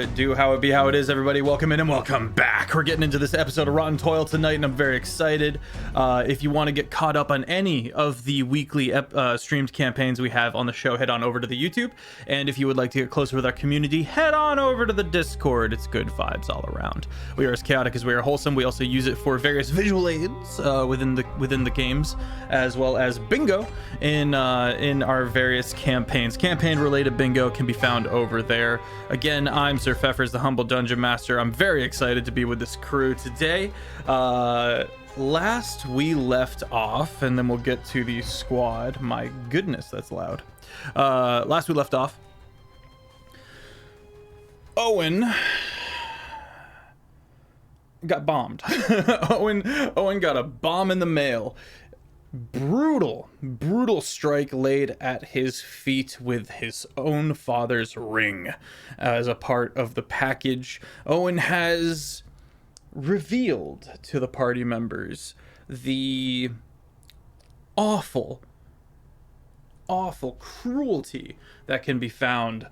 it do, how it be, how it is, everybody. Welcome in and welcome back. We're getting into this episode of Rotten Toil tonight, and I'm very excited. If you want to get caught up on any of the weekly streamed campaigns we have on the show, head on over to the YouTube. And if you would like to get closer with our community, head on over to the Discord. It's good vibes all around. We are as chaotic as we are wholesome. We also use it for various visual aids within the games, as well as bingo in our various campaigns. Campaign-related bingo can be found over there. Again, I'm Sir Feffers, the humble dungeon master. I'm very excited to be with this crew today. Last we left off, and then we'll get to the squad. My goodness, that's loud. Last we left off, Owan got bombed. Owan got a bomb in the mail. Brutal strike laid at his feet with his own father's ring as a part of the package. Owan has revealed to the party members the awful cruelty that can be found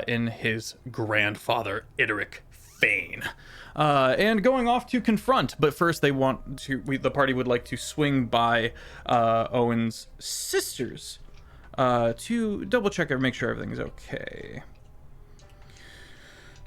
in his grandfather, Idric Fane. And going off to confront, but first they want to. The party would like to swing by Owen's sisters to double check and make sure everything's okay.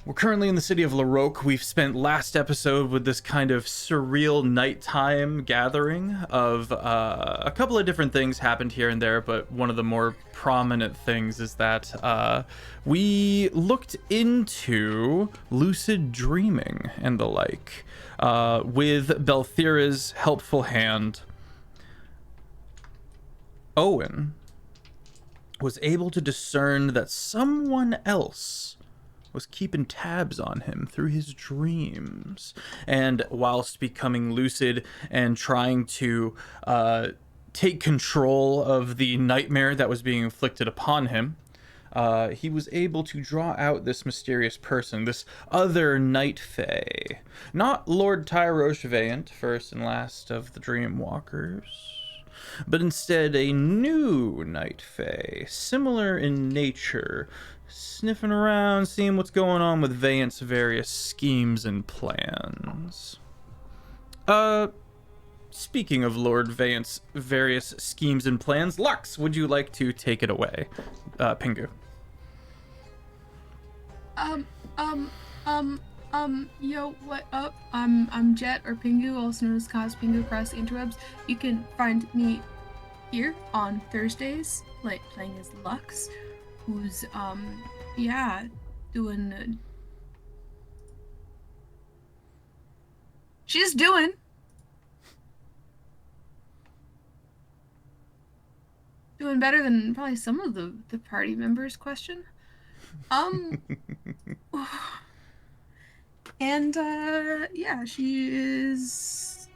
We're currently in the city of Laroque. We've spent last episode with this kind of surreal nighttime gathering of a couple of different things happened here and there, but one of the more prominent things is that we looked into lucid dreaming and the like. With Belthira's helpful hand, Owen was able to discern that someone else was keeping tabs on him through his dreams, and whilst becoming lucid and trying to take control of the nightmare that was being inflicted upon him, he was able to draw out this mysterious person, this other Night Fae. Not Lord Tyrosh Valiant, first and last of the Dreamwalkers, but instead a new Night Fae, similar in nature, sniffing around, seeing what's going on with Valiant's various schemes and plans. Speaking of Lord Valiant's various schemes and plans, Lux, would you like to take it away? Pingu. Yo, what up? I'm Jet, or Pingu, also known as Cos.Pingu across the interwebs. You can find me here on Thursdays, playing as Lux, who's, she's doing better than probably some of the party members. Question. And she is.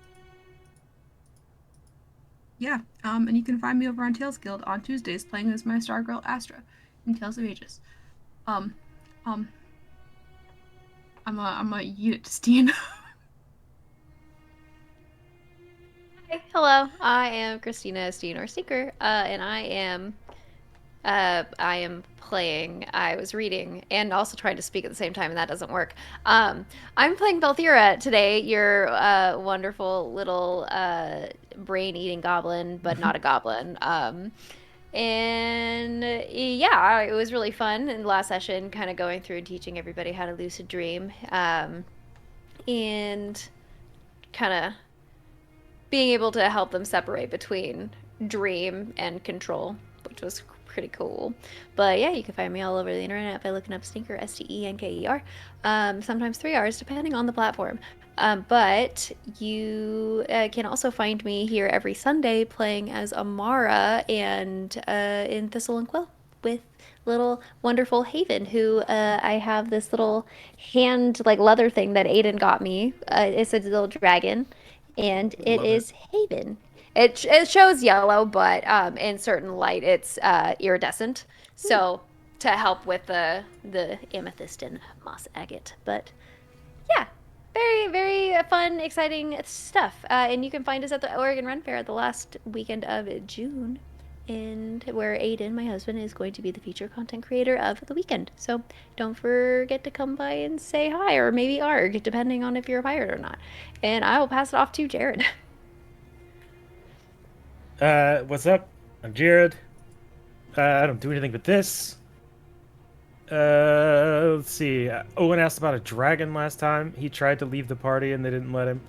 And you can find me over on Tales Guild on Tuesdays playing as my star girl Astra in Tales of Ages. I'm a unit to Steen. Hi, hello. I am Christina Steen or Steenker, and I am playing. I was reading and also trying to speak at the same time, and that doesn't work. I'm playing Belthira today. Your wonderful little brain-eating goblin, but not a goblin. And yeah, it was really fun in the last session, kind of going through and teaching everybody how to lucid dream, and kind of being able to help them separate between dream and control, which was pretty cool. But yeah, you can find me all over the internet by looking up Steenker, Steenker, sometimes 3 R's depending on the platform. But you can also find me here every Sunday playing as Amara and in Thistle and Quill with little wonderful Haven, who I have this little hand leather thing that Aiden got me. It's a little dragon, and it is Haven. It shows yellow, but in certain light it's iridescent. So to help with the amethyst and moss agate. But yeah. Very, very fun, exciting stuff. And you can find us at the Oregon Run Fair at the last weekend of June. and where Aiden, my husband, is going to be the feature content creator of the weekend. So don't forget to come by and say hi, or maybe arg, depending on if you're a pirate or not. And I will pass it off to Jared. What's up? I'm Jared. I don't do anything but this. Let's see. Owen asked about a dragon last time. He tried to leave the party and they didn't let him.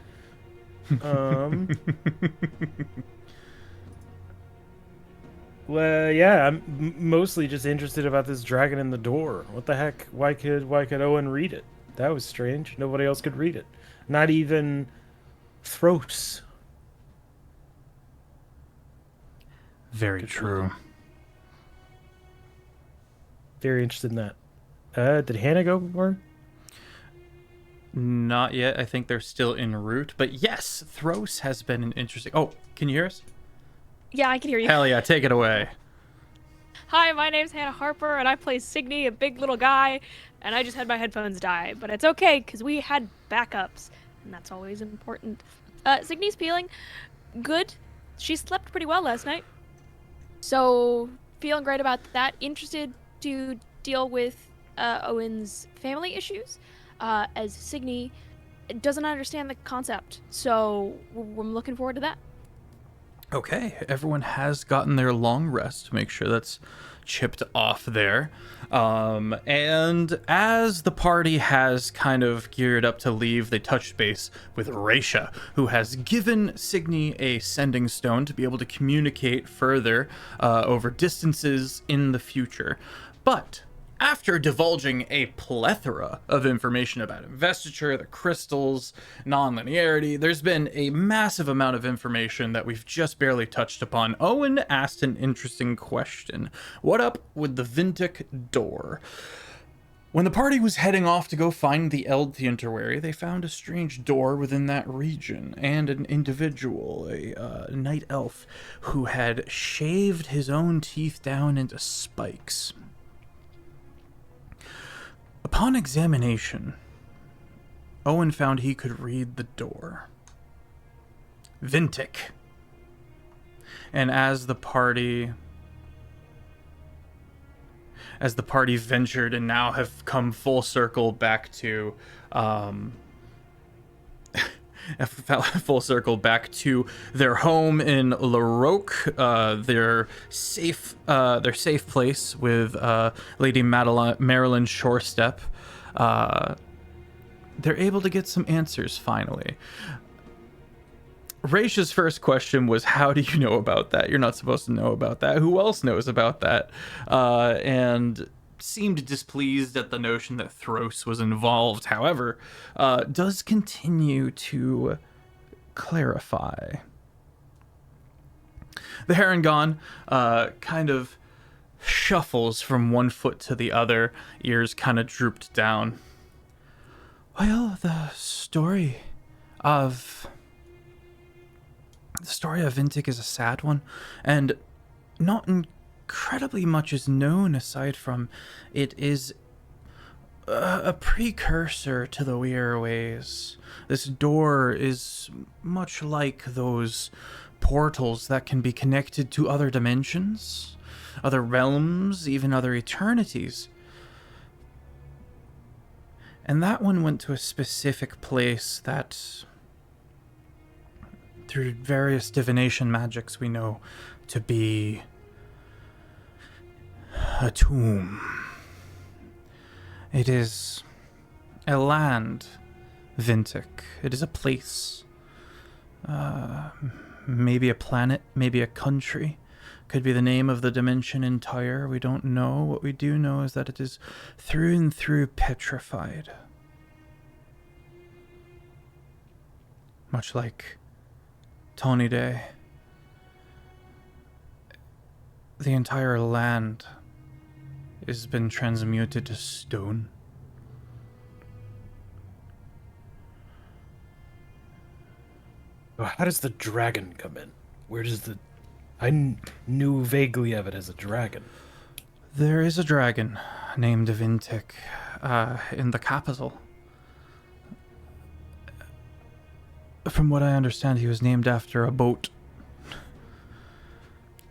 Well, yeah, I'm mostly just interested about this dragon in the door. What the heck? Why could Owen read it? That was strange. Nobody else could read it. Not even Throats. Very true. Very interested in that. Did Hannah go or? Not yet. I think they're still en route. But yes, Thros has been an interesting... Oh, can you hear us? Yeah, I can hear you. Hell yeah, take it away. Hi, my name's Hannah Harper, and I play Cygni, a big little guy, and I just had my headphones die. But it's okay, because we had backups, and that's always important. Cygni's feeling good. She slept pretty well last night. So, feeling great about that. Interested to deal with Owen's family issues, as Cygni doesn't understand the concept. So, I'm looking forward to that. Okay, everyone has gotten their long rest. Make sure that's chipped off there. And as the party has kind of geared up to leave, they touch base with Raisha, who has given Cygni a sending stone to be able to communicate further over distances in the future. But after divulging a plethora of information about investiture, the crystals, non-linearity, there's been a massive amount of information that we've just barely touched upon. Owen asked an interesting question. What up with the Vintic door? When the party was heading off to go find the Eld Theunterwary, they found a strange door within that region, and an individual, a night elf, who had shaved his own teeth down into spikes. Upon examination, Owen found he could read the door. Vintic. And as the party ventured and now have come full circle back to their home in Laroque, their safe place with Lady Marilyn Shorestep. They're able to get some answers finally. Raisha's first question was, how do you know about that? You're not supposed to know about that. Who else knows about that? And seemed displeased at the notion that Thros was involved. However, does continue to clarify. The Harengon kind of shuffles from one foot to the other, ears kind of drooped down. Well, the story of Vintic is a sad one, and not incredibly much is known aside from it is a precursor to the Weir ways. This door is much like those portals that can be connected to other dimensions, other realms, even other eternities. And that one went to a specific place that, through various divination magics, we know to be a tomb. It is a land, Vintic. It is a place. Maybe a planet, maybe a country. Could be the name of the dimension entire. We don't know. What we do know is that it is through and through petrified. Much like Tony Day. The entire land has been transmuted to stone. How does the dragon come in? Where does the... knew vaguely of it as a dragon. There is a dragon named Vintic in the capital. From what I understand, he was named after a boat.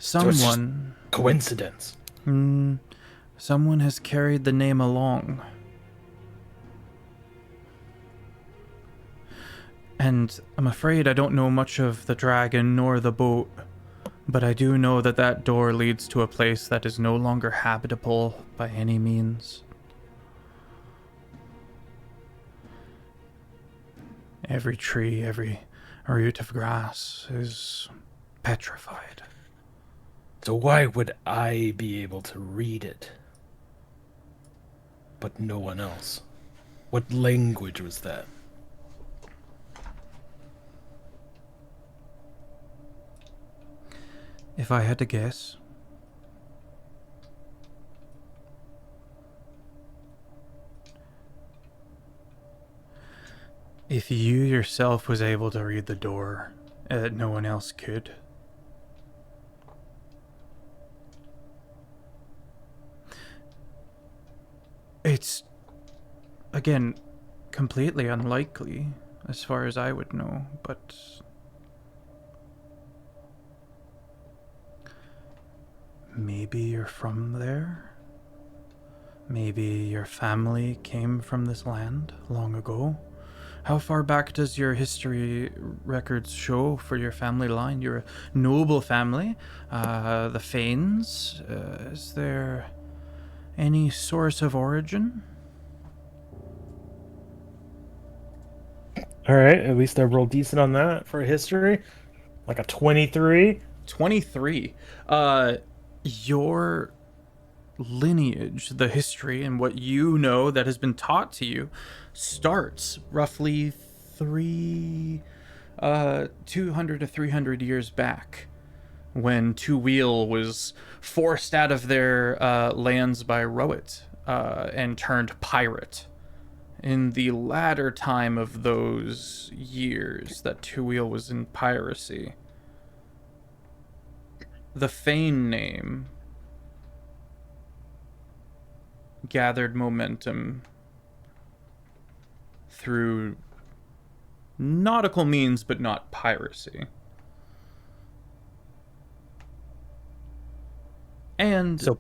So it's just Someone, coincidence. someone has carried the name along. And I'm afraid I don't know much of the dragon nor the boat, but I do know that that door leads to a place that is no longer habitable by any means. Every tree, every root of grass is petrified. So why would I be able to read it, but no one else? What language was that? If I had to guess, if you yourself was able to read the door that no one else could, it's, again, completely unlikely as far as I would know, but maybe you're from there? Maybe your family came from this land long ago? How far back does your history records show for your family line? You're a noble family. The Fanes. Is there any source of origin? All right, at least I rolled decent on that for history. Like a 23. 23. Your lineage, the history, and what you know that has been taught to you starts roughly 200 to 300 years back, when Toil was forced out of their lands by Rowett and turned pirate. In the latter time of those years that Toil was in piracy, the Fane name gathered momentum through nautical means, but not piracy. And So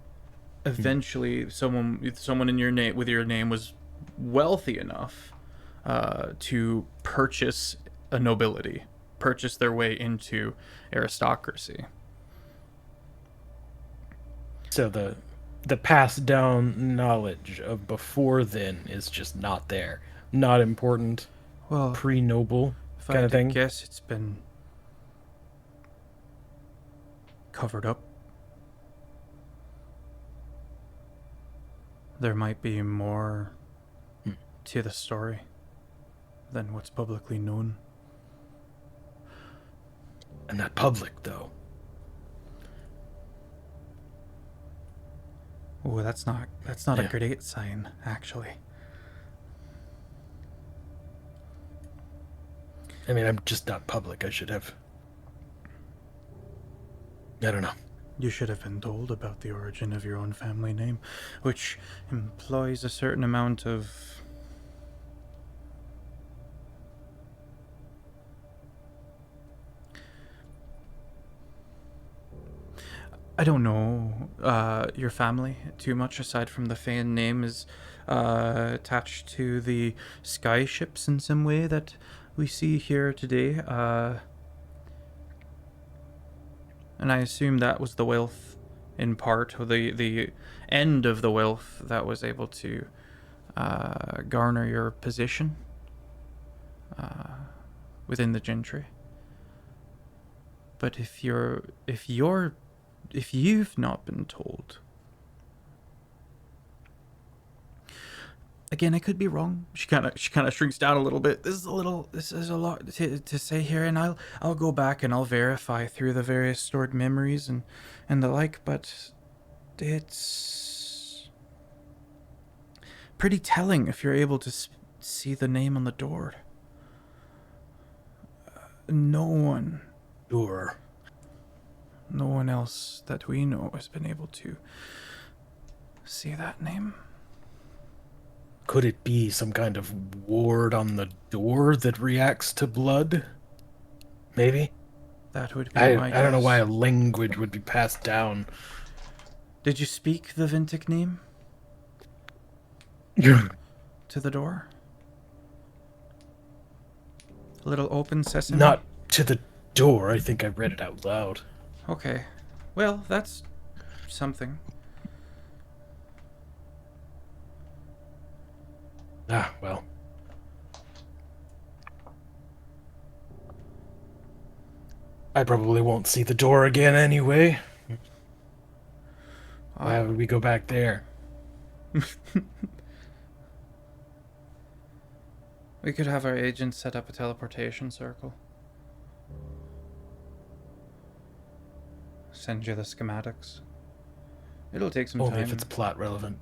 eventually, someone in your name with your name was wealthy enough to purchase a nobility, purchase their way into aristocracy. So the passed down knowledge of before then is just not there. Not important. Well, Pre-noble if I kind had of to thing. guess, it's been covered up. There might be more to the story than what's publicly known. And not public, though. Oh, that's not Yeah. a great sign, actually. I mean, I'm just not public. I should have... I don't know. You should have been told about the origin of your own family name, which employs a certain amount of I don't know your family too much, aside from the Fane name is attached to the sky ships in some way that we see here today. And I assume that was the wealth, in part, or the end of the wealth that was able to garner your position within the gentry. But if you've not been told, again, I could be wrong. She kind of shrinks down a little bit. This is a lot to say here, and I'll go back and I'll verify through the various stored memories and the like. But it's pretty telling if you're able to see the name on the door. No one else that we know has been able to see that name. Could it be some kind of ward on the door that reacts to blood? Maybe? That would be I my don't know guess. why a language would be passed down. Did you speak the Vintic name Not to the door? A little open sesame? to the door. I think I read it out loud. Okay. Well, that's something. Ah, well. I probably won't see the door again anyway. Why would we go back there? We could have our agents set up a teleportation circle. Send you the schematics. It'll take some Only time. if it's plot relevant.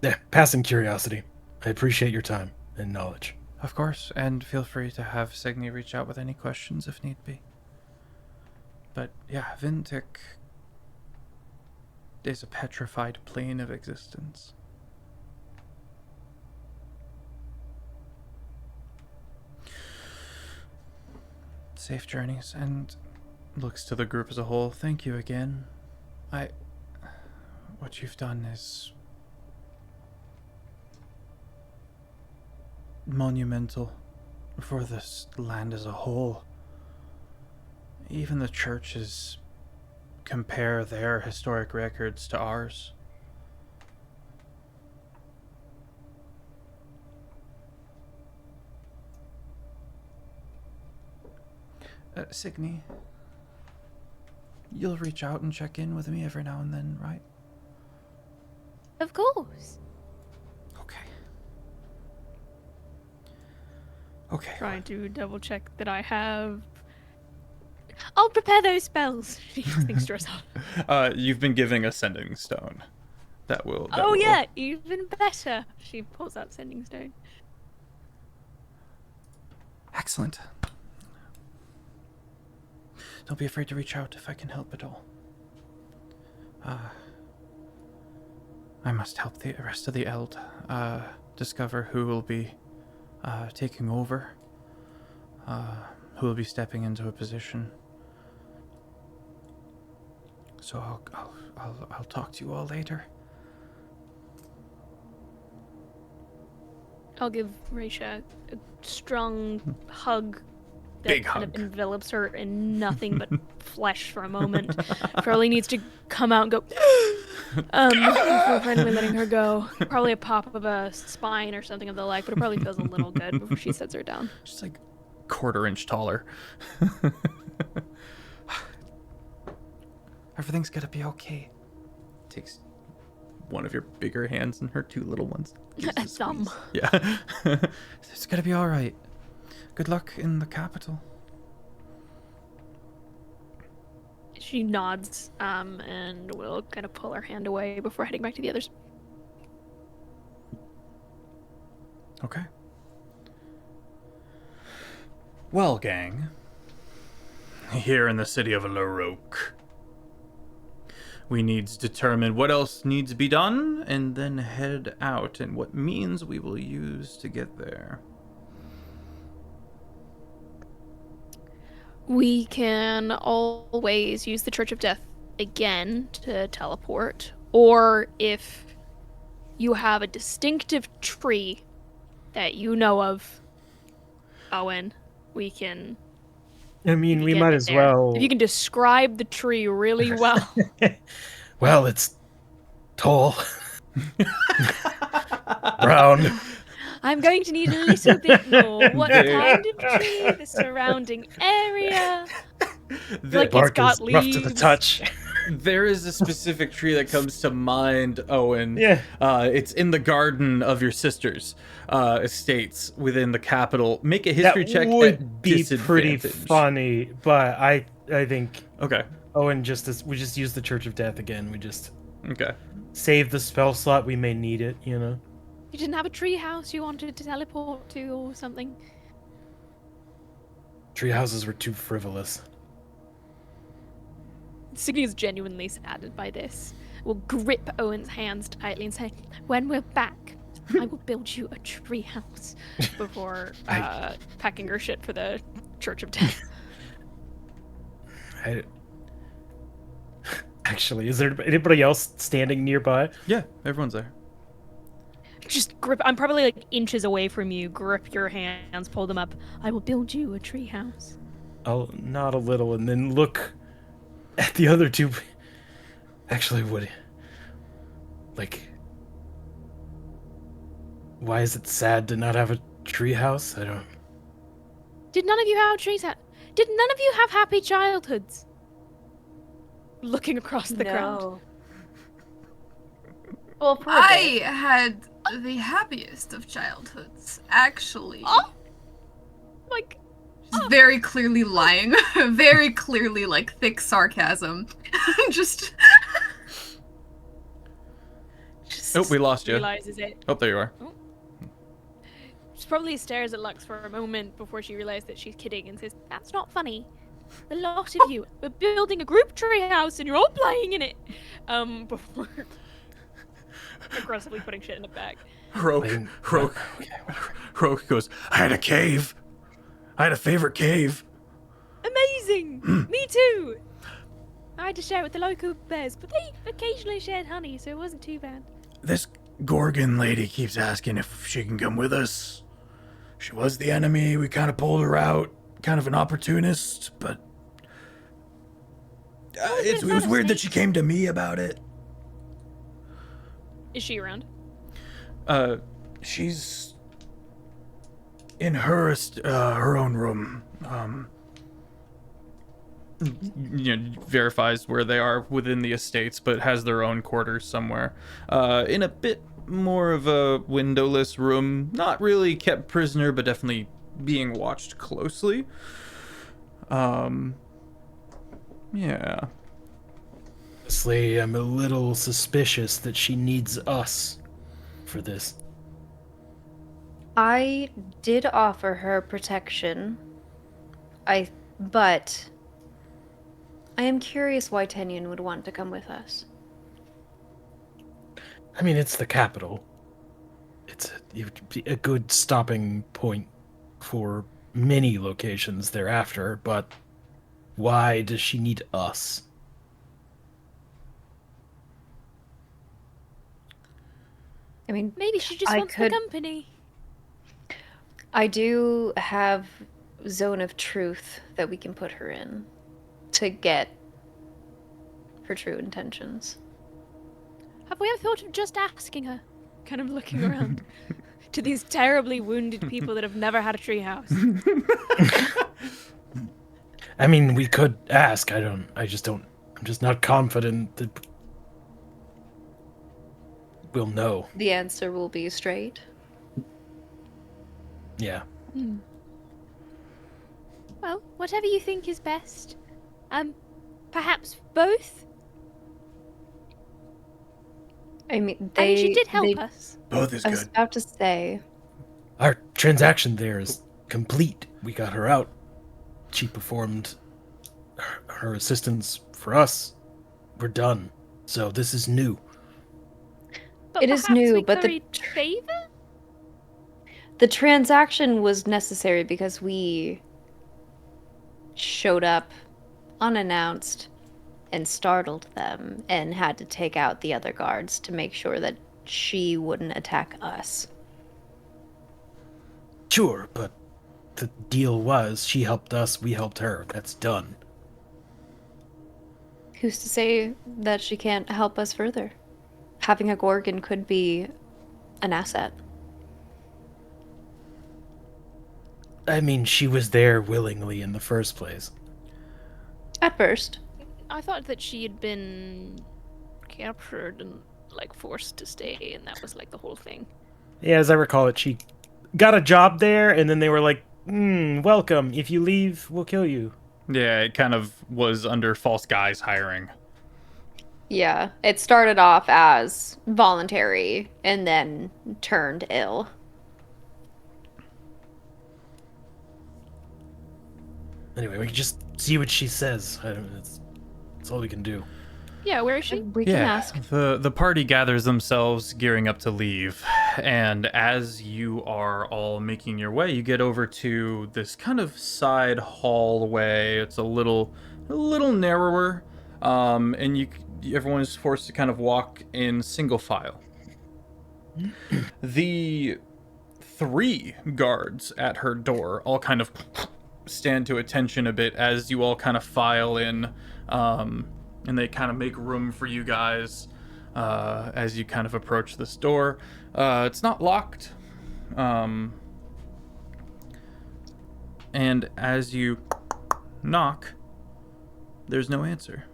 Yeah, passing curiosity. I appreciate your time and knowledge. Of course, and feel free to have Cygni reach out with any questions if need be. But yeah, Vintic is a petrified plane of existence. Safe journeys, and looks to the group as a whole. Thank you again. What you've done is monumental for this land as a whole. Even the churches compare their historic records to ours. Cygni, you'll reach out and check in with me every now and then, right? Of course. Okay. Trying to double check that I have. I'll prepare those spells. She thinks to herself. You've been giving a sending stone. That will. Yeah, even better. She pulls out sending stone. Excellent. Don't be afraid to reach out if I can help at all. I must help the rest of the Eld discover who will be taking over, who will be stepping into a position. So I'll talk to you all later. I'll give Raisha a strong hug that Big kind hug. of envelops her in nothing but flesh for a moment. Probably needs to come out and go before finally letting her go. Probably a pop of a spine or something of the like, but it probably feels a little good before she sets her down. Just like quarter-inch taller. Everything's gonna be okay. Takes one of your bigger hands and her two little ones. A thumb. Yeah. It's gonna be all right. Good luck in the capital. She nods and will kind of pull her hand away before heading back to the others. Okay. Well, gang. Here in the city of Laroque, we need to determine what else needs to be done and then head out and what means we will use to get there. We can always use the Church of Death again to teleport, or if you have a distinctive tree that you know of, Owen, we can... I mean, we get might it as there. well. If you can describe the tree really well. Well, it's tall, brown. I'm going to need a little bit more. What There- kind of tree? The surrounding area? Like it's Bark got is rough leaves. to the touch. There is a specific tree that comes to mind, Owen. Yeah. It's in the garden of your sister's estates within the capital. Make a history That check would at be pretty disadvantage. funny, but I think Okay. Owen we just use the Church of Death again. We just Okay. save the spell slot. We may need it, you know. You didn't have a tree house you wanted to teleport to or something? Tree houses were too frivolous. Cygni is genuinely saddened by this. Will grip Owen's hands tightly and say, "When we're back, I will build you a tree house," before packing her shit for the Church of Death. Actually, is there anybody else standing nearby? Yeah, everyone's there. Just grip. I'm probably like inches away from you. Grip your hands, pull them up. I will build you a tree house. I'll nod a little and then look at the other two. Actually, why is it sad to not have a tree house? I don't. Did none of you have trees? Did none of you have happy childhoods? Looking across the ground. Well, for a I bit. had the happiest of childhoods, actually. Oh, like She's very clearly lying. Very clearly, like, thick sarcasm. Just... Oh, we lost you. realizes it. Oh, there you are. She probably stares at Lux for a moment before she realizes that she's kidding and says, "That's not funny. The lot of you, we're building a group tree house and you're all playing in it." Before aggressively putting shit in the bag. Rogue goes, "I had a cave. I had a favorite cave." Amazing! Me too! I had to share it with the local bears, but they occasionally shared honey, so it wasn't too bad. This Gorgon lady keeps asking if she can come with us. She was the enemy. We kind of pulled her out. Kind of an opportunist, but it was weird that she came to me about it. Is she around? She's in her own room. Verifies where they are within the estates, but has their own quarters somewhere. In a bit more of a windowless room, not really kept prisoner, but definitely being watched closely. Yeah. Honestly, I'm a little suspicious that she needs us for this. I did offer her protection. But I am curious why Tenyon would want to come with us. I mean, it's the capital. It would be a good stopping point for many locations thereafter, but why does she need us? I mean, Maybe she just wants the company. I do have zone of truth that we can put her in to get her true intentions. Have we ever thought of just asking her? Kind of looking around to these terribly wounded people that have never had a treehouse. I mean, we could ask. I'm just not confident that we'll know. The answer will be straight. Yeah. Well, whatever you think is best. Perhaps both? I mean, I mean, she did help us. Both is I was good. about to say, Our transaction there is complete. We got her out. She performed her assistance for us. We're done. So this is new. But It is perhaps new, we but the curried favor? the transaction was necessary because we showed up unannounced and startled them and had to take out the other guards to make sure that she wouldn't attack us. Sure, but the deal was she helped us, we helped her. That's done. Who's to say that she can't help us further? Having a Gorgon could be an asset. I mean, she was there willingly in the first place. At first. I thought that she had been captured and like forced to stay, and that was like the whole thing. Yeah, as I recall it, she got a job there, and then they were like, welcome. If you leave, we'll kill you. Yeah, it kind of was under false guise hiring. Yeah, it started off as voluntary and then turned ill. Anyway, we can just see what she says. That's all we can do. Yeah, where is she? We can ask. The party gathers themselves, gearing up to leave, and as you are all making your way, you get over to this kind of side hallway. It's a little narrower, and everyone is forced to kind of walk in single file. The 3 guards at her door all kind of stand to attention a bit as you all kind of file in. And they kind of make room for you guys as you kind of approach this door. It's not locked. And as you knock, there's no answer.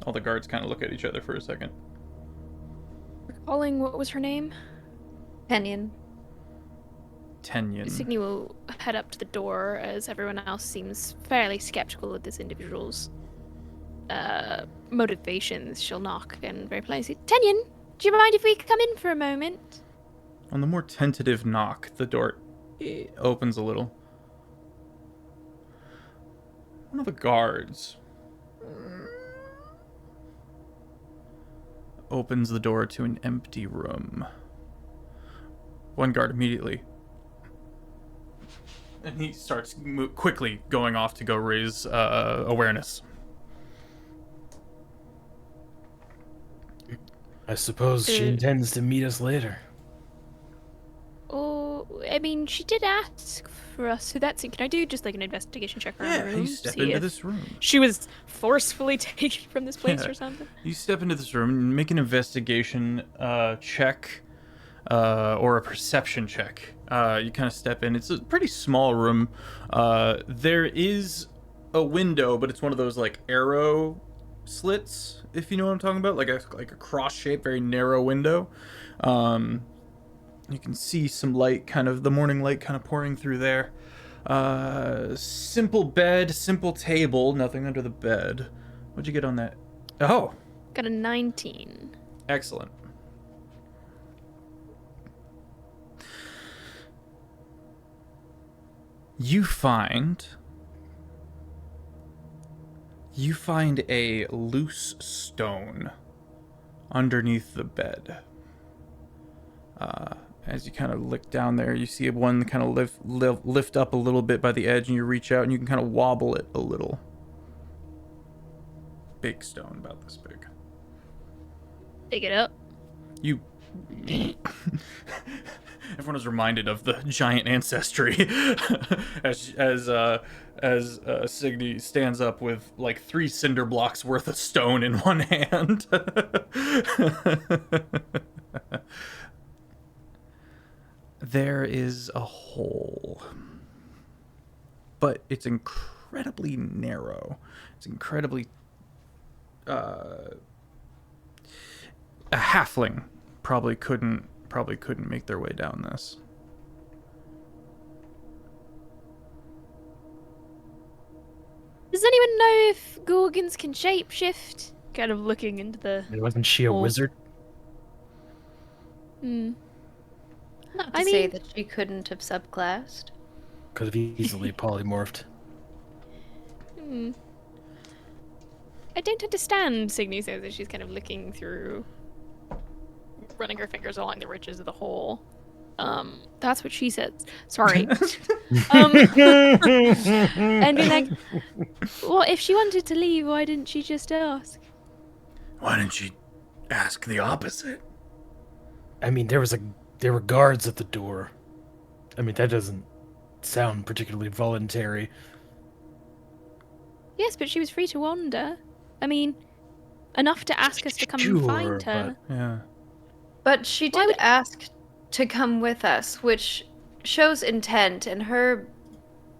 All the guards kind of look at each other for a second. Calling, what was her name? Kenyon. Tenyon. Cygni will head up to the door as everyone else seems fairly skeptical of this individual's motivations. She'll knock and very politely say, Tenyon, do you mind if we come in for a moment? On the more tentative knock, the door opens a little. One of the guards opens the door to an empty room. One guard immediately. And he starts quickly going off to go raise awareness. I suppose she intends to meet us later. Oh, I mean, she did ask for us, so that's it. Can I do just like an investigation check around the Yeah, room? you step See into if this room. she was forcefully taken from this place Yeah. or something? You step into this room and make an investigation check or a perception check. You kind of step in. It's a pretty small room. There is a window, but it's one of those like arrow slits, if you know what I'm talking about, like a cross-shaped, very narrow window. You can see some light, kind of the morning light, kind of pouring through there. Simple bed, simple table, nothing under the bed. What'd you get on that? Oh, Got a 19. excellent. You find a loose stone underneath the bed. As you kind of look down there, you see one kind of lift up a little bit by the edge, and you reach out and you can kind of wobble it a little. Big stone, about this big. Pick it up. You. Everyone is reminded of the giant ancestry as Cygni stands up with like 3 cinder blocks worth of stone in one hand. There is a hole, but it's incredibly narrow. It's incredibly a halfling probably couldn't make their way down this. Does anyone know if Gorgons can shapeshift? Kind of looking into the... Wasn't she a Well- wizard? Hmm. Not to I say mean- that she couldn't have subclassed. Could have easily polymorphed. Hmm. I don't understand, Cygni says as she's kind of looking through, running her fingers along the ridges of the hole. That's what she says. Sorry. And be like, well, if she wanted to leave, why didn't she just ask? Why didn't she ask the opposite? I mean, there were guards at the door. I mean, that doesn't sound particularly voluntary. Yes, but she was free to wander. I mean, enough to ask us to come and find Sure, her. Yeah. But she Why did would- ask to come with us, which shows intent, and her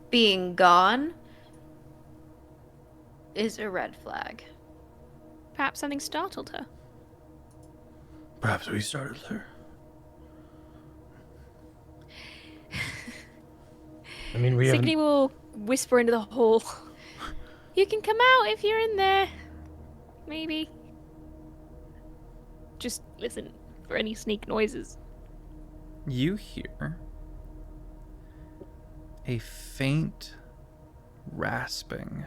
being gone is a red flag. Perhaps something startled her. Perhaps we started her. I mean, we haven't... Cygni will whisper into the hole. You can come out if you're in there. Maybe. Just listen for any sneak noises. You hear a faint rasping.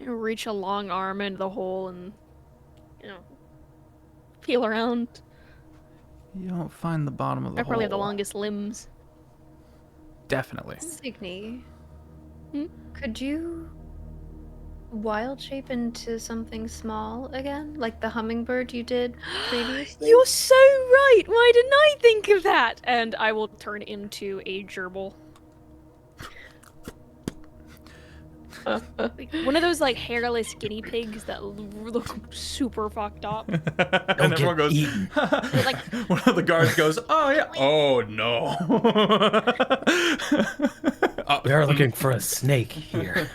You reach a long arm into the hole and, feel around. You don't find the bottom of the I hole. probably have the longest limbs. Definitely. Cygni, Hmm? could you wild shape into something small again? Like the hummingbird you did previously? You're so right! Why didn't I think of that? And I will turn into a gerbil. Like, one of those, like, hairless guinea pigs that look super fucked up. And everyone goes, Like, one of the guards goes, oh yeah, oh no. We are looking for a snake here.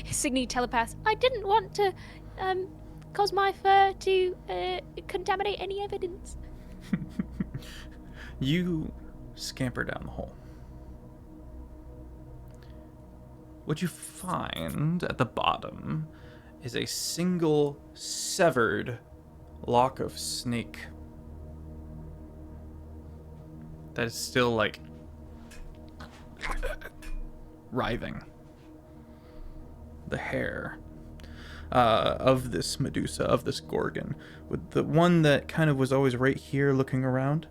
Cygni telepaths. I didn't want to cause my fur to contaminate any evidence. You scamper down the hole. What you find at the bottom is a single severed lock of snake that is still like writhing. The hair of this Medusa, of this Gorgon, with the one that kind of was always right here looking around.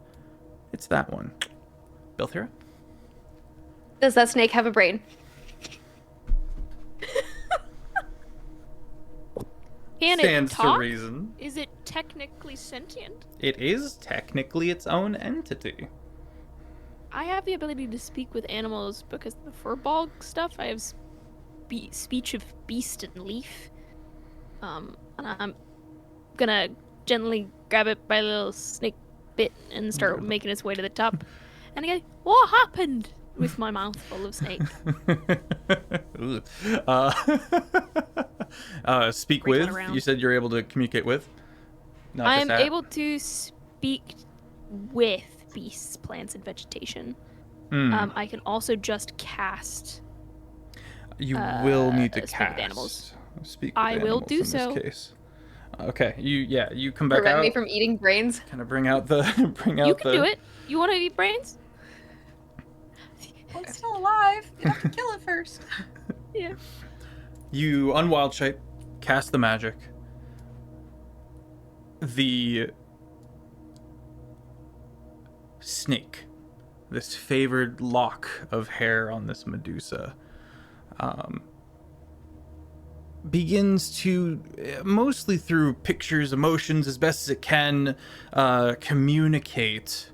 It's that one. Belthira? Does that snake have a brain? Can Stands it to talk? reason. Is it technically sentient? It is technically its own entity. I have the ability to speak with animals because of the furball stuff. I have speech of beast and leaf. And I'm gonna gently grab it by the little snake bit and start making its way to the top. And I go, "What happened?" with my mouth full of snake. Speak Wrinkle with. around. You said you're able to communicate with. Not I'm just at. able to speak with beasts, plants, and vegetation. I can also just cast. You will need to speak with cast. animals. Speak with I will animals do in so. This case. Okay. You come back Prevent out. me from eating brains? Kind of bring out the You can do it. You want to eat brains? Well, it's still alive. You have to kill it first. Yeah. You unwild shape, cast the magic. The snake, this favored lock of hair on this Medusa, begins to, mostly through pictures, emotions, as best as it can, communicate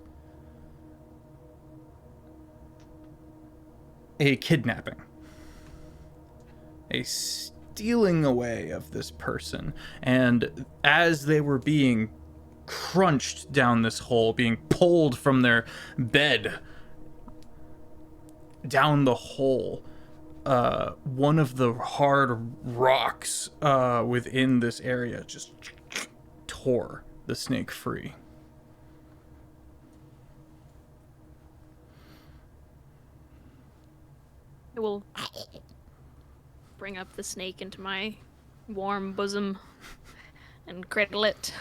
a kidnapping. A stealing away of this person. And as they were being crunched down this hole, being pulled from their bed down the hole, one of the hard rocks within this area just tore the snake free. I will bring up the snake into my warm bosom and cradle it.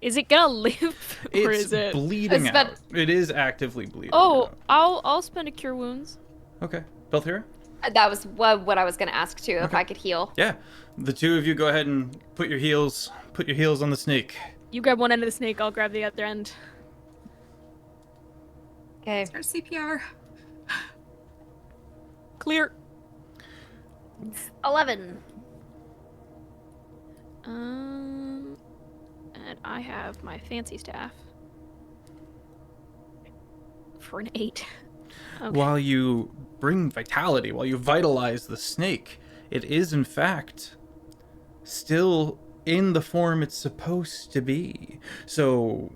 Is it gonna live, or It's is it? bleeding It's out. It is actively bleeding Oh, out. I'll spend a cure wounds. Okay. Belthira? That was what I was gonna ask too, if Okay. I could heal. Yeah. The two of you go ahead and put your heels on the snake. You grab one end of the snake, I'll grab the other end. Okay. Start CPR. Clear. 11. And I have my fancy staff for an 8. Okay. While you bring vitality, while you vitalize the snake, it is in fact still in the form it's supposed to be. So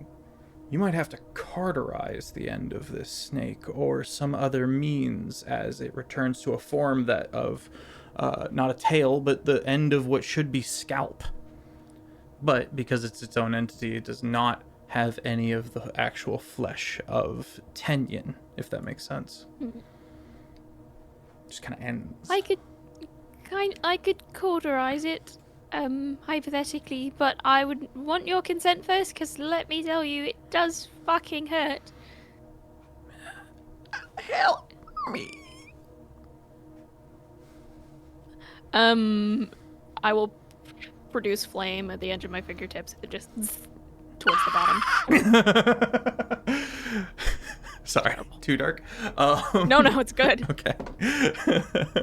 you might have to cauterize the end of this snake or some other means as it returns to a form that of not a tail, but the end of what should be scalp. But because it's its own entity, it does not have any of the actual flesh of Tenyon, if that makes sense. Just kind of ends. I could cauterize it. hypothetically, but I would want your consent first, because let me tell you, it does fucking hurt. Help me. I will produce flame at the edge of my fingertips. It just towards the bottom. Sorry, too dark. No, it's good. Okay.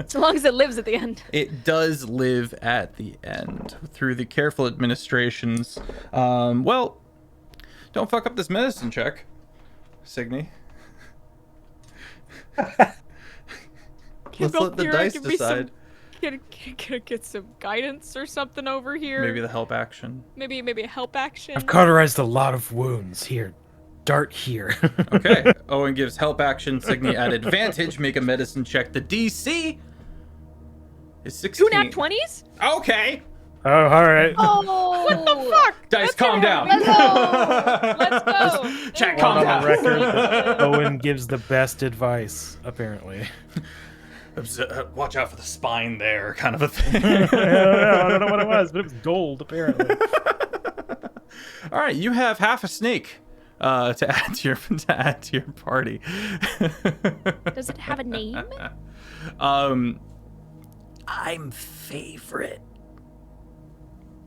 So long as it lives at the end. It does live at the end through the careful administrations. Well, don't fuck up this medicine check, Cygni. Let's let the dice decide. Can I get some guidance or something over here? Maybe the help action. Maybe a help action. I've cauterized a lot of wounds. Here, dart here. Okay. Owen gives help action. Cygni at advantage. Make a medicine check. The DC is 16. 2 nat 20s? Okay. Oh, all right. Oh, what the fuck? Dice, calm down. Let's go. Chat, calm On down. the record, Owen gives the best advice, apparently. Watch out for the spine there, kind of a thing. I don't know what it was, but it was gold, apparently. All right, you have half a snake to add to your party. Does it have a name? I'm favorite.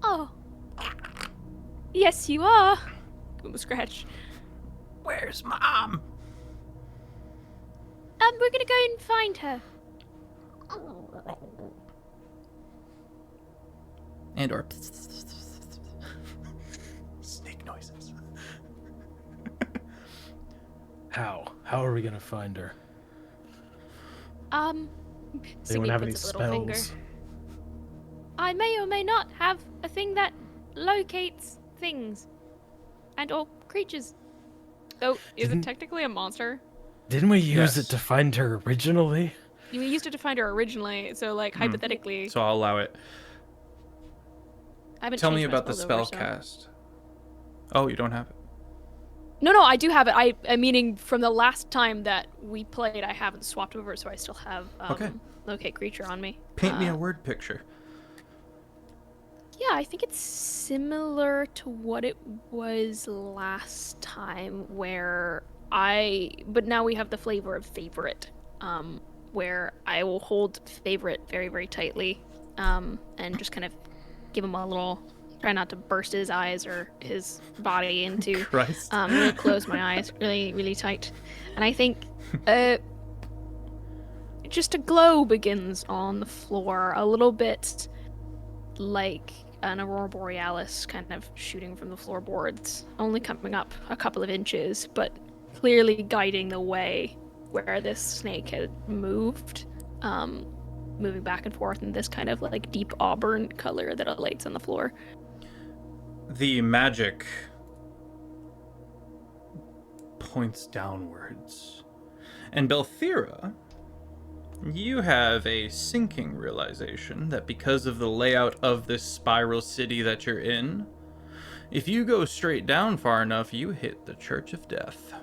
Oh. Yes, you are. Scratch. Where's Mom? We're gonna go and find her. And or snake noises. How? How are we gonna find her? They Cygni don't have any puts a little finger. spells. I may or may not have a thing that locates things and or creatures. Oh, is it Didn't- technically a monster? Didn't we use Yes. it to find her originally? We used it to find her originally, so like hypothetically. So I'll allow it. I haven't Tell me changed my about the spells spell over, so- cast. Oh, you don't have it. No, I do have it. I meaning from the last time that we played, I haven't swapped over, so I still have Okay. locate creature on me. Paint me a word picture. Yeah, I think it's similar to what it was last time, but now we have the flavor of favorite, where I will hold favorite very, very tightly, and just kind of give him a little, try not to burst his eyes or his body into, Christ. really close my eyes really, really tight. And I think, just a glow begins on the floor, a little bit like an aurora borealis kind of shooting from the floorboards, only coming up a couple of inches, but clearly guiding the way where this snake had moved, moving back and forth in this kind of like deep auburn color that lights on the floor. The magic points downwards. And Belthira, you have a sinking realization that because of the layout of this spiral city that you're in, if you go straight down far enough, you hit the Church of Death.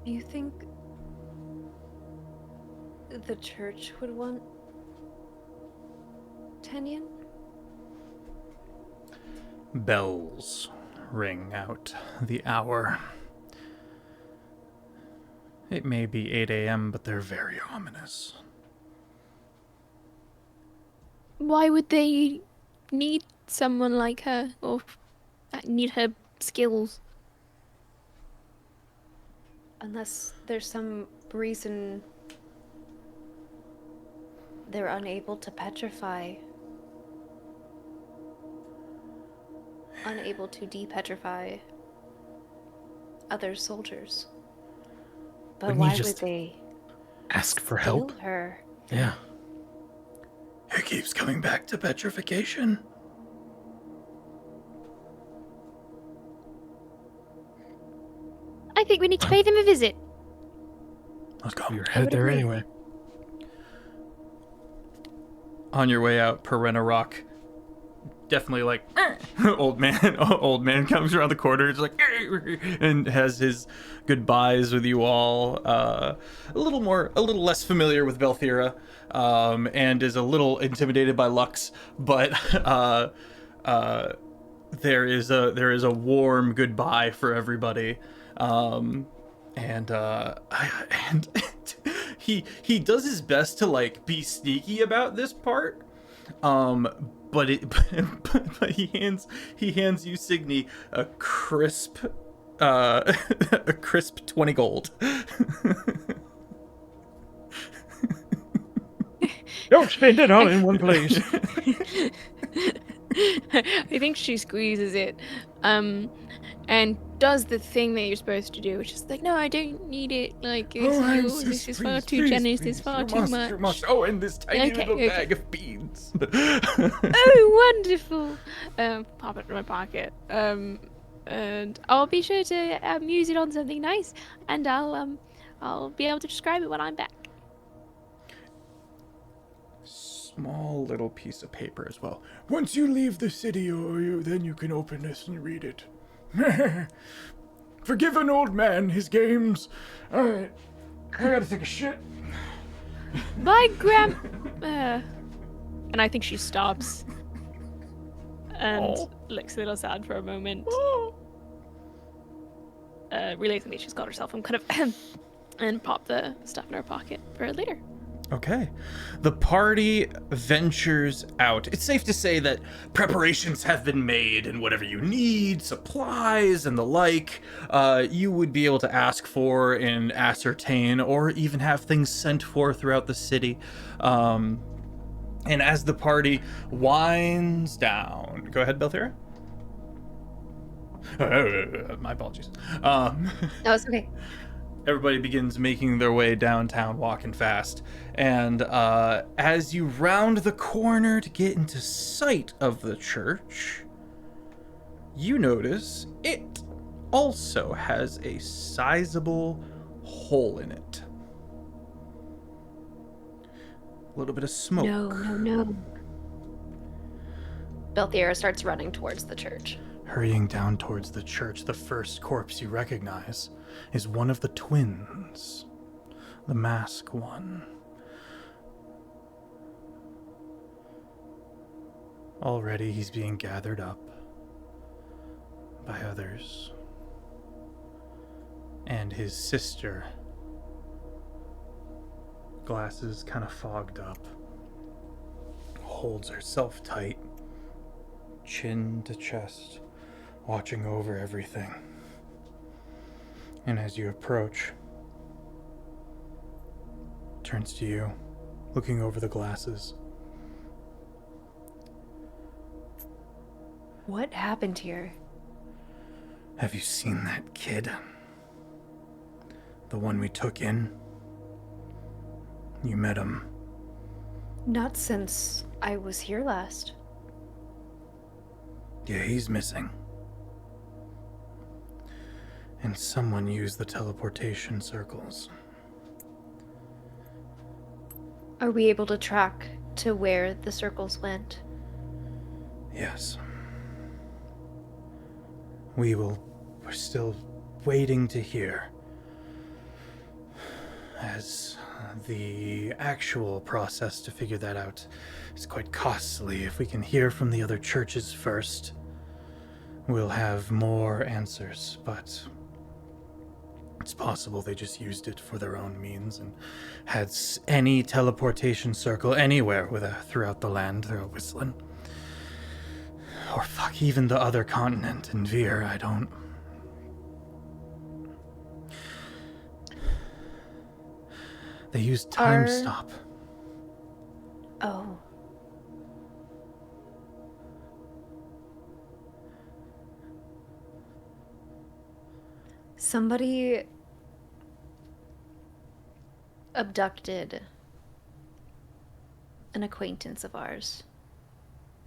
You think the church would want Tenyon? Bells ring out the hour. It may be 8 a.m., but they're very ominous. Why would they need someone like her, or need her skills? Unless there's some reason they're unable to petrify. Unable to depetrify other soldiers. But Wouldn't you why would just they Ask for steal help? her? Yeah. It keeps coming back to petrification. I think we need to pay them a visit. Let's go. You're headed there agree. anyway. On your way out, Perenna Rock definitely like old man comes around the corner, it's like and has his goodbyes with you all. A little less familiar with Belthira, and is a little intimidated by Lux, but there is a warm goodbye for everybody. And he does his best to like be sneaky about this part, but he hands you, Cygni, a crisp 20 gold. Don't spend it all in one place. I think she squeezes it, and does the thing that you're supposed to do, which is like, no, I don't need it. Like, this is far too generous. This is far too much. Oh, and this tiny little bag of beans. Oh, wonderful. Pop it in my pocket. And I'll be sure to use it on something nice, and I'll be able to describe it when I'm back. Small little piece of paper as well. Once you leave the city, then you can open this and read it. Forgive an old man his games. Alright, I gotta take a shit. Bye, and I think she stops and looks a little sad for a moment. Realizing that she's got herself and kind of and pop the stuff in her pocket for later. Okay. The party ventures out. It's safe to say that preparations have been made, and whatever you need, supplies and the like, you would be able to ask for and ascertain, or even have things sent for throughout the city. And as the party winds down... Go ahead, Belthira. My apologies. No, it's okay. Everybody begins making their way downtown, walking fast. And as you round the corner to get into sight of the church, you notice it also has a sizable hole in it. A little bit of smoke. No. Belthira starts running towards the church. Hurrying down towards the church, the first corpse you recognize is one of the twins, the mask one. Already he's being gathered up by others, and his sister, glasses kind of fogged up, holds herself tight, chin to chest, watching over everything. And as you approach, turns to you, looking over the glasses. What happened here? Have you seen that kid? The one we took in? You met him. Not since I was here last. Yeah, he's missing. And someone used the teleportation circles. Are we able to track to where the circles went? Yes. We're still waiting to hear. As the actual process to figure that out is quite costly. If we can hear from the other churches first, we'll have more answers, but it's possible they just used it for their own means and had any teleportation circle anywhere throughout the land, throughout Whistling. Or fuck, even the other continent in Veer, I don't... They used time stop. Oh. Somebody abducted an acquaintance of ours,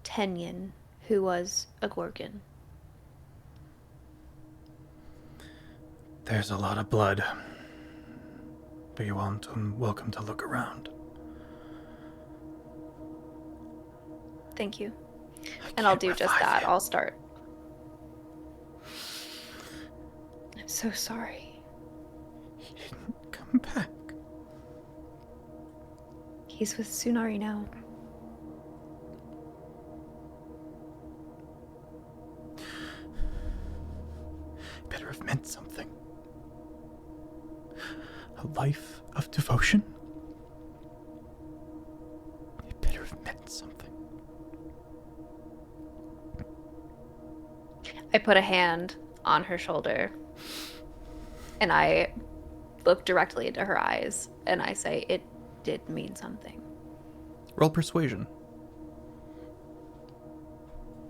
Tenyon, who was a Gorgon. There's a lot of blood, but you're welcome to look around. Thank you. And I'll can't do just revive that. him. I'll start. I'm so sorry. He didn't come back. He's with Tsunari now. Better have meant something. A life of devotion? It better have meant something. I put a hand on her shoulder and I look directly into her eyes and I say, it did mean something. Roll persuasion.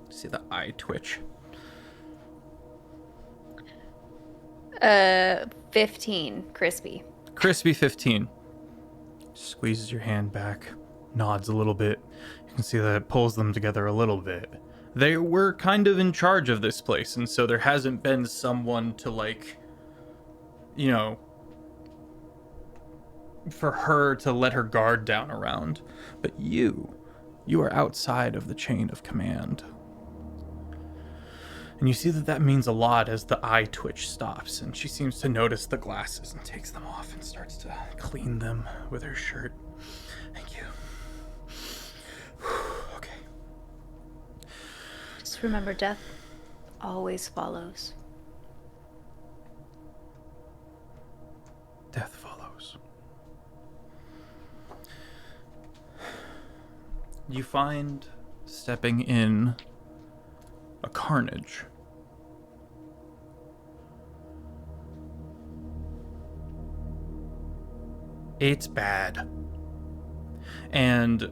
See the eye twitch. 15, crispy. Crispy 15. Squeezes your hand back, nods a little bit. You can see that it pulls them together a little bit. They were kind of in charge of this place, and so there hasn't been someone to, like, you know, for her to let her guard down around. But you are outside of the chain of command. And you see that that means a lot as the eye twitch stops, and she seems to notice the glasses and takes them off and starts to clean them with her shirt. Thank you. Okay. Just remember, death always follows. Death follows. You find stepping in a carnage. It's bad. And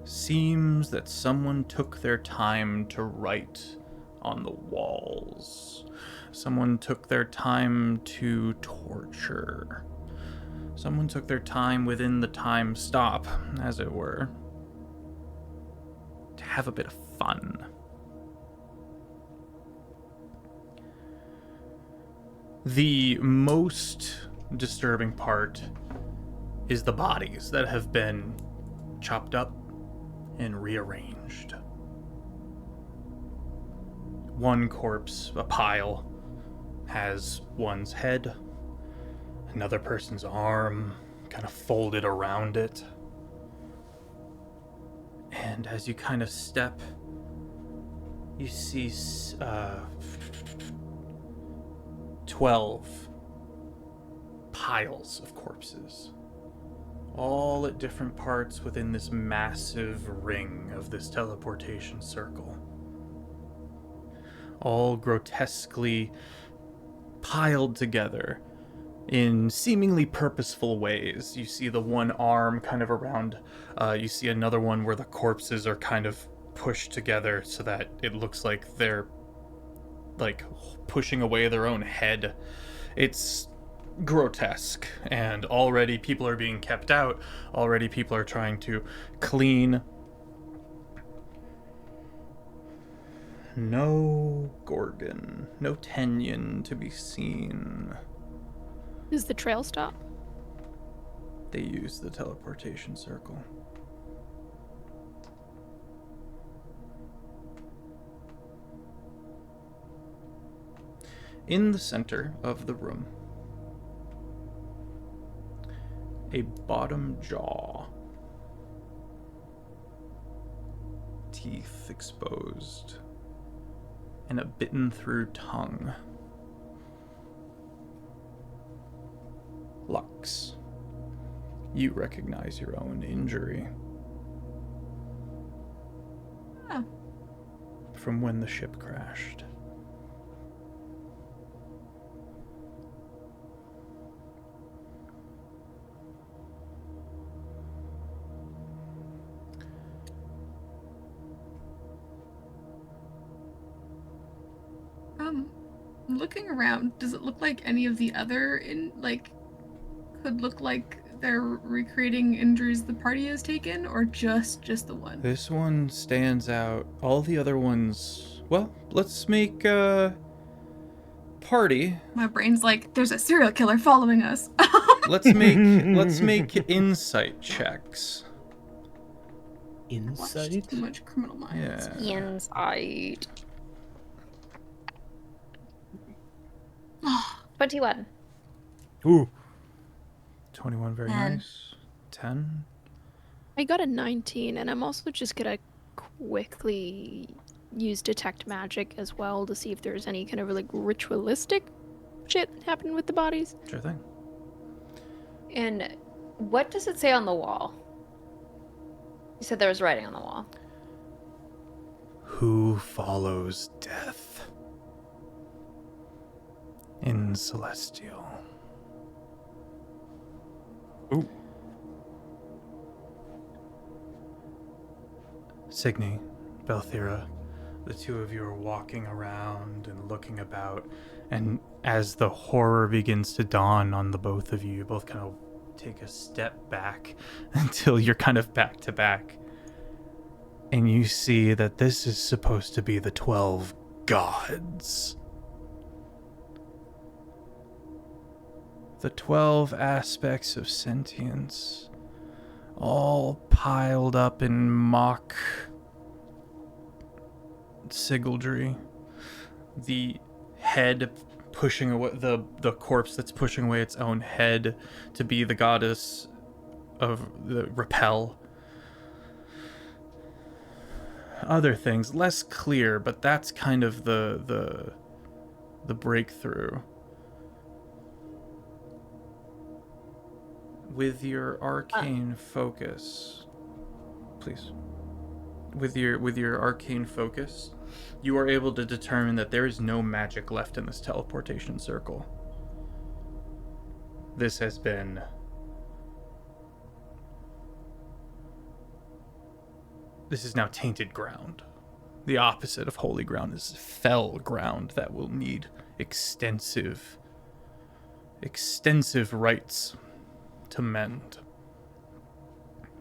seems that someone took their time to write on the walls. Someone took their time to torture. Someone took their time within the time stop, as it were, to have a bit of fun. The most disturbing part is the bodies that have been chopped up and rearranged. One corpse, a pile, has one's head, another person's arm kind of folded around it. And as you kind of step, you see 12 piles of corpses, all at different parts within this massive ring of this teleportation circle. All grotesquely piled together in seemingly purposeful ways. You see the one arm kind of around, you see another one where the corpses are kind of pushed together so that it looks like they're like pushing away their own head. It's grotesque, and already people are being kept out. Already people are trying to clean. No Gorgon, no Tenyon to be seen. Does the trail stop? They use the teleportation circle. In the center of the room, a bottom jaw, teeth exposed, and a bitten through tongue. Lux, you recognize your own injury. Oh. From when the ship crashed. Looking around, does it look like any of the other could look like they're recreating injuries the party has taken, or just the one? This one stands out. All the other ones, well, let's make party. My brain's like, there's a serial killer following us. Let's make insight checks. Watched Insight? too much Criminal Minds. Yeah. Insight. 21. Ooh. 21, very 10. nice. 10. I got a 19, and I'm also just gonna quickly use Detect Magic as well to see if there's any kind of like ritualistic shit happening with the bodies. Sure thing. And what does it say on the wall? You said there was writing on the wall. Who follows death? In Celestial. Ooh. Cygni, Belthira, the two of you are walking around and looking about, and as the horror begins to dawn on the both of you, you both kind of take a step back until you're kind of back to back. And you see that this is supposed to be the 12 gods. The 12 aspects of sentience, all piled up in mock sigildry. The head pushing away, the corpse that's pushing away its own head to be the goddess of the repel. Other things less clear, but that's kind of the breakthrough. With your arcane focus, please. With your arcane focus, you are able to determine that there is no magic left in this teleportation circle. This has been This is now tainted ground. The opposite of holy ground is fell ground that will need extensive rites to mend.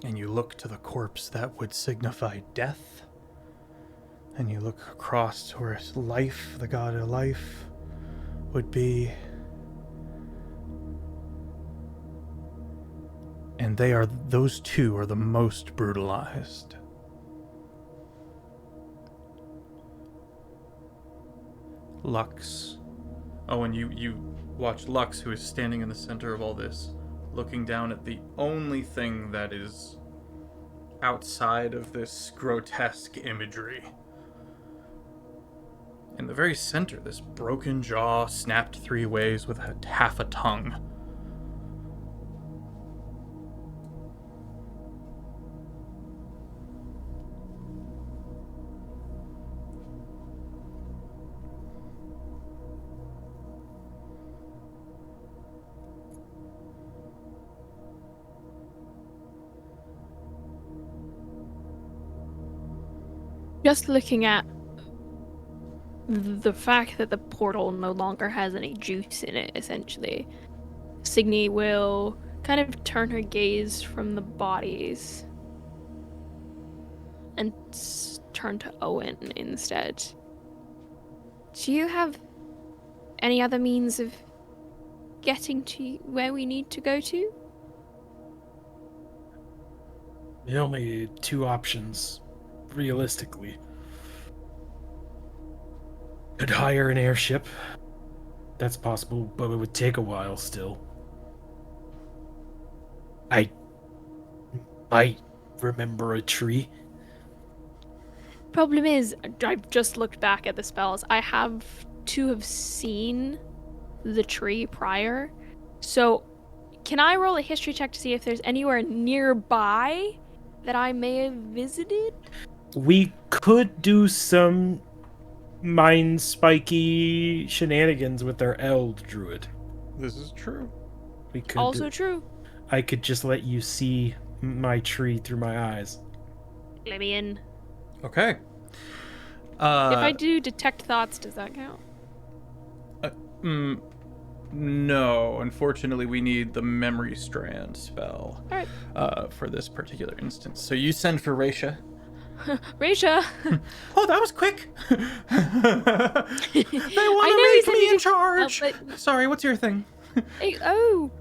And you look to the corpse that would signify death, and you look across to where life, the god of life, would be. And those two are the most brutalized. Lux. Oh, and you watch Lux, who is standing in the center of all this, looking down at the only thing that is outside of this grotesque imagery. In the very center, this broken jaw snapped 3 ways with half a tongue. Just looking at the fact that the portal no longer has any juice in it, essentially, Cygni will kind of turn her gaze from the bodies and turn to Owen instead. Do you have any other means of getting to where we need to go to? The only 2 options, realistically. Could hire an airship. That's possible, but it would take a while still. I might remember a tree. Problem is, I've just looked back at the spells. I have to have seen the tree prior. So, can I roll a history check to see if there's anywhere nearby that I may have visited? We could do some mind spiky shenanigans with our Eld Druid. This is true. We could Also true. I could just let you see my tree through my eyes. Let me in. Okay. If I do detect thoughts, does that count? No, unfortunately, we need the memory strand spell Alright. for this particular instance. So you send for Raisha. Raisha! Oh, that was quick. They want I to know make you me in said you- charge. but- Sorry, what's your thing? Hey, oh,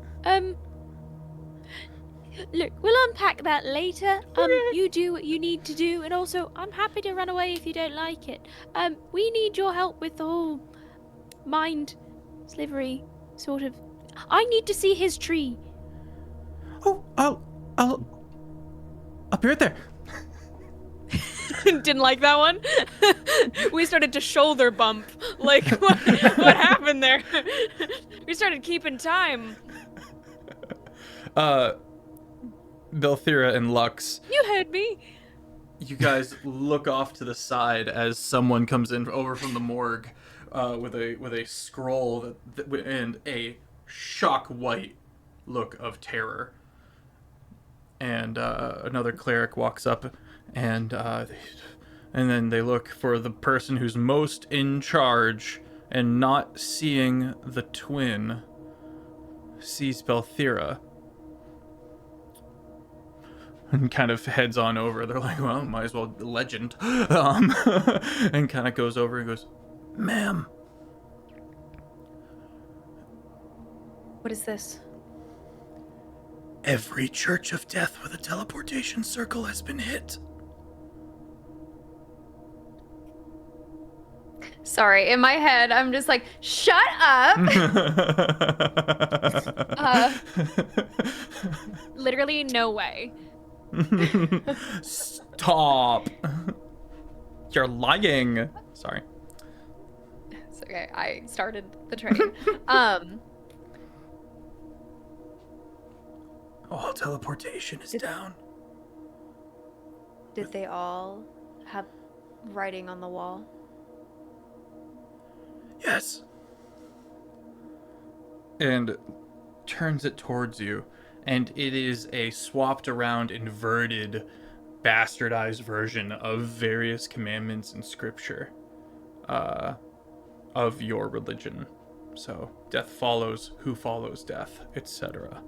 Look, we'll unpack that later. You do what you need to do, and also, I'm happy to run away if you don't like it. We need your help with the whole mind slivery sort of. I need to see his tree. Oh, I'll be right there. Didn't like that one. We started to shoulder bump. Like, what happened there? We started keeping time. Belthira and Lux, You heard me. you guys look off to the side as someone comes in over from the morgue with a scroll and a shock white look of terror. And another cleric walks up, and then they look for the person who's most in charge, and not seeing the twin, sees Belthira. And kind of heads on over. They're like, well, might as well legend. And kind of goes over and goes, ma'am. What is this? Every church of death with a teleportation circle has been hit. Sorry, in my head, I'm just like, shut up! Literally, no way. Stop. You're lying. Sorry. It's okay, I started the train. All teleportation is down. Did they all have writing on the wall? Yes. And turns it towards you, and it is a swapped around, inverted, bastardized version of various commandments in scripture of your religion. So, death follows who follows death, etc.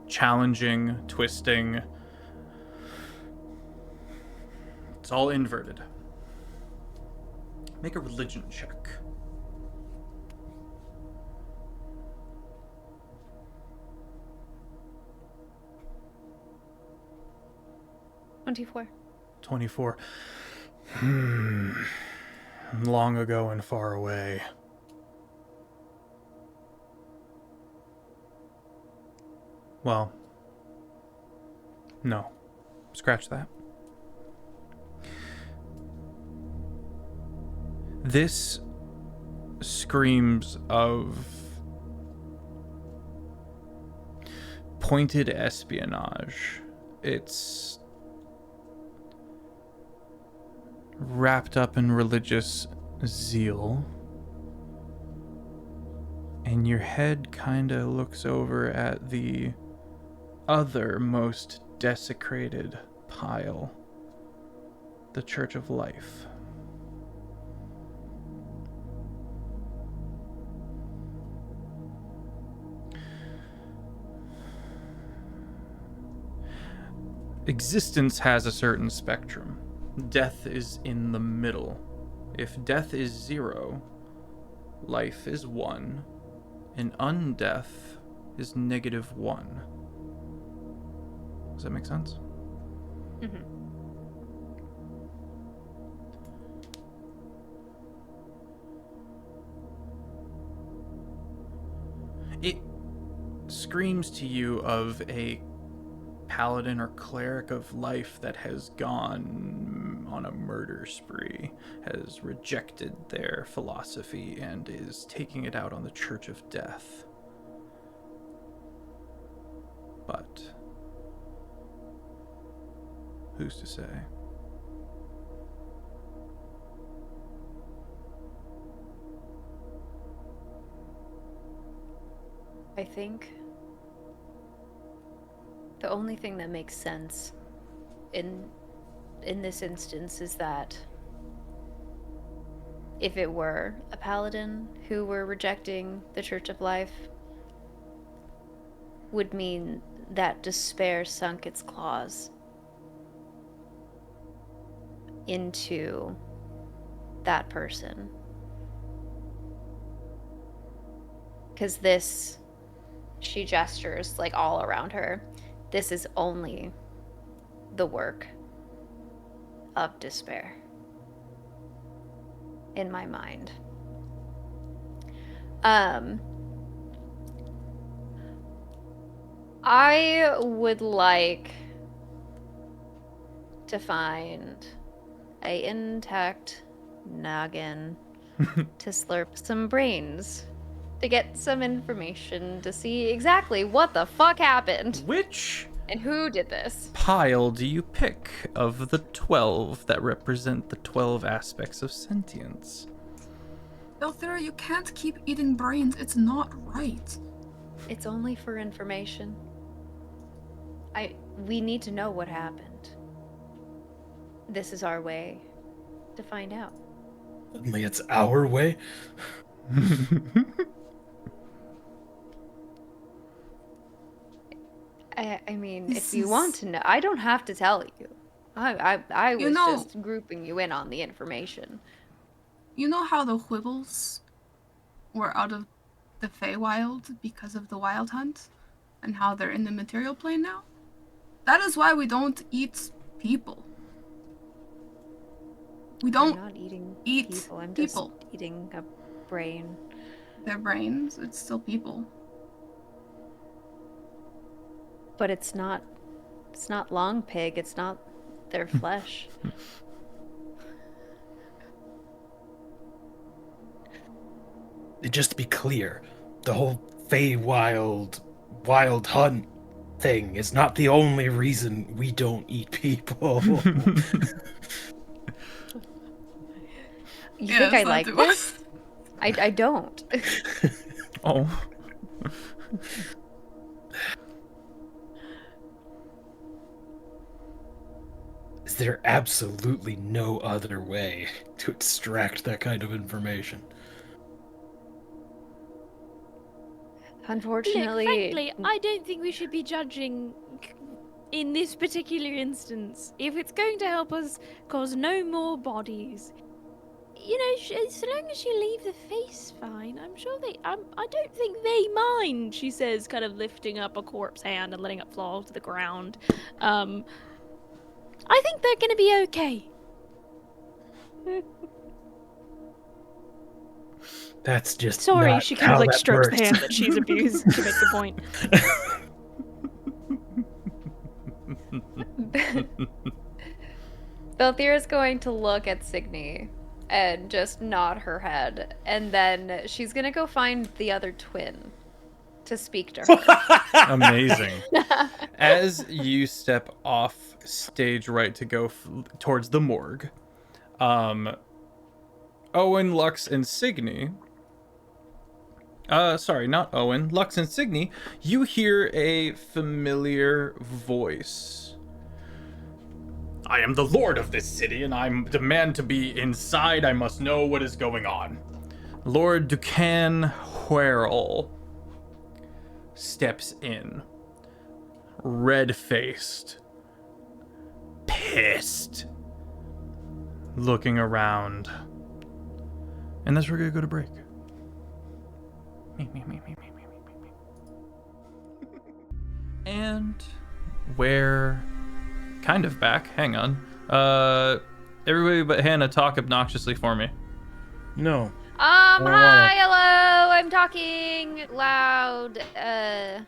Challenging, twisting. It's all inverted. Make a religion check. 24. 24. Long ago and far away. Well, no. Scratch that. This screams of pointed espionage. It's wrapped up in religious zeal. And your head kind of looks over at the other most desecrated pile, the Church of Life. Existence has a certain spectrum. Death is in the middle. If death is 0, life is 1, and undeath is -1. Does that make sense? Mm-hmm. It screams to you of a paladin or cleric of life that has gone on a murder spree, has rejected their philosophy, and is taking it out on the Church of Death. But who's to say? I think the only thing that makes sense in this instance is that if it were a paladin who were rejecting the Church of Life, would mean that despair sunk its claws into that person. Because this, she gestures like all around her, This is only the work of despair. In my mind. I would like to find a intact noggin to slurp some brains, to get some information, to see exactly what the fuck happened Which and who did this. pile do you pick of the 12 that represent the 12 aspects of sentience? Belthira, you can't keep eating brains. It's not right. It's only for information. We need to know what happened. This is our way to find out. Suddenly it's our way. I mean, This if you want is- to know, I don't have to tell you. I was You know- just grouping you in on the information. You know how the Whibbles were out of the Feywild because of the Wild Hunt? And how they're in the material plane now? That is why we don't eat people. We I'm don't not eating eat people. I'm people. just eating a brain. Their brains, it's still people. But it's not long pig. It's not their flesh. Just to be clear, the whole Feywild wild hunt thing is not the only reason we don't eat people. You Yeah, think I it's not like too- this? I don't. Oh. Is there absolutely no other way to extract that kind of information? Unfortunately, Look, frankly, I don't think we should be judging in this particular instance. If it's going to help us cause no more bodies, you know, so long as you leave the face fine, I'm sure they. I don't think they mind. She says, kind of lifting up a corpse hand and letting it fall to the ground. I think they're going to be okay. That's just Sorry, not she kind how of like that strokes works. the hand that she's abused to make the point. Belthira's going to look at Cygni and just nod her head, and then she's gonna go find the other twin to speak to her. Amazing. As you step off stage right to go towards the morgue, Owen, Lux, and Cygni. Sorry, not Owen. Lux and Cygni. You hear a familiar voice. I am the lord of this city, and I demand to be inside. I must know what is going on. Lord Ducan Huerl steps in, red-faced, pissed, looking around. And that's where we're gonna go to break. And we're kind of back. Hang on. Everybody but Hannah talk obnoxiously for me. No. Hi, hello, I'm talking loud. And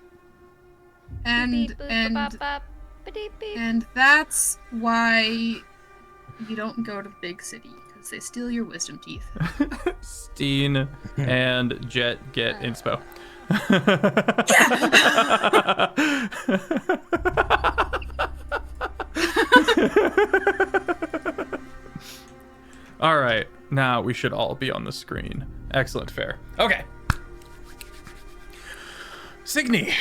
that's why you don't go to the big city, because they steal your wisdom teeth. Steen and Jet get inspo. All right, now we should all be on the screen. Excellent, fair. Okay. Cygni,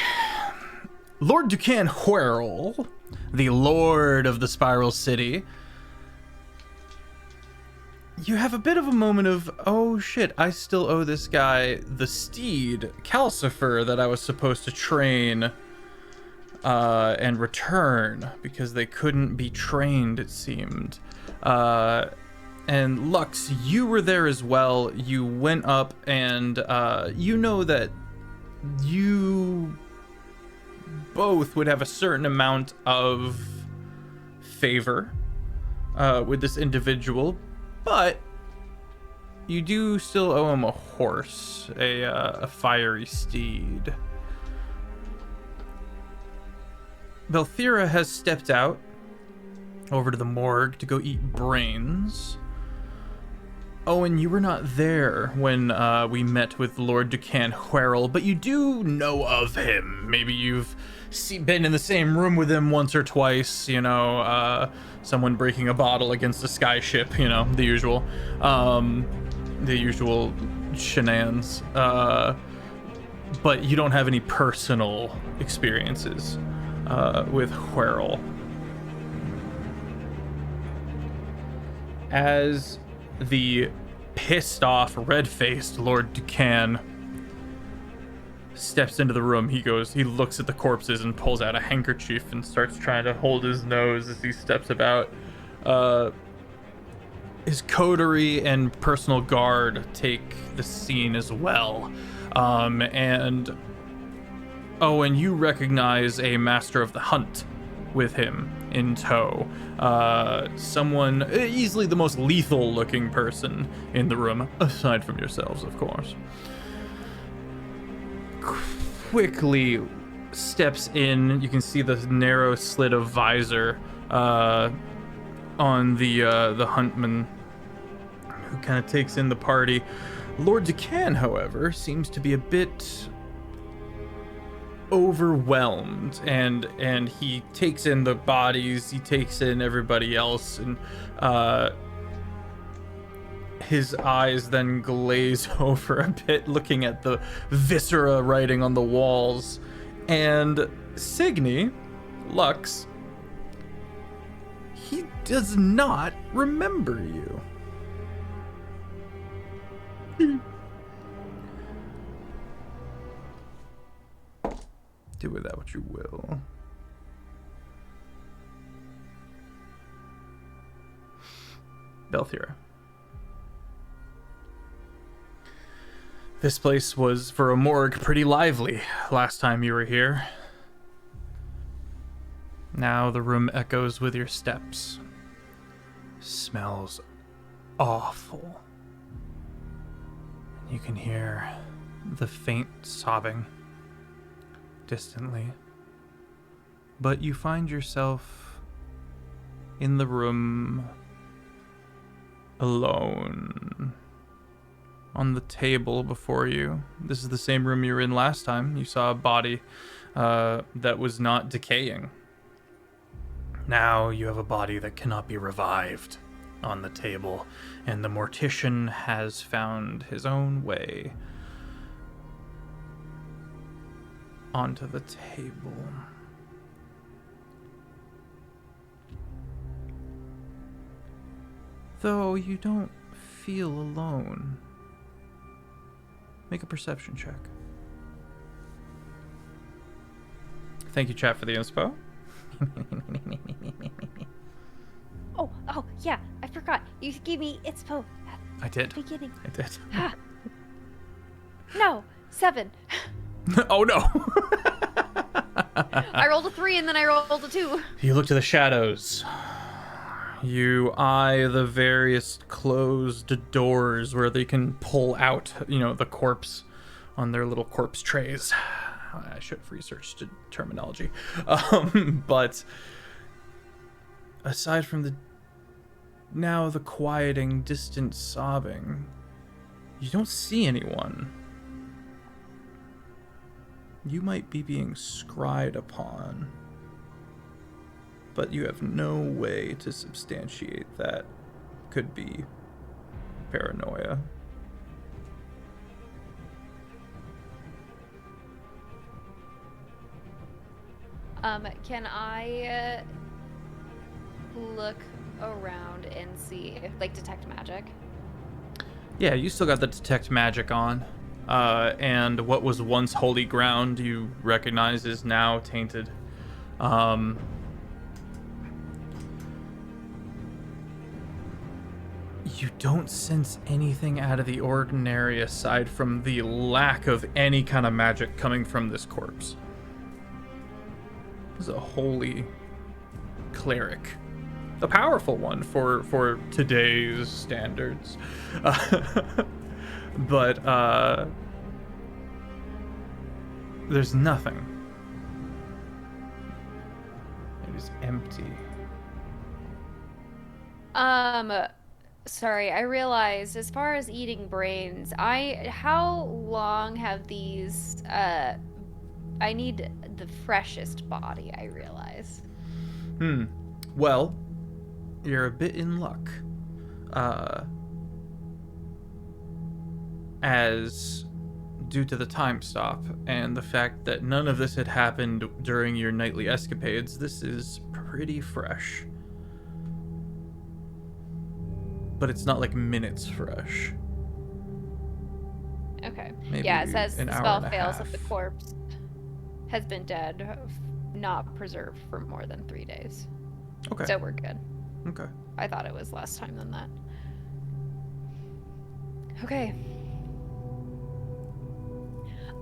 Lord Ducan Huerl, the Lord of the Spiral City. You have a bit of a moment of, oh shit, I still owe this guy the steed, Calcifer, that I was supposed to train and return because they couldn't be trained, it seemed. And Lux, you were there as well. You went up and you know that you both would have a certain amount of favor with this individual, but you do still owe him a horse, a fiery steed. Belthira has stepped out over to the morgue to go eat brains. Owen, you were not there when we met with Lord Ducan Huerl, but you do know of him. Maybe you've been in the same room with him once or twice, someone breaking a bottle against a skyship, the usual. The usual shenanigans. But you don't have any personal experiences with Huerl. As the pissed off, red-faced Lord Ducan steps into the room, he looks at the corpses and pulls out a handkerchief and starts trying to hold his nose as he steps about. His coterie and personal guard take the scene as well. And Owen, you recognize a master of the hunt with him in tow. Someone, easily the most lethal looking person in the room, aside from yourselves, of course. Quickly steps in. You can see the narrow slit of visor on the huntman, who kind of takes in the party. Lord Ducan, however, seems to be a bit overwhelmed, and he takes in the bodies, he takes in everybody else, and his eyes then glaze over a bit, looking at the viscera writing on the walls. And Cygni, Lux, he does not remember you. Do with that what you will. Belthira. This place was, for a morgue, pretty lively last time you were here. Now the room echoes with your steps. Smells awful. You can hear the faint sobbing distantly. But you find yourself in the room alone. On the table before you. This is the same room you were in last time. You saw a body that was not decaying. Now you have a body that cannot be revived on the table, and the mortician has found his own way onto the table. Though you don't feel alone. Make a perception check. Thank you, chat, for the inspo. Oh, yeah, I forgot. You gave me inspo I did. at the beginning. I did. No, 7. Oh no! I rolled a 3 and then I rolled a 2. You look to the shadows. You eye the various closed doors where they can pull out, the corpse on their little corpse trays. I should have researched terminology. But aside from the quieting, distant sobbing, you don't see anyone. You might be being scryed upon, but you have no way to substantiate that. Could be paranoia. Can I look around and see, detect magic? Yeah, you still got the detect magic on. And what was once holy ground you recognize is now tainted. You don't sense anything out of the ordinary aside from the lack of any kind of magic coming from this corpse. This is a holy cleric. A powerful one for today's standards. But there's nothing. It is empty. Sorry, I realized as far as eating brains, how long have these I need the freshest body, I realize. Well, you're a bit in luck. As due to the time stop and the fact that none of this had happened during your nightly escapades, this is pretty fresh. But it's not like minutes fresh. Okay. Maybe yeah, it says an the hour spell and a fails half. if the corpse has been dead, not preserved for more than 3 days. Okay. So we're good. Okay. I thought it was less time than that. Okay.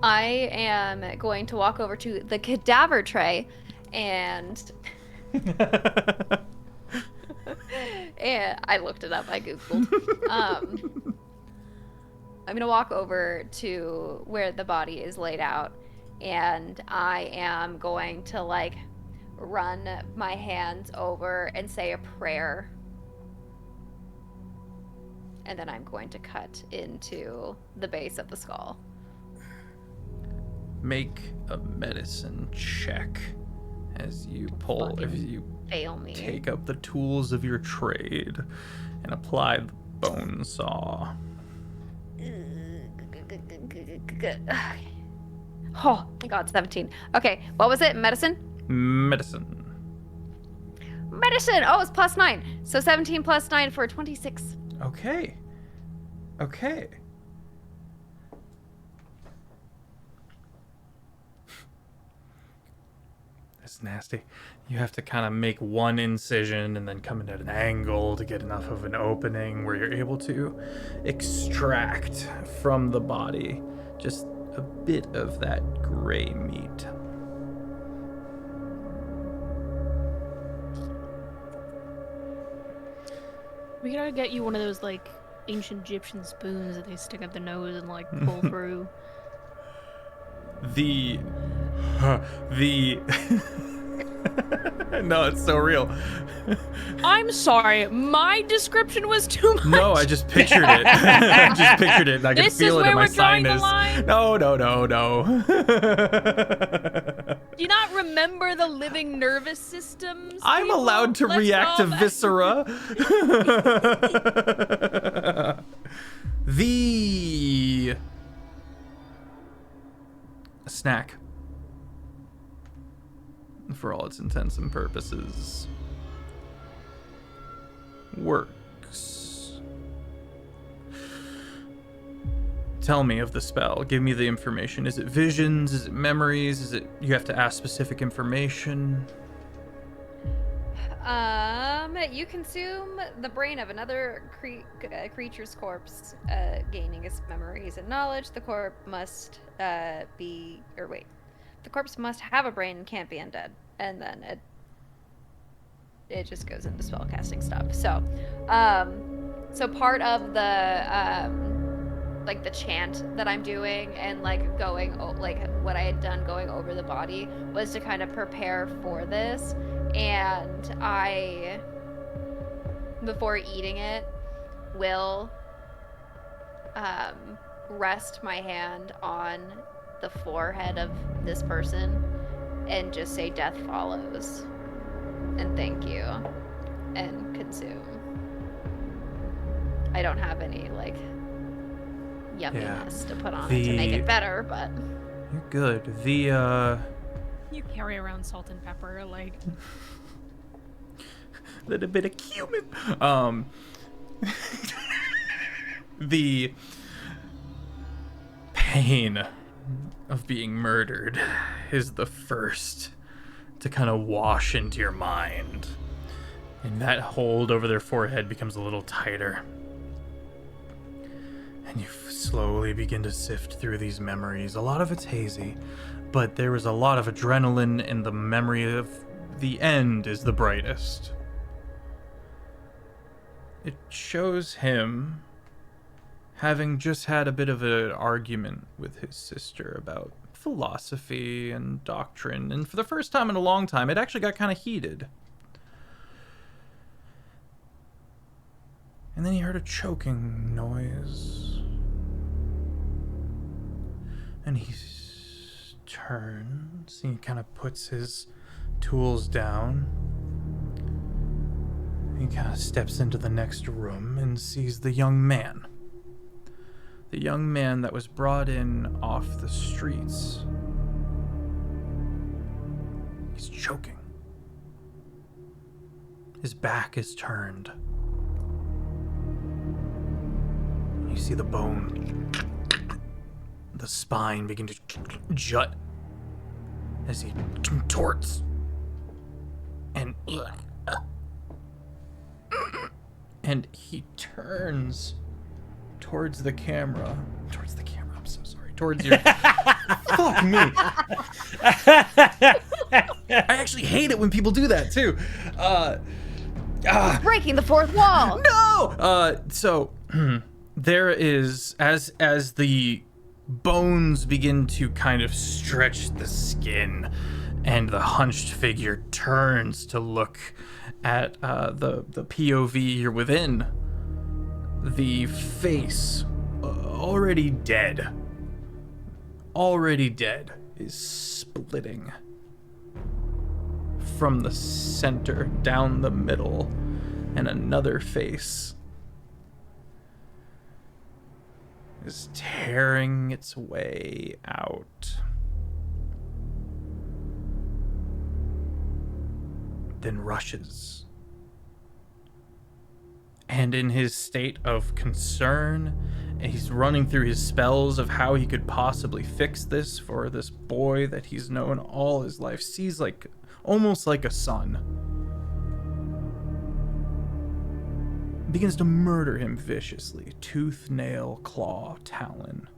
I am going to walk over to the cadaver tray and and I looked it up, I googled. I'm gonna walk over to where the body is laid out, and I am going to like run my hands over and say a prayer, and then I'm going to cut into the base of the skull. Make a medicine check as you Fail me. take up the tools of your trade and apply the bone saw. Oh my god, 17. Okay, what was it? Medicine? Medicine. Medicine! Oh, it's +9. So 17 + 9 for 26. Okay. Okay. That's nasty. You have to kind of make one incision and then come in at an angle to get enough of an opening where you're able to extract from the body just a bit of that gray meat. We gotta get you one of those, like, ancient Egyptian spoons that they stick up the nose and, like, pull through. The no, it's so real. I'm sorry, my description was too much. No, I just pictured it. I just pictured it, and I can This feel is it in where my we're drawing the sinus. line? No. Do you not remember the living nervous systems? I'm people? allowed to Let's react go to back. viscera. The snack, for all its intents and purposes, works. Tell me of the spell. Give me the information. Is it visions? Is it memories? Is it you have to ask specific information? You consume the brain of another creature's corpse, gaining its memories and knowledge. The corpse must the corpse must have a brain and can't be undead. And then it just goes into spellcasting stuff. So, so part of the like the chant that I'm doing and like going like what I had done going over the body was to kind of prepare for this. And I, before eating it, will rest my hand on the forehead of this person and just say death follows and thank you and consume. I don't have any like yumminess to put on it to make it better, but You're good. The You carry around salt and pepper, like. little bit of cumin. The pain of being murdered is the first to kind of wash into your mind, and that hold over their forehead becomes a little tighter, and And you slowly begin to sift through these memories. A lot of it's hazy, but there was a lot of adrenaline, and the memory of the end is the brightest. It shows him having just had a bit of an argument with his sister about philosophy and doctrine, and for the first time in a long time, it actually got kind of heated. And then he heard a choking noise. And he turns, he kind of puts his tools down. He kind of steps into the next room and sees the young man. The young man that was brought in off the streets. He's choking. His back is turned. You see the bone, the spine begin to jut as he contorts and he turns towards the camera. I'm so sorry. Towards your. Fuck me. I actually hate it when people do that too. Breaking the fourth wall. No. So there is as the bones begin to kind of stretch the skin, and the hunched figure turns to look at the POV you're within. The face, already dead, is splitting from the center down the middle, and another face is tearing its way out. Then rushes. And in his state of concern, he's running through his spells of how he could possibly fix this for this boy that he's known all his life, sees like almost like a son. Begins to murder him viciously, tooth, nail, claw, talon.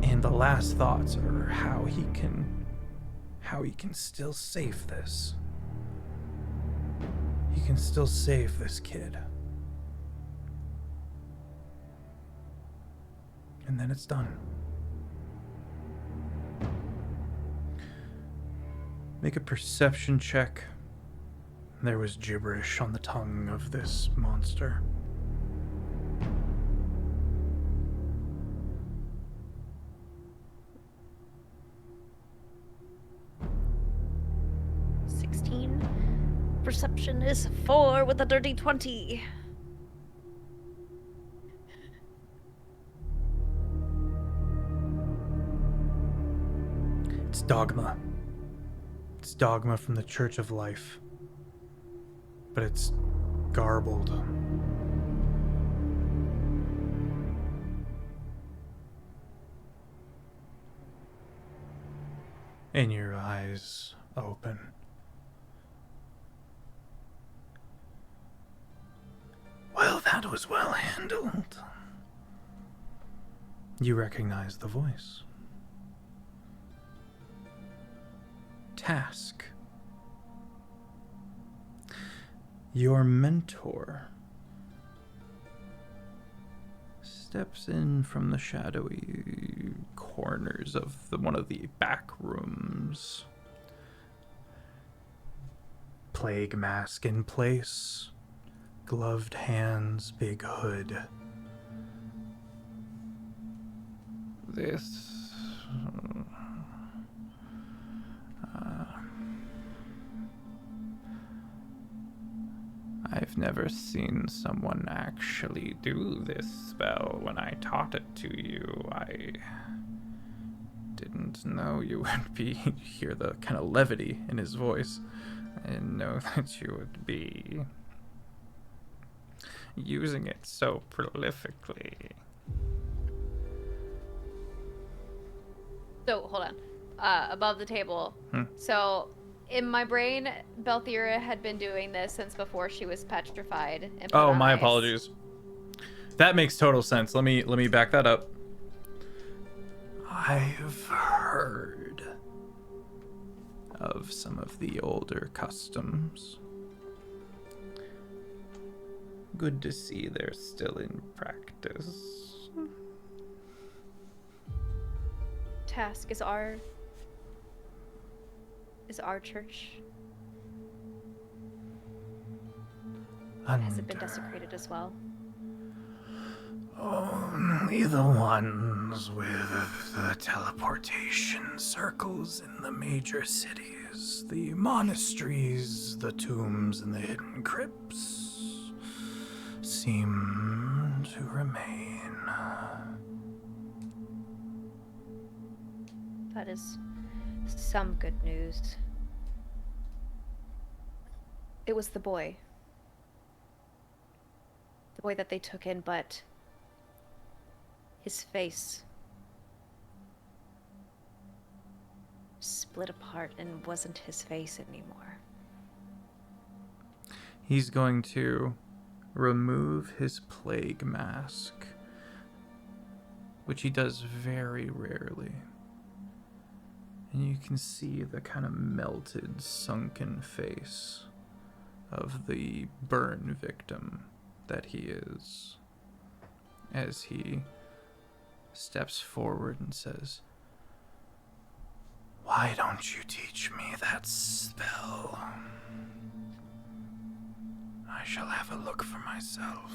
And the last thoughts are how he can still save this. He can still save this kid. And then it's done. Make a perception check. There was gibberish on the tongue of this monster. Perception is 4 with a dirty 20. It's dogma. It's dogma from the Church of Life. But it's garbled. And your eyes open. Well, that was well handled. You recognize the voice. Task. Your mentor steps in from the shadowy corners of one of the back rooms. Plague mask in place. Gloved hands, big hood. This... I've never seen someone actually do this spell. When I taught it to you, I didn't know you would be... You hear the kind of levity in his voice. I didn't know that you would be... using it so prolifically. So, hold on. Above the table. So, in my brain, Belthira had been doing this since before she was petrified. And put Oh, on my ice. apologies. That makes total sense. Let me back that up. I've heard of some of the older customs. Good to see they're still in practice. Task is our church. Has it been desecrated as well? Only the ones with the teleportation circles in the major cities, the monasteries, the tombs, and the hidden crypts seem to remain. That is some good news. It was the boy. The boy that they took in, but his face split apart and wasn't his face anymore. He's going to remove his plague mask, which he does very rarely. And you can see the kind of melted, sunken face of the burn victim that he is, as he steps forward and says, "Why don't you teach me that spell? I shall have a look for myself."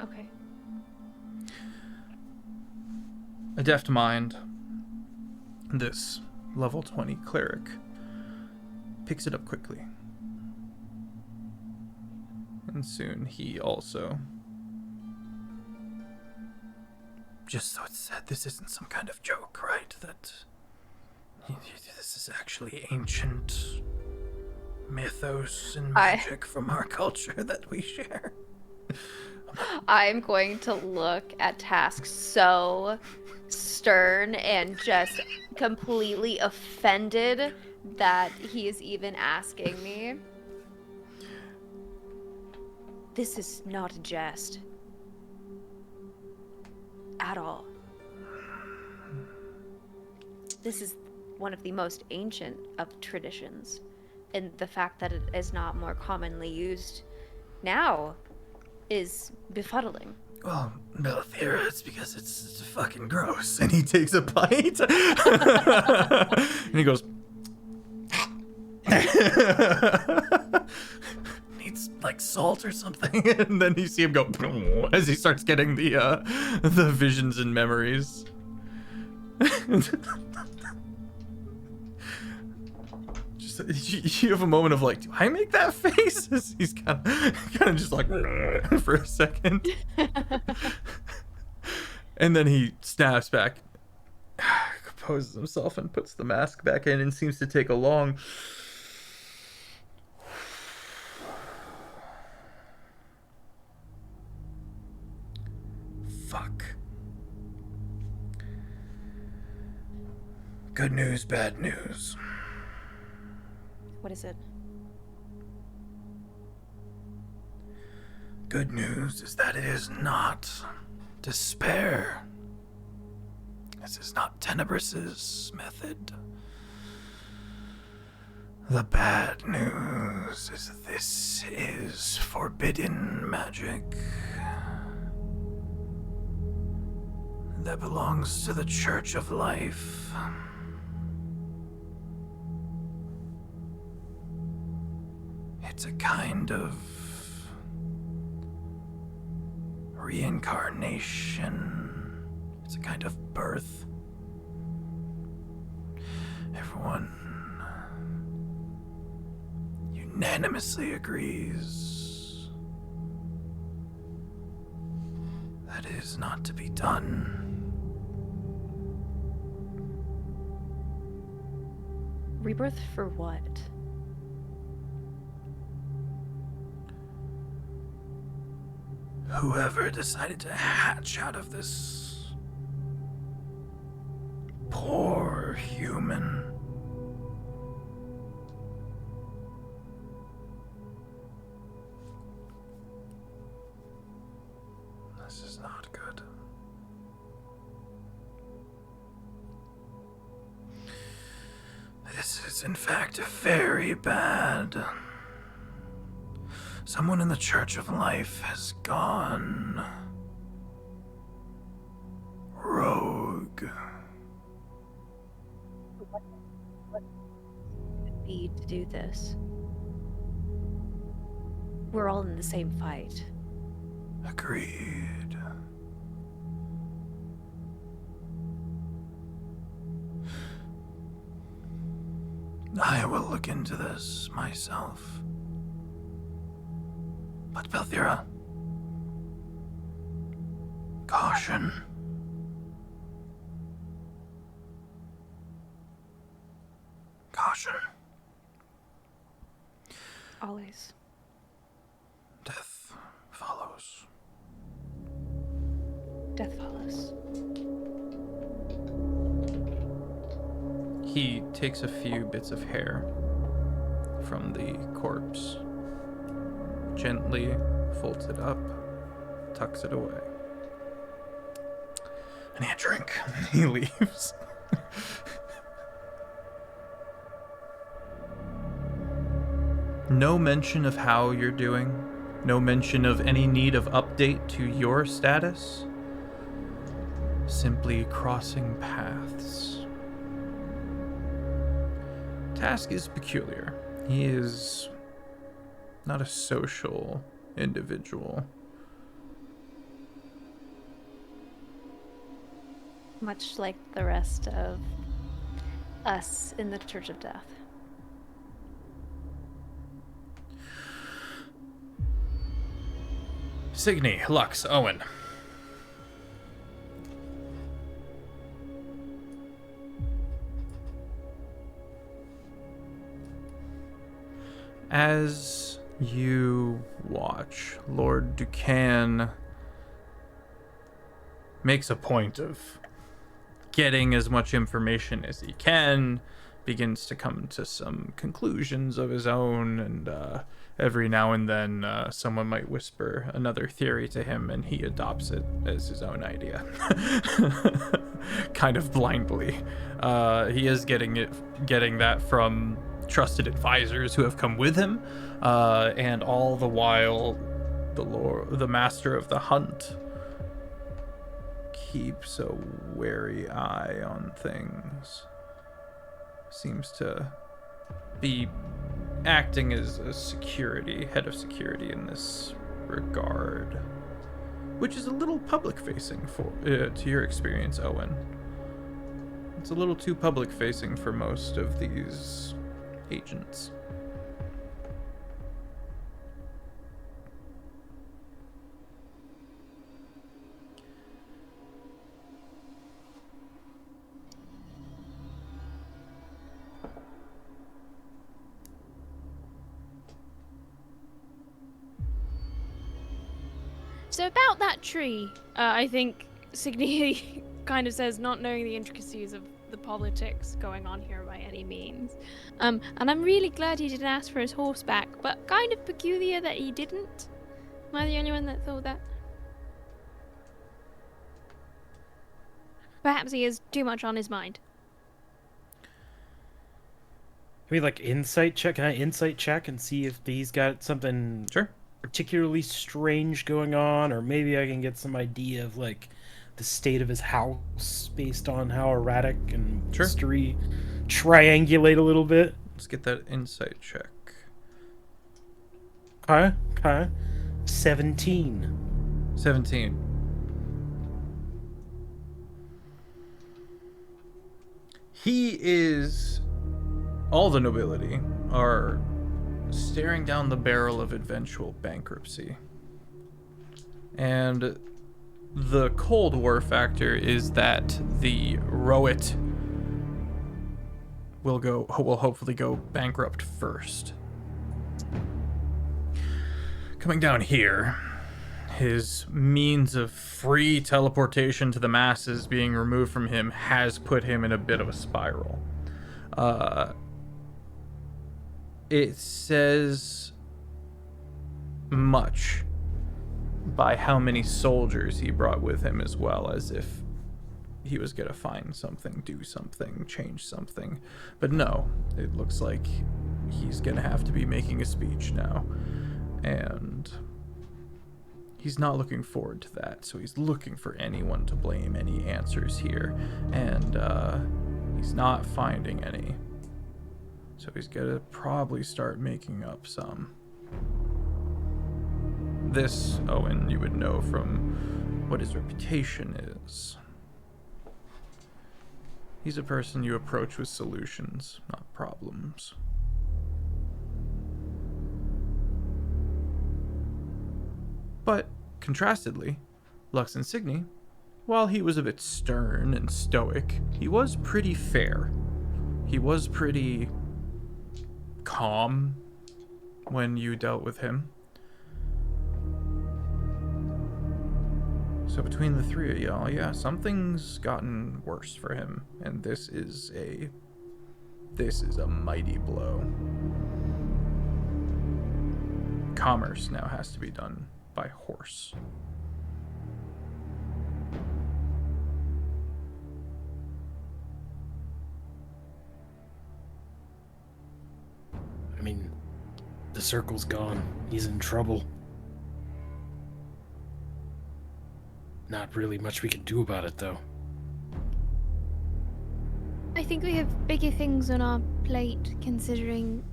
Okay. A deft mind, this level 20 cleric picks it up quickly. And soon he also, just so it's said, this isn't some kind of joke, right? That this is actually ancient mythos and magic from our culture that we share. I'm going to look at Task so stern and just completely offended that he is even asking me. This is not a jest. At all. This is one of the most ancient of traditions, and the fact that it is not more commonly used now is befuddling. Well, Belthira, it's because it's fucking gross. And he takes a bite. And he goes, needs like salt or something. And then you see him go as he starts getting the visions and memories. Just you have a moment of like, do I make that face? He's kind of just like for a second. And then he snaps back, composes himself, and puts the mask back in, and seems to take a long fuck. Good news, bad news. What is it? Good news is that it is not despair. This is not Tenebrous' method. The bad news is this is forbidden magic that belongs to the Church of Life. It's a kind of reincarnation. It's a kind of birth. Everyone unanimously agrees that it is not to be done. Rebirth for what? Whoever decided to hatch out of this poor human This is not good. This is, in fact, very bad. Someone in the Church of Life has gone rogue. What would be to do this? We're all in the same fight. Agreed. I will look into this myself. But Belthira, caution. Caution. Always. Death follows. Death follows. He takes a few bits of hair from the corpse, gently folds it up, tucks it away. I need a drink. He leaves. No mention of how you're doing. No mention of any need of update to your status. Simply crossing paths. Task is peculiar. He is not a social individual. Much like the rest of us in the Church of Death. Cygni, Lux, Owan. As you watch, Lord Ducan makes a point of getting as much information as he can, begins to come to some conclusions of his own, and every now and then someone might whisper another theory to him, and he adopts it as his own idea. Kind of blindly. He is getting that from trusted advisors who have come with him, and all the while the master of the hunt keeps a wary eye on things. Seems to be acting as a head of security in this regard, which is a little public facing to your experience, Owen. It's a little too public facing for most of these agents. So about that tree, I think Cygni kind of says, not knowing the intricacies of the politics going on here by any means. And I'm really glad he didn't ask for his horse back, but kind of peculiar that he didn't. Am I the only one that thought that? Perhaps he has too much on his mind. I mean, like, insight check? Can I insight check and see if he's got something Sure. particularly strange going on, or maybe I can get some idea of, like, the state of his house based on how erratic and Sure. history triangulate a little bit? Let's get that insight check. Okay. 17. 17. He is... All the nobility are staring down the barrel of eventual bankruptcy. And the Cold War factor is that the Rowit will hopefully go bankrupt first. Coming down here, his means of free teleportation to the masses being removed from him has put him in a bit of a spiral. It says much by how many soldiers he brought with him, as well, as if he was gonna find something, do something, change something. But no, it looks like he's gonna have to be making a speech now. And he's not looking forward to that, so he's looking for anyone to blame, any answers here. And he's not finding any. So he's gonna probably start making up some. This, Owen, you would know from what his reputation is. He's a person you approach with solutions, not problems. But, contrastedly, Lux and Cygni, while he was a bit stern and stoic, he was pretty fair. He was pretty calm when you dealt with him. So between the three of y'all, yeah, something's gotten worse for him, and this is a mighty blow. Commerce now has to be done by horse. I mean, the circle's gone. He's in trouble. Not really much we can do about it, though. I think we have bigger things on our plate, considering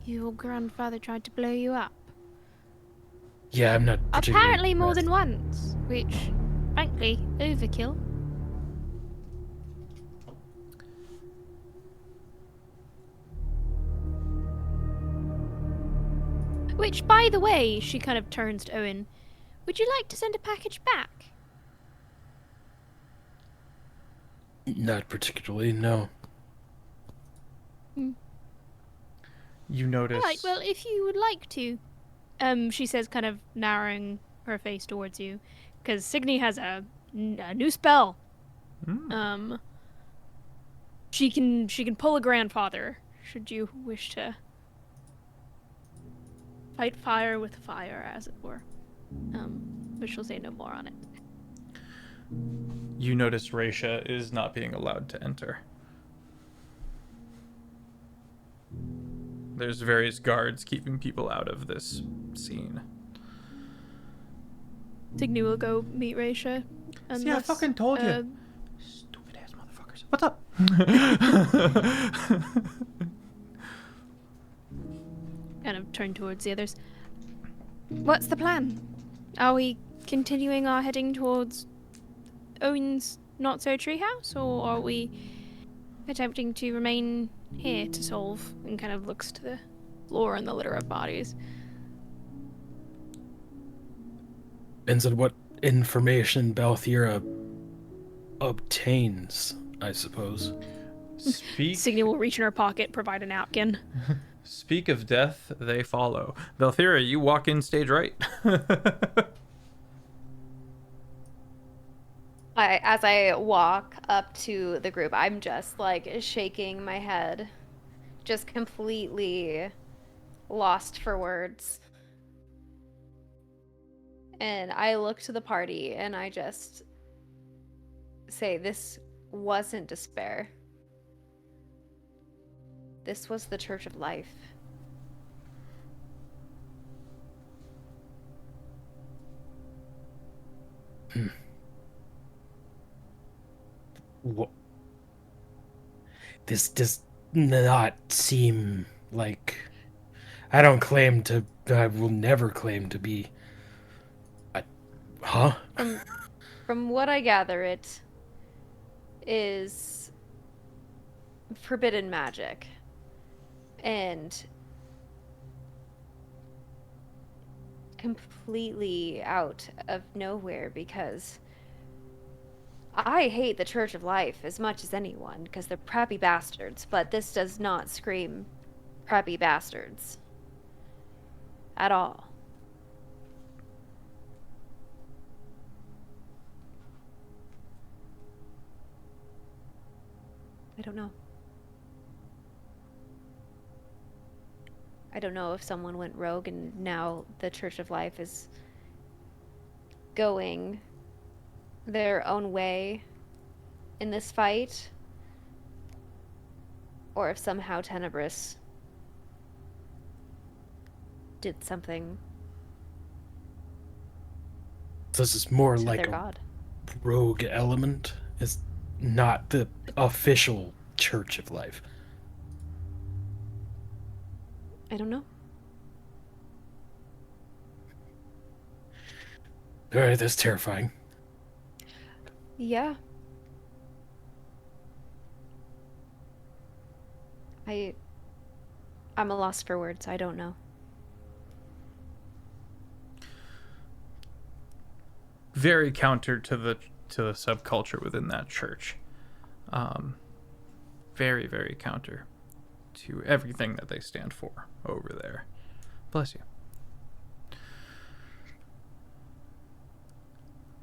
your grandfather tried to blow you up. Yeah, I'm not particularly Apparently more impressed. than once, which, frankly, overkill. Which, by the way, she kind of turns to Owen. Would you like to send a package back? Not particularly, no. You notice... Right, well, if you would like to. She says, kind of narrowing her face towards you. Because Cygni has a new spell. She can pull a grandfather, should you wish to fight fire with fire, as it were. But she'll say no more on it. You notice Raisha is not being allowed to enter. There's various guards keeping people out of this scene. Cygni will go meet Raisha. See, I fucking told you. Stupid ass motherfuckers. What's up? Kind of turn towards the others. What's the plan? Are we continuing our heading towards Owen's not-so-treehouse, or are we attempting to remain here to solve? And kind of looks to the floor and the litter of bodies. Depends on what information Belthira obtains, I suppose. Cygni will reach in her pocket, provide a napkin. Speak of death, they follow. Belthira, you walk in stage right. As I walk up to the group, I'm just like shaking my head, just completely lost for words. And I look to the party and I just say, this wasn't despair. This was the Church of Life. What? This does not seem like... I will never claim to be... Huh? From what I gather, it is forbidden magic. And completely out of nowhere, because I hate the Church of Life as much as anyone, because they're preppy bastards, but this does not scream preppy bastards at all. I don't know. I don't know if someone went rogue and now the Church of Life is going their own way in this fight, or if somehow Tenebris did something This is more to like their a god. rogue element. It's not the official Church of Life. I don't know. Alright, that's terrifying. Yeah. I'm a loss for words. I don't know. Very counter to the subculture within that church. Very, very counter to everything that they stand for over there. Bless you.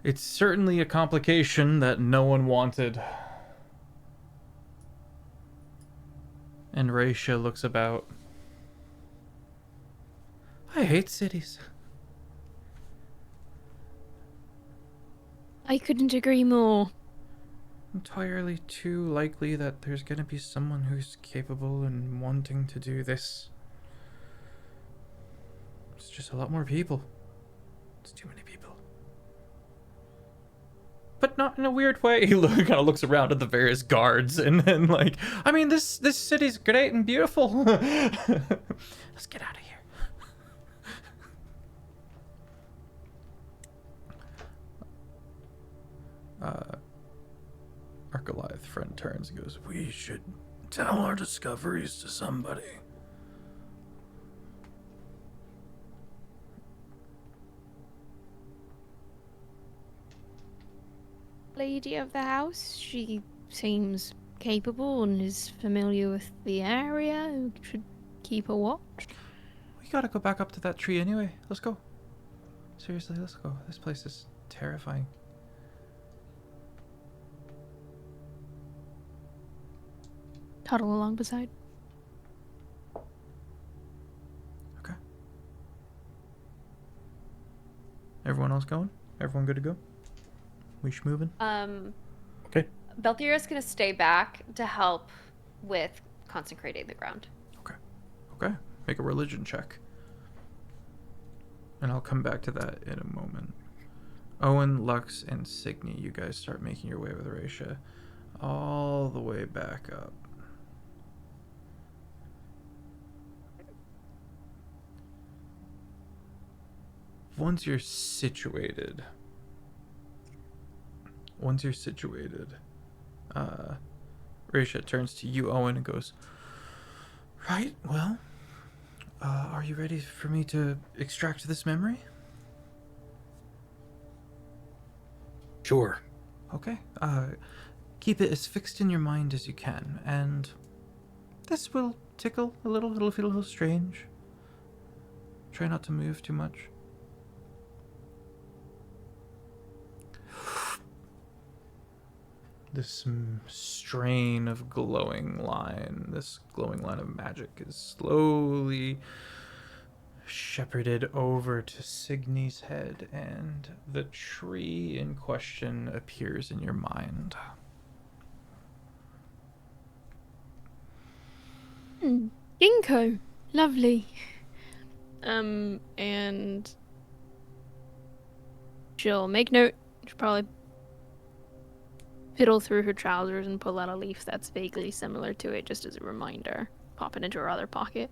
It's certainly a complication that no one wanted. And Raisha looks about. I hate cities. I couldn't agree more. Entirely too likely that there's gonna be someone who's capable and wanting to do this. It's just a lot more people. It's too many people. But not in a weird way. He kind of looks around at the various guards and like, I mean, this city's great and beautiful. Let's get out of here. Our Goliath friend turns and goes, we should tell our discoveries to somebody. Lady of the house, she seems capable and is familiar with the area. We should keep a watch. We gotta go back up to that tree anyway. Let's go. Seriously, let's go. This place is terrifying. Toddle along beside. Okay. Everyone else going? Everyone good to go? We moving? Okay. Belthira's gonna stay back to help with consecrating the ground. Okay. Make a religion check. And I'll come back to that in a moment. Owen, Lux, and Cygni, you guys start making your way with Raisha all the way back up. Once you're situated, Raisha turns to you, Owen, and goes, right, well, are you ready for me to extract this memory? Sure. Okay. Keep it as fixed in your mind as you can, and this will tickle a little. It'll feel a little strange. Try not to move too much. This strain of glowing line, this glowing line of magic is slowly shepherded over to Cygni's head, and the tree in question appears in your mind. Ginkgo. Lovely. And she'll make note. She'll probably fiddle through her trousers and pull out a leaf that's vaguely similar to it, just as a reminder. Pop it into her other pocket.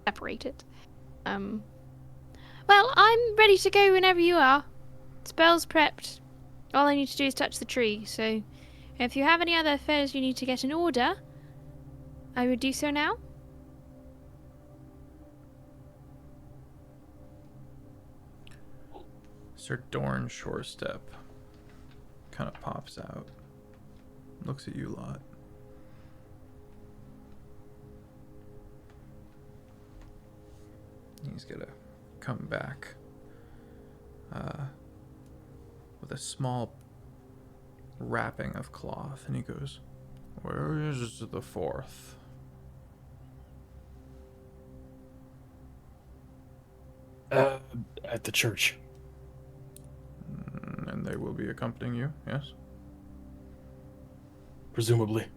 Separate it. Well, I'm ready to go whenever you are. Spell's prepped. All I need to do is touch the tree, so if you have any other affairs you need to get in order, I would do so now. Sir Dorn Shorestep kind of pops out, looks at you lot. He's gonna come back with a small wrapping of cloth, and he goes, where is the fourth? At the church. They will be accompanying you, yes? Presumably.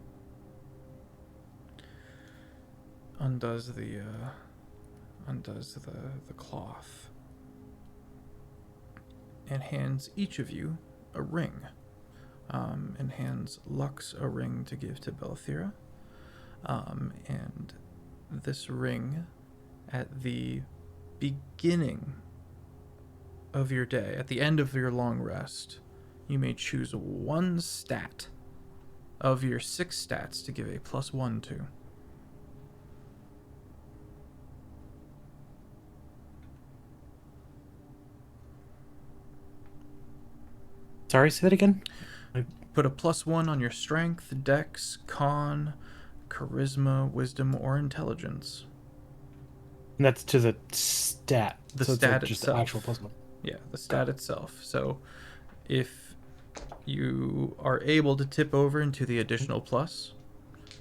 Undoes the cloth and hands each of you a ring. And hands Lux a ring to give to Belthira. And this ring, at the beginning of your day, at the end of your long rest, you may choose one stat of your 6 stats to give a +1 to. Sorry, say that again? Put a +1 on your strength, dex, con, charisma, wisdom, or intelligence. And that's to the stat. The so stat it's like just the itself. actual +1. Yeah, the stat itself. So if you are able to tip over into the additional plus,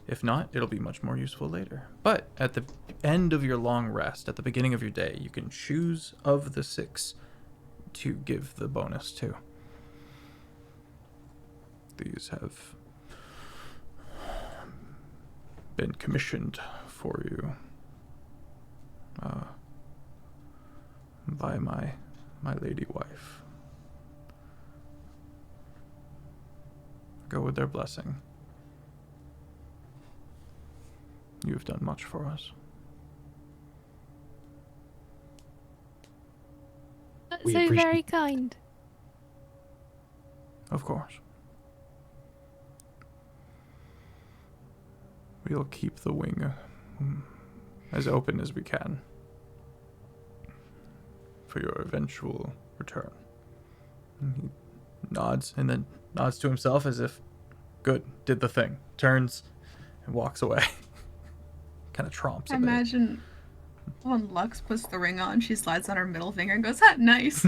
if not, it'll be much more useful later. But at the end of your long rest, at the beginning of your day, you can choose of the 6 to give the bonus to. These have been commissioned for you by my lady wife. Go with their blessing. You have done much for us. That's We so appreciate- very kind. Of course. We'll keep the wing as open as we can for your eventual return. And he nods and then nods to himself as if, good, did the thing. Turns and walks away. Kind of tromps I a bit. imagine when Lux puts the ring on, she slides on her middle finger and goes, "Ah, nice."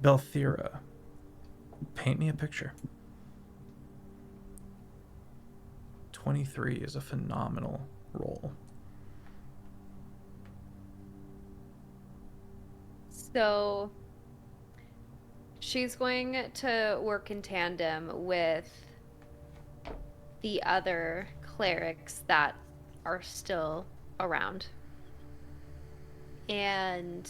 Belthira, paint me a picture. 23 is a phenomenal roll. So she's going to work in tandem with the other clerics that are still around. And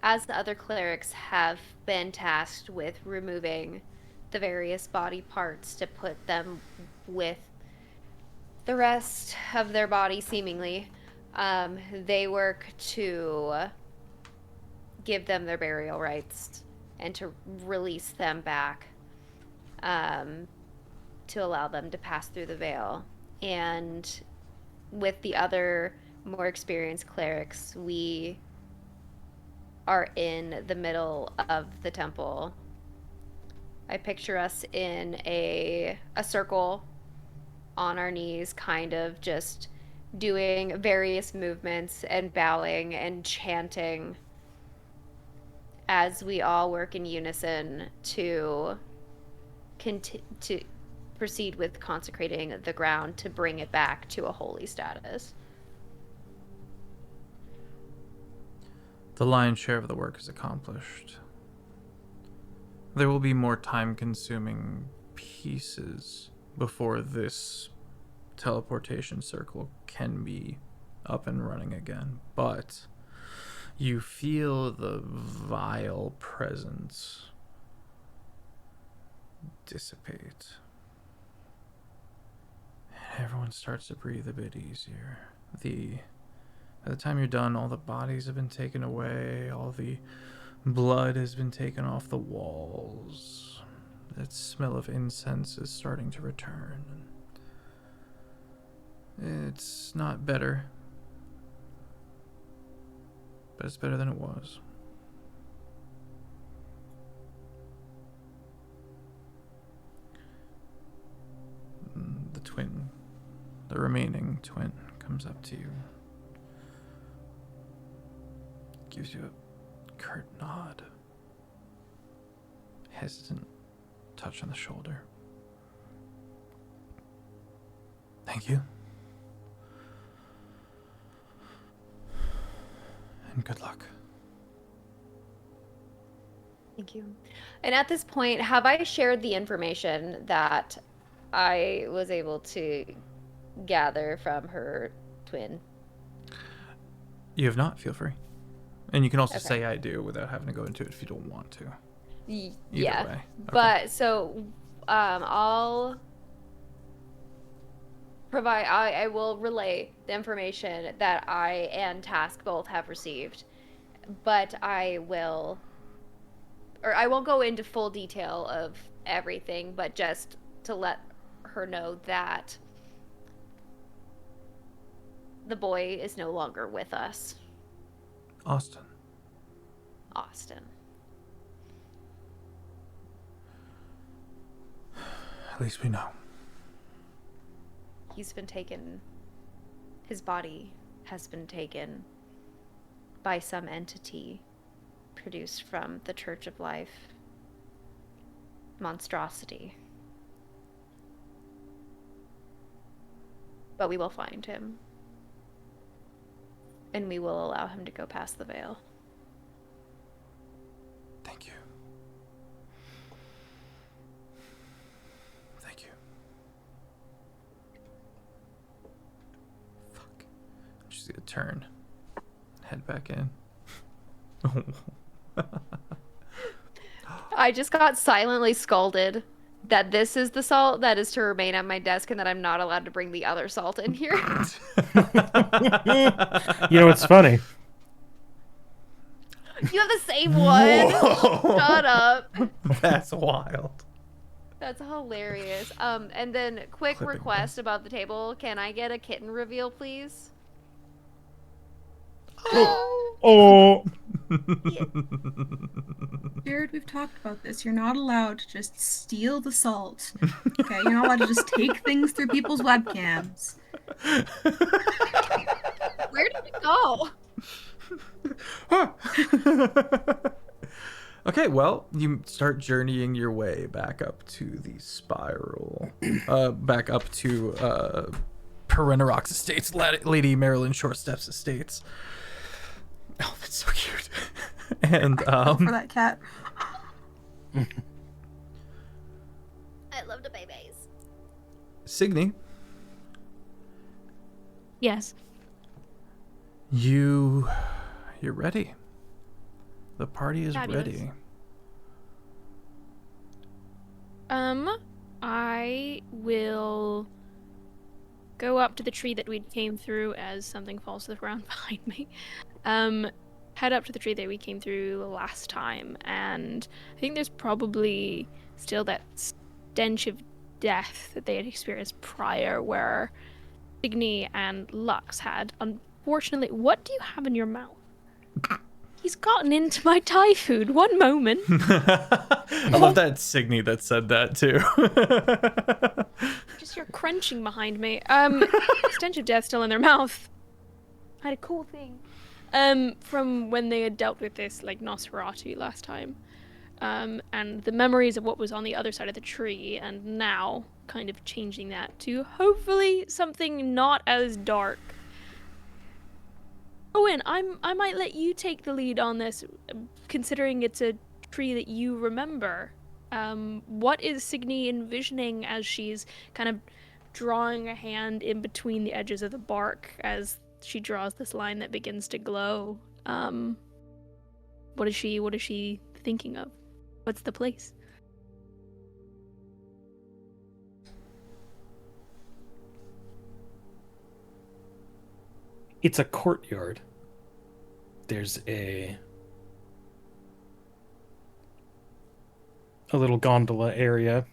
as the other clerics have been tasked with removing the various body parts to put them with the rest of their body, seemingly, they work to give them their burial rights and to release them back, to allow them to pass through the veil. And with the other more experienced clerics, we are in the middle of the temple. I picture us in a circle on our knees, kind of just doing various movements and bowing and chanting as we all work in unison to proceed with consecrating the ground to bring it back to a holy status. The lion's share of the work is accomplished. There will be more time-consuming pieces before this teleportation circle can be up and running again, but you feel the vile presence dissipate. And everyone starts to breathe a bit easier. By the time you're done, all the bodies have been taken away, all the blood has been taken off the walls. That smell of incense is starting to return. It's not better, but it's better than it was. The remaining twin comes up to you, gives you a curt nod, hesitant touch on the shoulder. Thank you. Good luck. Thank you. And at this point, have I shared the information that I was able to gather from her twin? You have not. Feel free. And you can also Okay. say I do without having to go into it if you don't want to. Either Yeah. way. Okay. But so I'll provide. I will relay the information that I and Task both have received, but I won't go into full detail of everything, but just to let her know that the boy is no longer with us. Austin. At least we know. He's been taken. His body has been taken by some entity produced from the Church of Life monstrosity. But we will find him. And we will allow him to go past the veil. Thank you. Thank you. Fuck. She's gonna turn. Head back in. I just got silently scolded that this is the salt that is to remain at my desk and that I'm not allowed to bring the other salt in here. You know what's funny? You have the same one. Whoa. Shut up. That's wild. That's hilarious. And then quick Clipping request about the table. Can I get a kitten reveal, please? Oh, Jared, we've talked about this. You're not allowed to just steal the salt. Okay, you're not allowed to just take things through people's webcams. Where did it go? Okay, well, you start journeying your way back up to the spiral. Back up to Perennerox Estates, Lady Marilyn Shortsteps Estates. Oh, that's so cute. And For that cat. I love the babies. Cygni, Yes. you're ready. The party is Fabulous. ready. I will go up to the tree that we came through as something falls to the ground behind me. Head up to the tree that we came through last time, and I think there's probably still that stench of death that they had experienced prior, where Cygni and Lux had. Unfortunately, what do you have in your mouth? He's gotten into my Thai food. One moment. I love that it's Cygni that said that too. Just you're crunching behind me. Stench of death still in their mouth. I had a cool thing. From when they had dealt with this, like, Nosferatu last time. And the memories of what was on the other side of the tree, and now kind of changing that to hopefully something not as dark. Owen, I might let you take the lead on this, considering it's a tree that you remember. What is Cygni envisioning as she's kind of drawing a hand in between the edges of the bark as she draws this line that begins to glow? What is she thinking of? What's the place? it's a courtyard. There's a little gondola area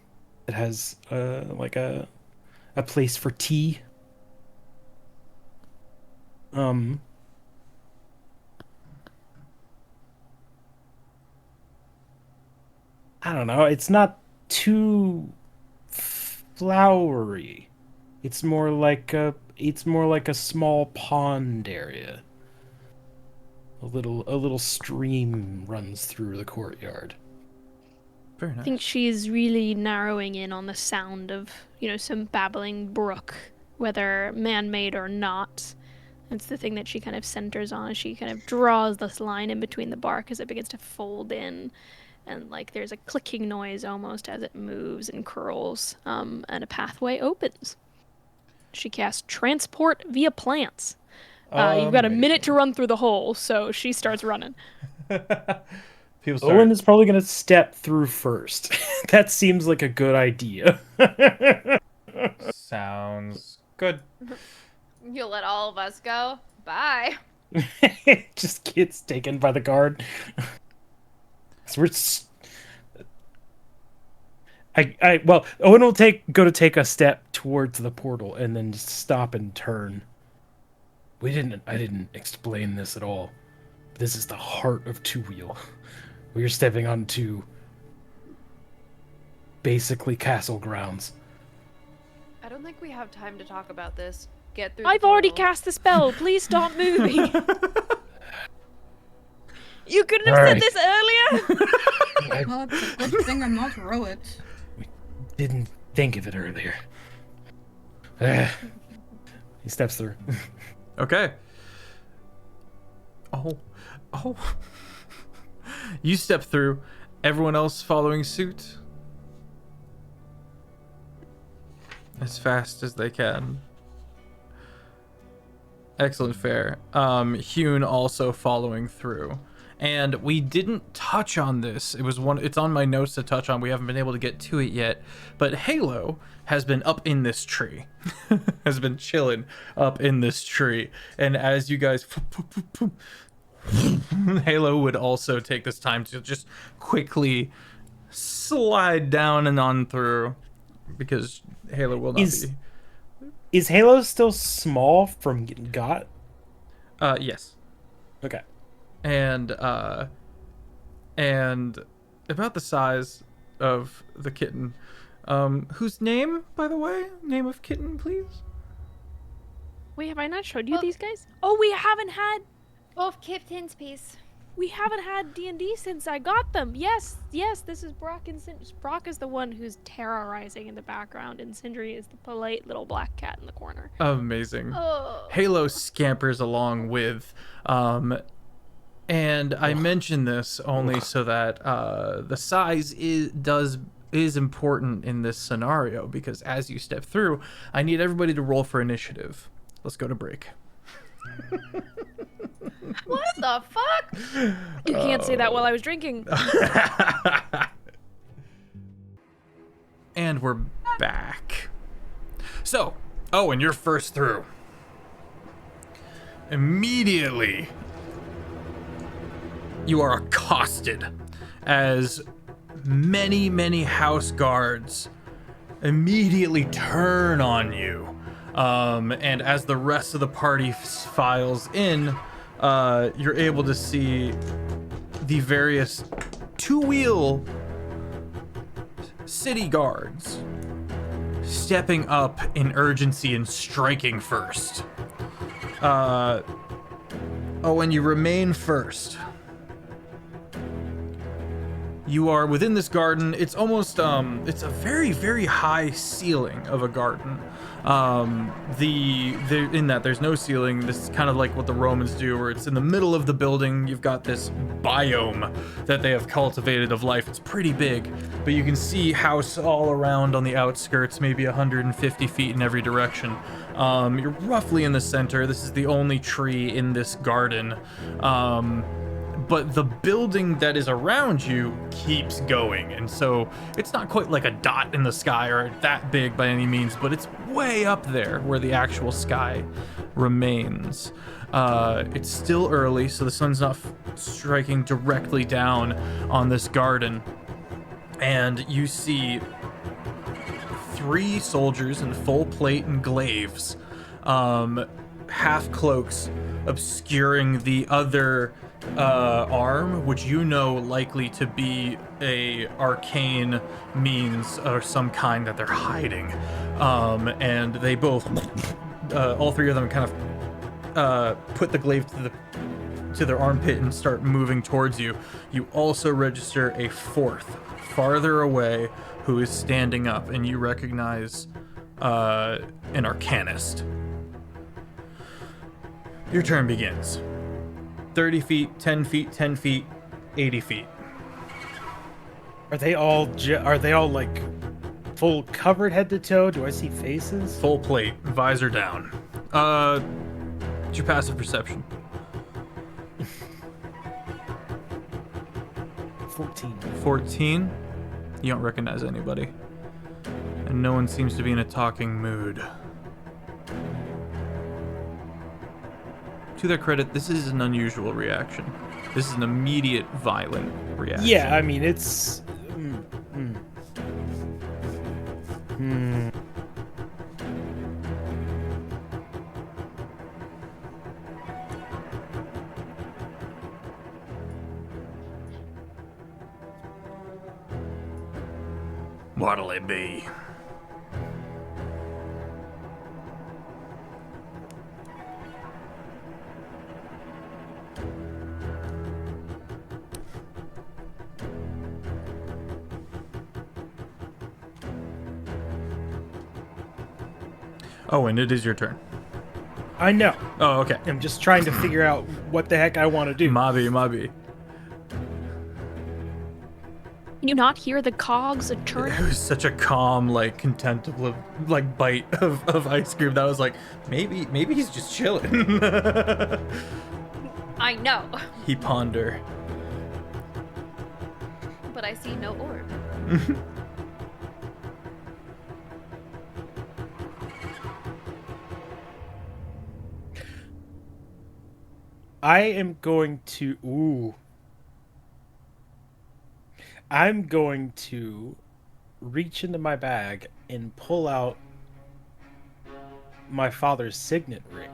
that has like a place for tea. I don't know. It's not too flowery. It's more like a small pond area. A little stream runs through the courtyard. Very I nice. think she's really narrowing in on the sound of, some babbling brook, whether man-made or not. It's the thing that she kind of centers on. She kind of draws this line in between the bark as it begins to fold in. And like there's a clicking noise almost as it moves and curls. And a pathway opens. She casts transport via plants. You've got a minute to run through the hole, so she starts running. Owen is probably going to step through first. That seems like a good idea. Sounds good. You'll let all of us go? Bye. Just gets taken by the guard. So well, Owen will go to take a step towards the portal and then just stop and turn. I didn't explain this at all. This is the heart of Two Wheel. We're stepping onto basically castle grounds. I don't think we have time to talk about this. Get through. I've already cast the spell. Please stop moving. You couldn't have said this earlier. Well, it's a good thing I'm not heroic. Didn't think of it earlier. He steps through. Okay. Oh. You step through. Everyone else following suit? As fast as they can. Excellent fare. Hune also following through. And we didn't touch on this. It's on my notes to touch on. We haven't been able to get to it yet. But Halo has been up in this tree. Has been chilling up in this tree. And as you guys Halo would also take this time to just quickly slide down and on through, because Halo will not be. Is Halo still small from getting got? Yes. Okay. And about the size of the kitten. Whose name, by the way? Name of kitten, please? Wait, have I not showed you these guys? Oh, we haven't had kittens, please. We haven't had D&D since I got them. Yes, this is Brock and Brock is the one who's terrorizing in the background, and Sindri is the polite little black cat in the corner. Amazing. Oh. Halo scampers along with, and I mention this only so that the size is important in this scenario, because as you step through, I need everybody to roll for initiative. Let's go to break. What the fuck? You can't say that while I was drinking. And we're back. So, Owen, you're first through. Immediately, you are accosted as many house guards immediately turn on you. And as the rest of the party files in, you're able to see the various two-wheel city guards stepping up in urgency and striking first. When you remain first. You are within this garden. It's almost, it's a very high ceiling of a garden. In that there's no ceiling. This is kind of like what the Romans do, where it's in the middle of the building. You've got this biome that they have cultivated of life. It's pretty big, but you can see house all around on the outskirts, maybe 150 feet in every direction. You're roughly in the center. This is the only tree in this garden. But the building that is around you keeps going, and so it's not quite like a dot in the sky or that big by any means, but it's way up there where the actual sky remains. It's still early, so the sun's not striking directly down on this garden, and you see 3 soldiers in full plate and glaives, half cloaks obscuring the other arm, which you know likely to be a arcane means or some kind that they're hiding. And they both, all 3 of them, kind of put the glaive to their armpit and start moving towards you. You also register a 4th farther away who is standing up, and you recognize an arcanist. Your turn begins. 30 feet, 10 feet, 10 feet, 80 feet. Are they all like full covered head to toe? Do I see faces? Full plate, visor down. It's your passive perception. 14. 14. You don't recognize anybody. And no one seems to be in a talking mood. To their credit, this is an unusual reaction. This is an immediate, violent reaction. Yeah, I mean, it's... What'll it be? Oh, and it is your turn. I know. Oh, okay. I'm just trying to figure out what the heck I want to do. Mabi. Can you not hear the cogs turning? It was such a calm, like, contemplative, like, bite of ice cream that I was like, maybe he's just chilling. I know, He ponder. but I see no orb. I am going to... I'm going to reach into my bag and pull out my father's signet ring.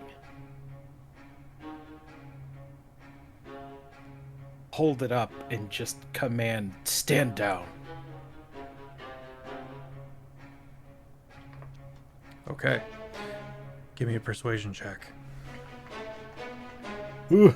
Hold it up and just command, stand down. Okay. Give me a persuasion check. Ooh.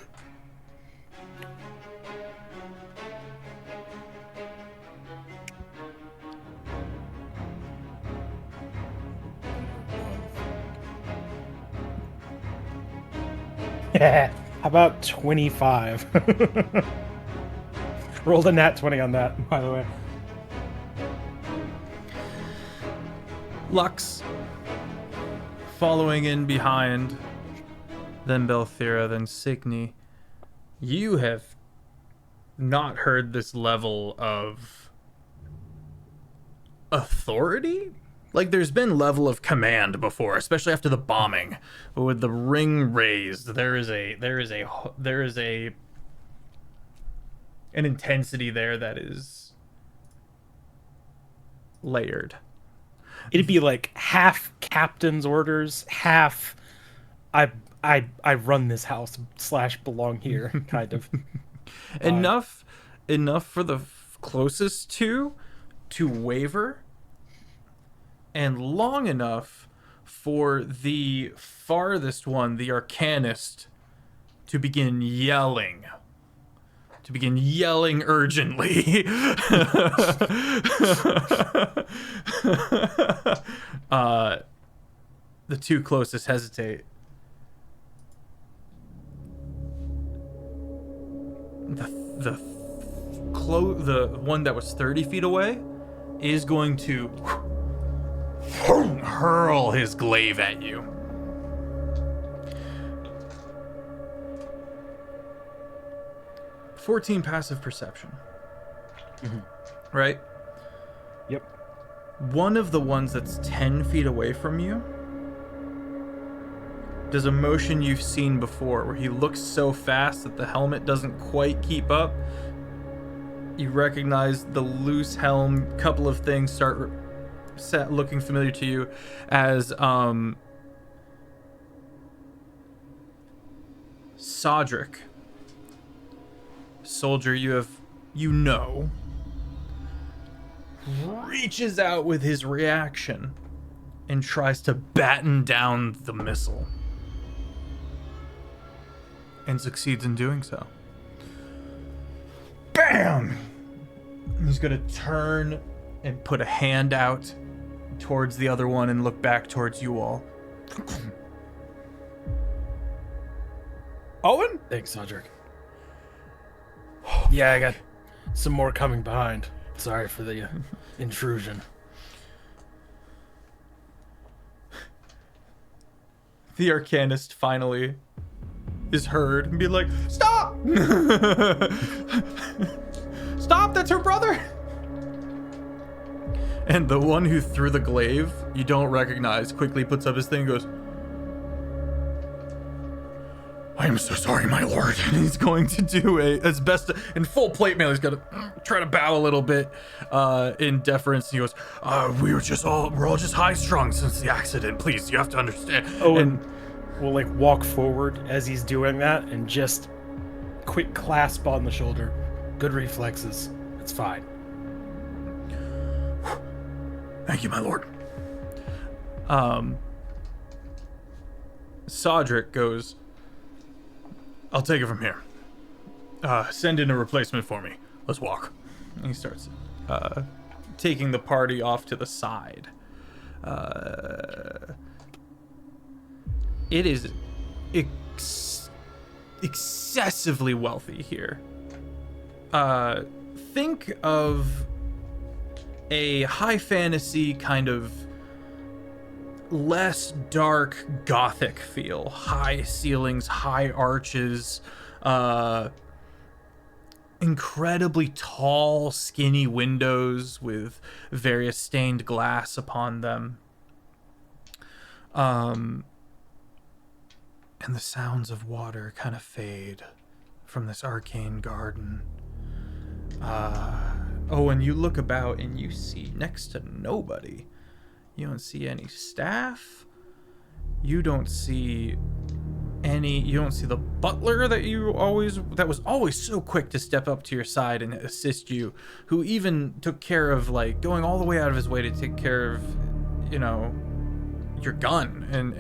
How about 25? Rolled a nat 20 on that, by the way. Lux, following in behind, then Belthira, then Cygni. You have not heard this level of authority? Like, there's been level of command before, especially after the bombing. But with the ring raised, there is an intensity there that is layered. It'd be like half captain's orders, half I run this house / belong here kind of. Enough for the closest two to waver, and long enough for the farthest one, the arcanist, to begin yelling urgently. The two closest hesitate. The one that was 30 feet away is going to hurl his glaive at you. "14 passive perception." Right? Yep. One of the ones that's 10 feet away from you does a motion you've seen before, where he looks so fast that the helmet doesn't quite keep up. You recognize the loose helm, couple of things start looking familiar to you as Sodric, soldier reaches out with his reaction and tries to batten down the missile, and succeeds in doing so. Bam! He's gonna turn and put a hand out towards the other one and look back towards you all. Owen? Thanks, Cedric. Yeah, I got some more coming behind. Sorry for the intrusion. The Arcanist finally is heard and be like, stop! Stop, that's her brother! And the one who threw the glaive, you don't recognize, quickly puts up his thing and goes, I am so sorry, my lord. And he's going to do his best in full plate mail. He's going to try to bow a little bit in deference. He goes, we're all just high strung since the accident. Please, you have to understand. Owen will like walk forward as he's doing that and just quick clasp on the shoulder. Good reflexes. It's fine. Thank you, my lord. Cedric goes, I'll take it from here. Send in a replacement for me. Let's walk. And he starts taking the party off to the side. It is excessively wealthy here. Think of a high fantasy kind of less dark gothic feel. High ceilings, high arches, incredibly tall, skinny windows with various stained glass upon them. And the sounds of water kind of fade from this arcane garden. And you look about and you see next to nobody. You don't see any staff. You don't see the butler that was always so quick to step up to your side and assist you, who even took care of like going all the way out of his way to take care of, your gun and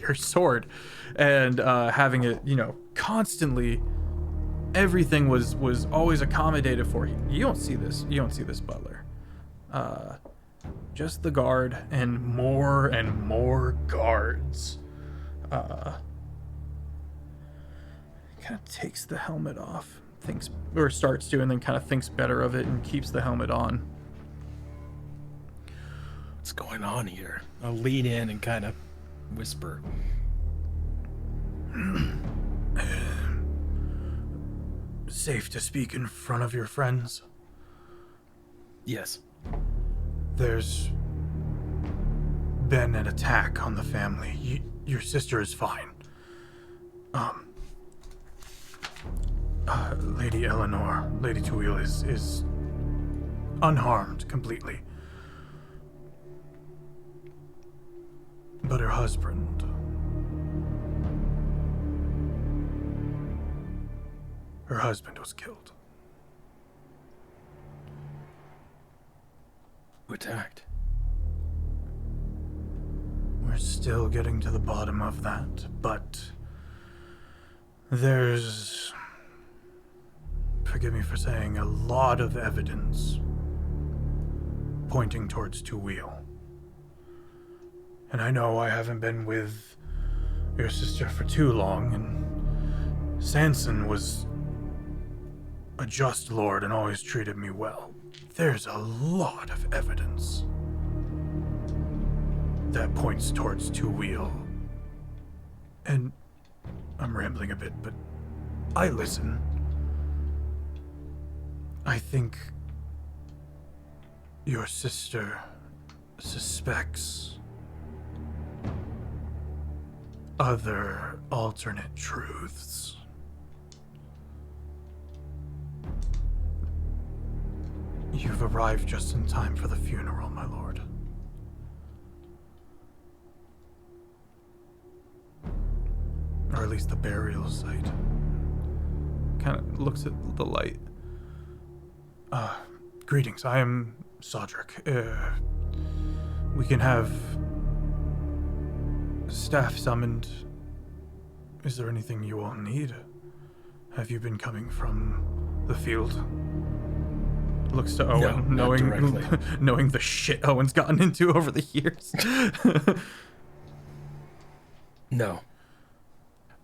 your sword, and having it, constantly. Everything was always accommodated for you. You don't see this butler. Just the guard and more guards. Kind of takes the helmet off, starts to, and then kind of thinks better of it and keeps the helmet on. What's going on here? I'll lean in and kind of whisper. Safe to speak in front of your friends? Yes. There's been an attack on the family. Your sister is fine. Lady Eleanor, Lady Toil is unharmed completely. But her husband... Her husband was killed. Who attacked? We're still getting to the bottom of that, but there's, forgive me for saying, a lot of evidence pointing towards Toil. And I know I haven't been with your sister for too long, and Sanson was a just lord and always treated me well. There's a lot of evidence that points towards Toil. And I'm rambling a bit, but I listen. I think your sister suspects other alternate truths. You've arrived just in time for the funeral, my lord. Or at least the burial site. Kind of looks at the light. Greetings, I am Cedric. We can have staff summoned. Is there anything you all need? Have you been coming from the field? Looks to Owen, knowing the shit Owen's gotten into over the years. No.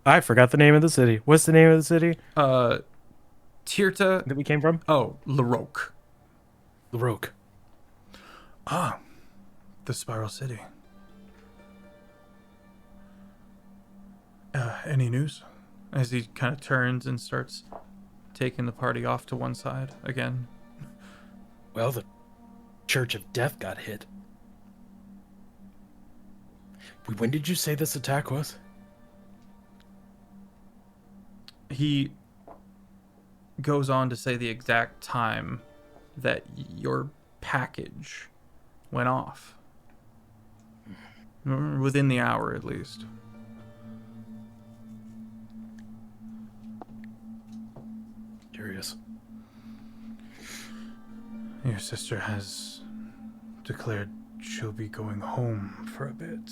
I forgot the name of the city. What's the name of the city Tirta. that we came from? Oh, Laroque. Laroque. Ah, the Spiral City. Any news? As he kind of turns and starts taking the party off to one side again. Well, the Church of Death got hit. When did you say this attack was? He goes on to say the exact time that your package went off. Within the hour, at least. Curious. Your sister has declared she'll be going home for a bit.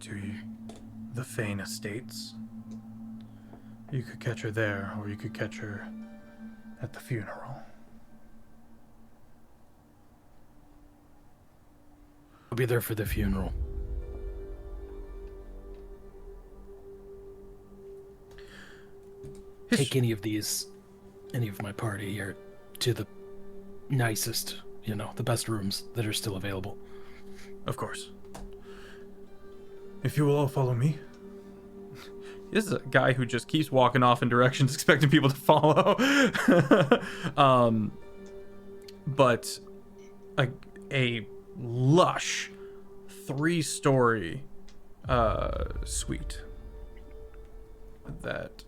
To the Fane Estates. You could catch her there, or you could catch her at the funeral. I'll be there for the funeral. Take any of my party here to the nicest, the best rooms that are still available. Of course. If you will all follow me. This is a guy who just keeps walking off in directions expecting people to follow. But a lush 3-story suite that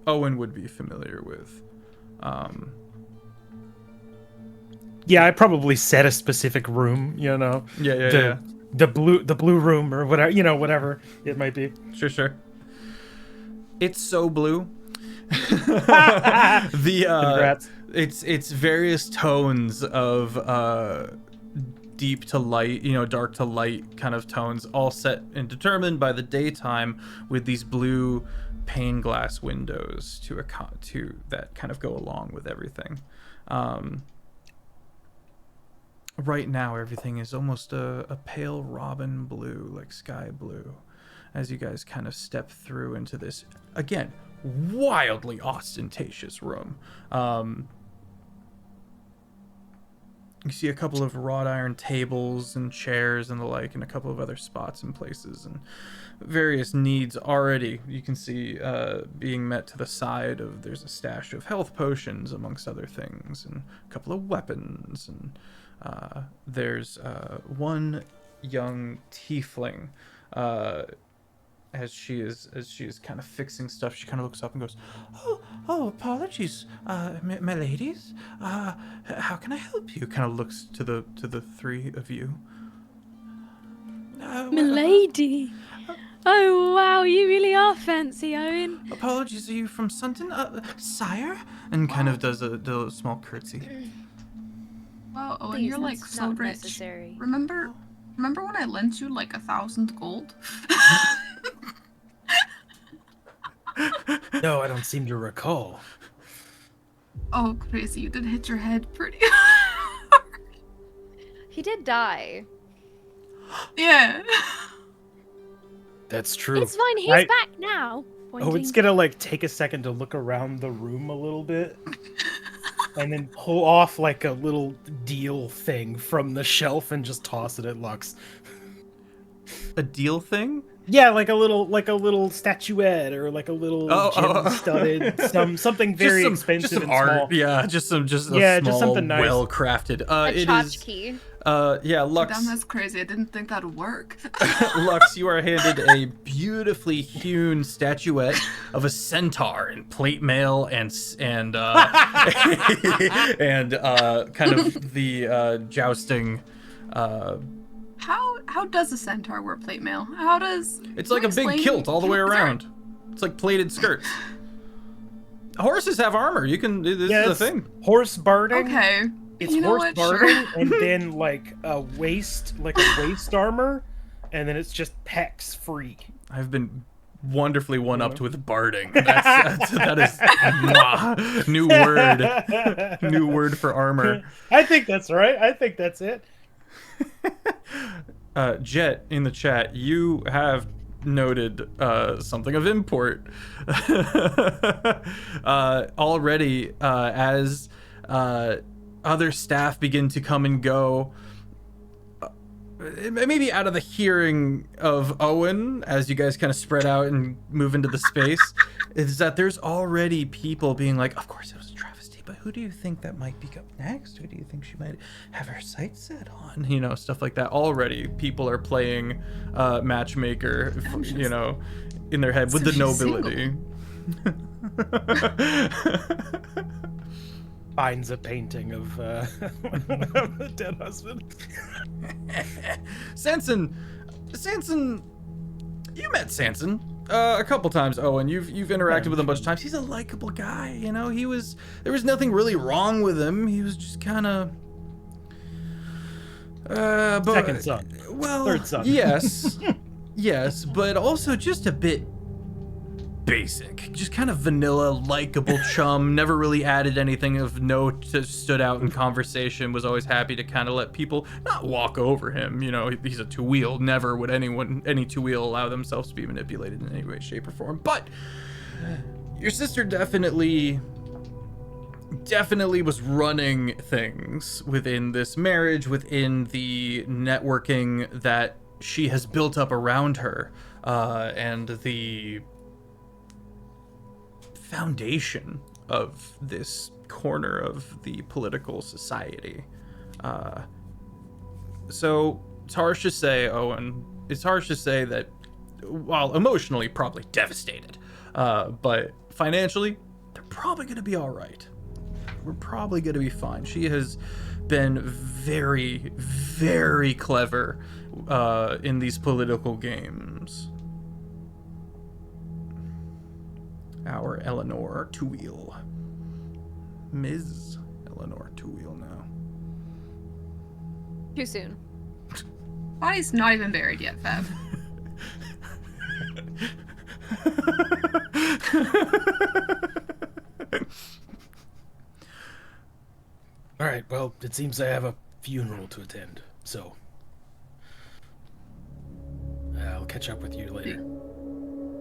Owen would be familiar with. Yeah, I probably set a specific room, Yeah. The blue room or whatever, whatever it might be. Sure. It's so blue. Congrats. It's various tones of deep to light, dark to light kind of tones, all set and determined by the daytime with these blue pane glass windows to that kind of go along with everything. Right now, everything is almost a pale robin blue, like sky blue, as you guys kind of step through into this, again, wildly ostentatious room. You see a couple of wrought iron tables and chairs and the like, and a couple of other spots and places, and various needs already you can see being met to the side of. There's a stash of health potions amongst other things, and a couple of weapons, and there's one young tiefling as she is kind of fixing stuff. She kind of looks up and goes, oh, apologies, my ladies, how can I help you? Kind of looks to the three of you. Milady. Oh wow, you really are fancy, Owen. Apologies, are you from Sunton, sire? And kind of does a small curtsy. Wow, Owen, Please, you're like that's so not rich. necessary. Remember when I lent you like 1,000 gold? No, I don't seem to recall. Oh, crazy! You did hit your head pretty hard. He did die. Yeah. That's true. It's fine, he's back now. Oh, it's gonna take a second to look around the room a little bit. And then pull off like a little deal thing from the shelf and just toss it at Lux. A deal thing? Yeah, like a little statuette or like a little gem-studded, something very expensive just some and art. small. Yeah, just something nice. well crafted. A It is. tchotchke. Yeah, Lux. Damn, that's crazy. I didn't think that'd work. Lux, you are handed a beautifully hewn statuette of a centaur in plate mail and kind of the jousting. How does a centaur wear plate mail? How does It's like a big kilt all the way around. It's like plaited skirts. Horses have armor. You can. This is a thing. Horse barding. Okay. It's You know horse what? barding, Sure. and then like a waist armor, and then it's just pecs free. I've been wonderfully one-upped with barding. That is mwah, new word for armor. I think that's right. I think that's it. Jet in the chat, you have noted something of import already as other staff begin to come and go. Maybe out of the hearing of Owen, as you guys kind of spread out and move into the space, is that there's already people being like, of course it was a travesty, but who do you think that might be up next? Who do you think she might have her sights set on? You know, stuff like that. Already people are playing matchmaker, you know, in their head with the nobility. Finds a painting of the dead husband. Sanson, you met Sanson a couple times, Owen. You've interacted with him a bunch of times. He's a likable guy, you know. There was nothing really wrong with him. He was just kind of second son. Well, third son. Yes, yes, but also just a bit basic, just kind of vanilla, likable chum. Never really added anything of note that stood out in conversation. Was always happy to kind of let people not walk over him. You know, he's a two-wheel. Never would any two-wheel allow themselves to be manipulated in any way, shape, or form. But your sister definitely was running things within this marriage, within the networking that she has built up around her, and the foundation of this corner of the political society. So it's harsh to say, Owen, it's harsh to say that while emotionally probably devastated, but financially, they're probably going to be all right. We're probably going to be fine. She has been very, very clever in these political games. Our Eleanor Toil. Ms. Eleanor Toil now. Too soon. Body's not even buried yet, Fab. All right, well, it seems I have a funeral to attend, so I'll catch up with you later.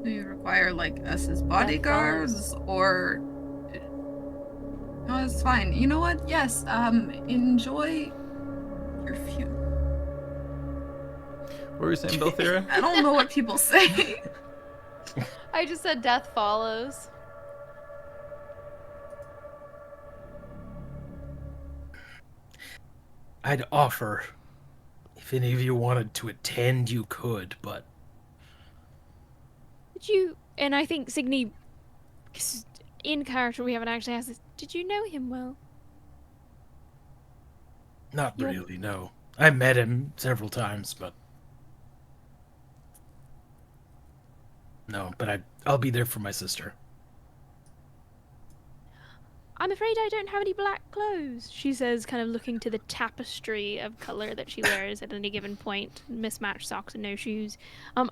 Do you require, like, us as bodyguards, or... No, it's fine. You know what? Yes, enjoy your funeral. What were you saying, Belthira? I don't know what people say. I just said death follows. I'd offer, if any of you wanted to attend, you could, but... Did you, and I think Cygni, 'cause in character we haven't actually asked this, did you know him well? Not really, no. I met him several times, but... No, but I'll be there for my sister. I'm afraid I don't have any black clothes, she says, kind of looking to the tapestry of color that she wears at any given point. Mismatched socks and no shoes.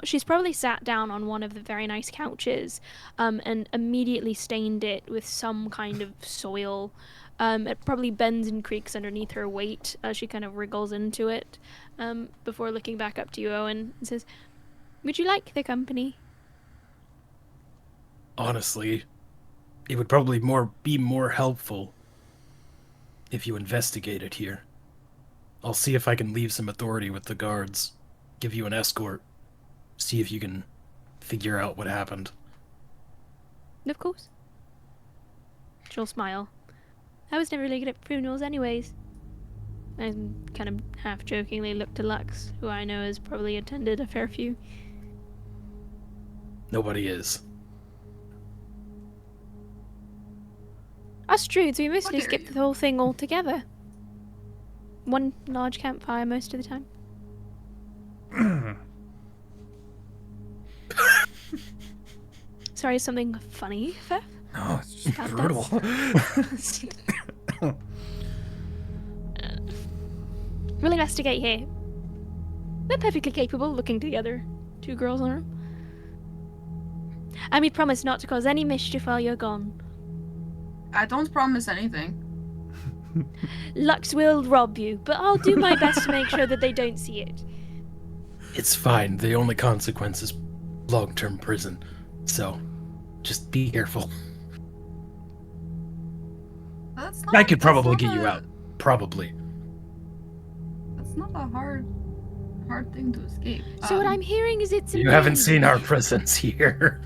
She's probably sat down on one of the very nice couches and immediately stained it with some kind of soil. It probably bends and creaks underneath her weight as she kind of wriggles into it before looking back up to you, Owen, and says, "Would you like the company?" Honestly, it would probably be more helpful if you investigated here. I'll see if I can leave some authority with the guards, give you an escort, see if you can figure out what happened. Of course. She'll smile. I was never really good at funerals anyways. I kind of half-jokingly look to Lux, who I know has probably attended a fair few. Nobody is. Us druids, we mostly skip the whole thing altogether. One large campfire most of the time. Sorry, something funny, Feff? No, it's just That- brutal. We'll investigate here. We're perfectly capable looking together. Two girls in a room. And we promise not to cause any mischief while you're gone. I don't promise anything. Lux will rob you, but I'll do my best to make sure that they don't see it. It's fine. The only consequence is long-term prison. So, just be careful. That's not, I could that's probably not get you a- out. Probably. That's not a hard thing to escape. So what I'm hearing is it's You haven't amazing. seen our prisons here.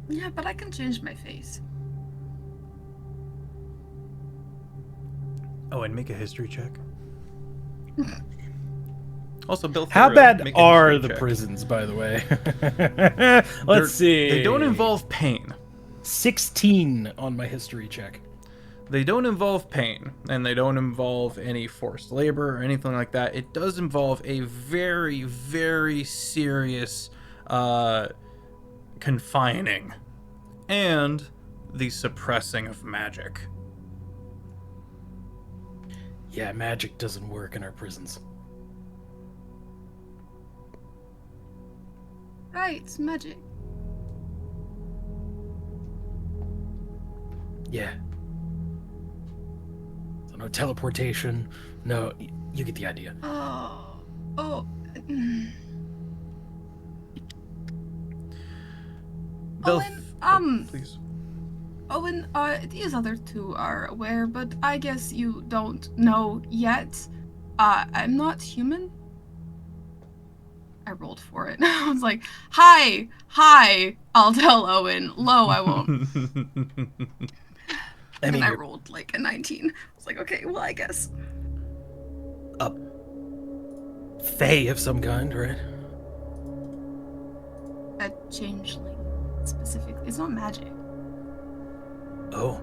Yeah, but I can change my face. Oh, and make a history check. Also, Belthira, How bad make a are history the check. prisons, by the way? They're- Let's see. They don't involve pain. 16 on my history check. They don't involve pain, and they don't involve any forced labor or anything like that. It does involve a very, very serious confining and the suppressing of magic. Yeah, magic doesn't work in our prisons. Right, it's magic. Yeah. So no teleportation. No, you get the idea. Oh. Owen, Please. Owen, these other two are aware, but I guess you don't know yet. I'm not human. I rolled for it. I was like, hi, I'll tell Owen. Low, I won't. I mean, And I you're rolled like a 19. I was like, okay, well, I guess. a fae of some kind, right? A changeling, specifically. It's not magic. Oh.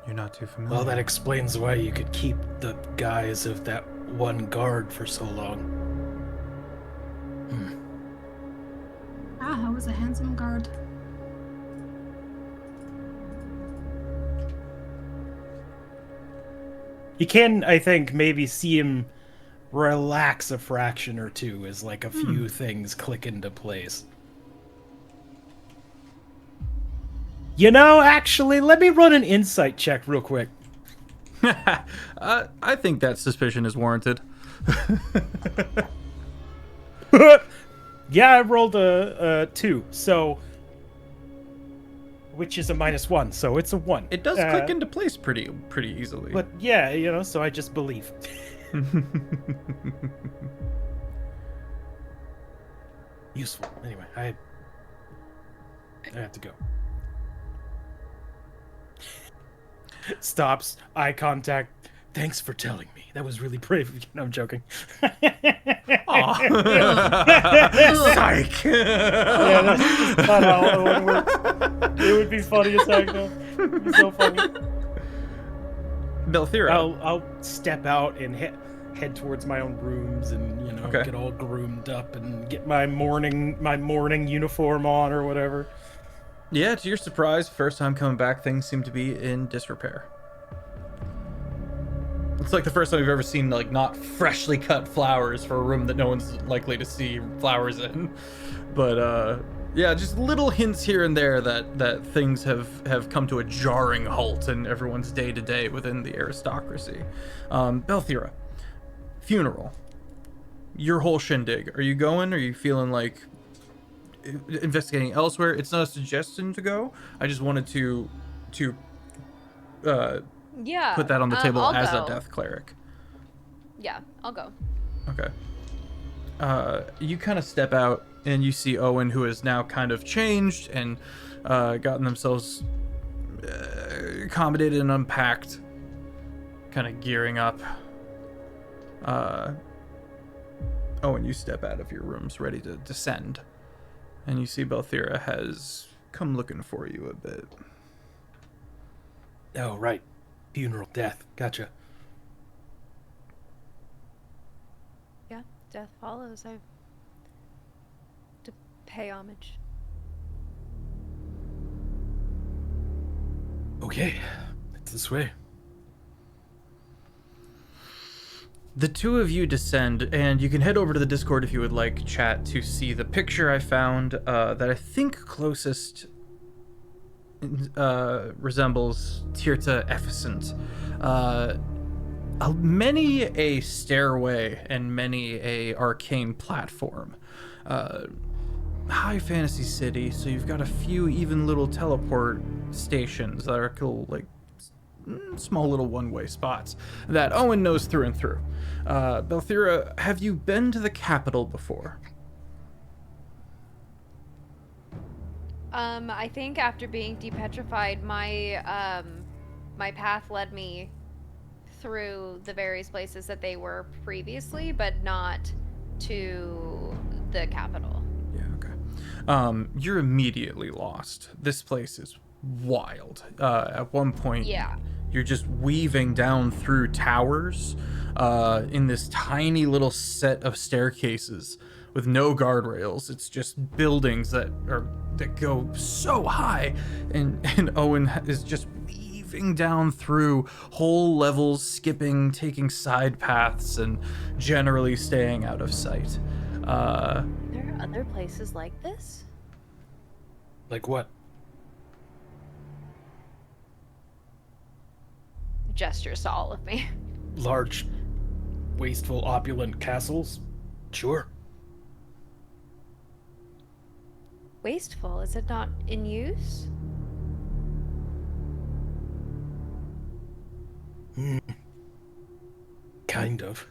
You're not too familiar. Well, that explains why you could keep the guise of that one guard for so long. I was a handsome guard. You can, I think, maybe see him relax a fraction or two as like a few things click into place. You know, actually, let me run an insight check real quick. I think that suspicion is warranted. Yeah, I rolled a 2, so which is a -1, so it's a 1. It does click into place pretty easily. But yeah, you know, so I just believe. Useful. Anyway, I have to go. Stops. Eye contact. Thanks for telling me. That was really brave. No, I'm joking. Psych. Yeah, that's not how it works. It would be funny as heck, though. It would be so funny. Belthira. I'll step out and head towards my own rooms and, you know, Okay. get all groomed up and get my morning uniform on or whatever. Yeah, to your surprise, first time coming back, things seem to be in disrepair. It's like the first time you've ever seen, like, not freshly cut flowers for a room that no one's likely to see flowers in. But, yeah, just little hints here and there that things have come to a jarring halt in everyone's day-to-day within the aristocracy. Belthira, funeral. Your whole shindig. Are you going? Are you feeling like investigating elsewhere? It's not a suggestion to go. I just wanted to Yeah. put that on the table I'll as go. a death cleric. Yeah, I'll go. Okay. You kind of step out and you see Owen, who has now kind of changed and gotten themselves accommodated and unpacked, kind of gearing up. Owen, you step out of your rooms ready to descend, and you see Belthira has come looking for you a bit. Oh, right. Funeral, death. Gotcha. Yeah, death follows. I have to pay homage. Okay. It's this way. The two of you descend, and you can head over to the Discord if you would like, chat, to see the picture I found that I think closest resembles Tirta Efficient. Many a stairway and many a arcane platform. High fantasy city, so you've got a few even little teleport stations that are cool, like small little one-way spots that Owen knows through and through. Belthira, have you been to the capital before? I think after being depetrified, my path led me through the various places that they were previously, but not to the capital. Yeah, okay. You're immediately lost. This place is wild. At one point, Yeah. you're just weaving down through towers in this tiny little set of staircases with no guardrails. It's just buildings that go so high, and Owen is just weaving down through whole levels, skipping, taking side paths, and generally staying out of sight. There are other places like this? Like what? Gestures to all of me. Large, wasteful, opulent castles? Sure. Wasteful, is it not in use? Kind of.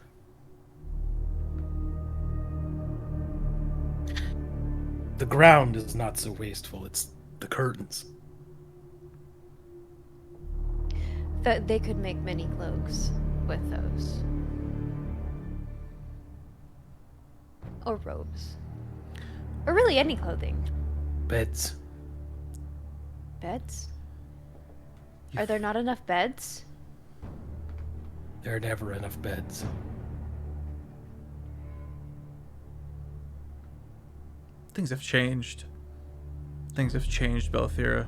The ground is not so wasteful, it's the curtains. They could make many cloaks with those. Or robes. Or really any clothing. Beds. Beds? Are there not enough beds? There are never enough beds. Things have changed. Things have changed, Belthira.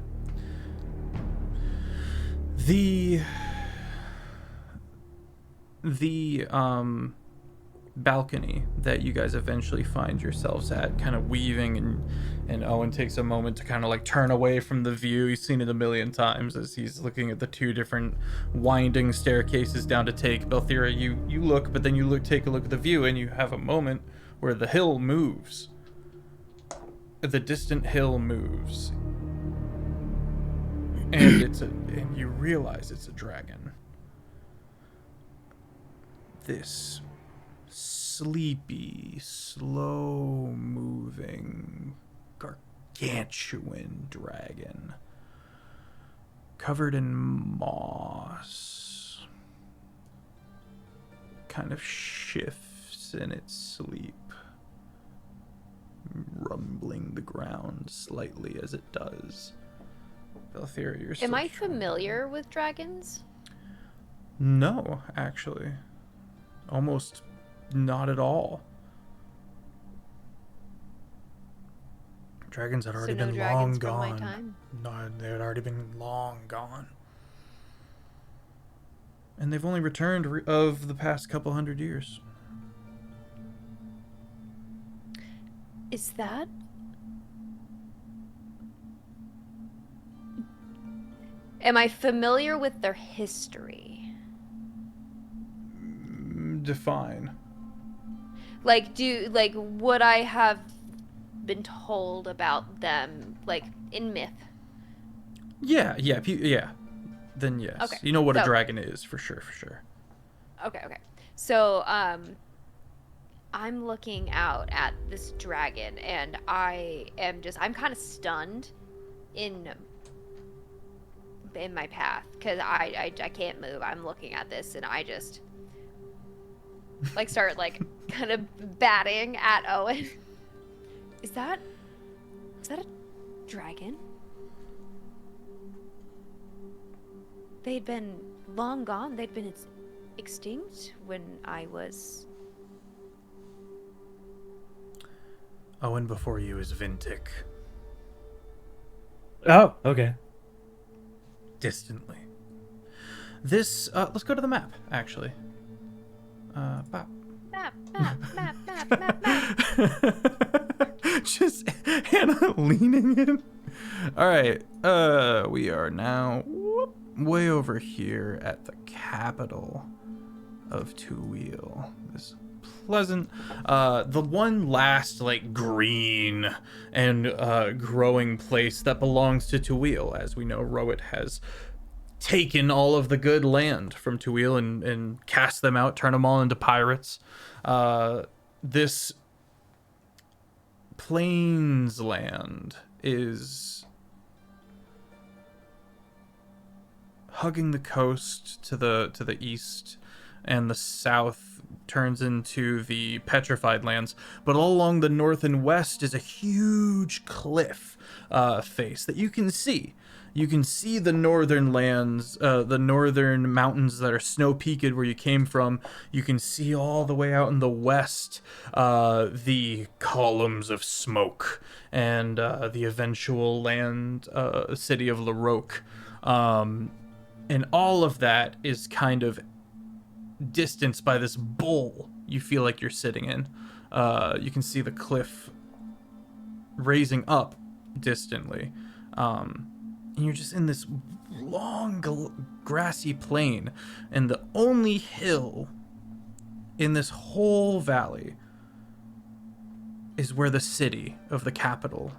The balcony that you guys eventually find yourselves at, kind of weaving, and Owen takes a moment to kind of like turn away from the view. He's seen it a million times as he's looking at the two different winding staircases down to take. Belthira, you look, but then you take a look at the view, and you have a moment where the hill moves. The distant hill moves, and you realize it's a dragon. This sleepy, slow-moving, gargantuan dragon, covered in moss, kind of shifts in its sleep, rumbling the ground slightly as it does. Belthira, you're still Am I familiar with dragons? No, actually. Almost not at all. Dragons had already So no been dragons long from my gone. time? No, they had already been long gone. And they've only returned of the past couple hundred years. Is that... Am I familiar with their history? Define. Would I have been told about them, like, in myth? Yeah. Then yes. Okay, You know what a so- dragon is, for sure. Okay. So, I'm looking out at this dragon, and I'm kind of stunned in my path, because I can't move. I'm looking at this, and I just, like, start, like, kind of batting at Owen. Is that a dragon? They'd been long gone. They'd been extinct when I was... Owen before you is Vintic. Oh, okay. Distantly. This, let's go to the map, actually. Bop. Map. Just Hannah leaning in. All right. We are now way over here at the capital of Toil. This pleasant, the one last like green and growing place that belongs to Toil. As we know, Rowett has taken all of the good land from Toil and cast them out, turn them all into pirates. This plains land is hugging the coast to the east, and the south turns into the petrified lands. But all along the north and west is a huge cliff face that you can see. You can see the northern lands, the northern mountains that are snow-peaked where you came from. You can see all the way out in the west the columns of smoke and the eventual land city of Laroque. And all of that is kind of distanced by this bowl you feel like you're sitting in. You can see the cliff raising up distantly. And you're just in this long grassy plain, and the only hill in this whole valley is where the city of the capital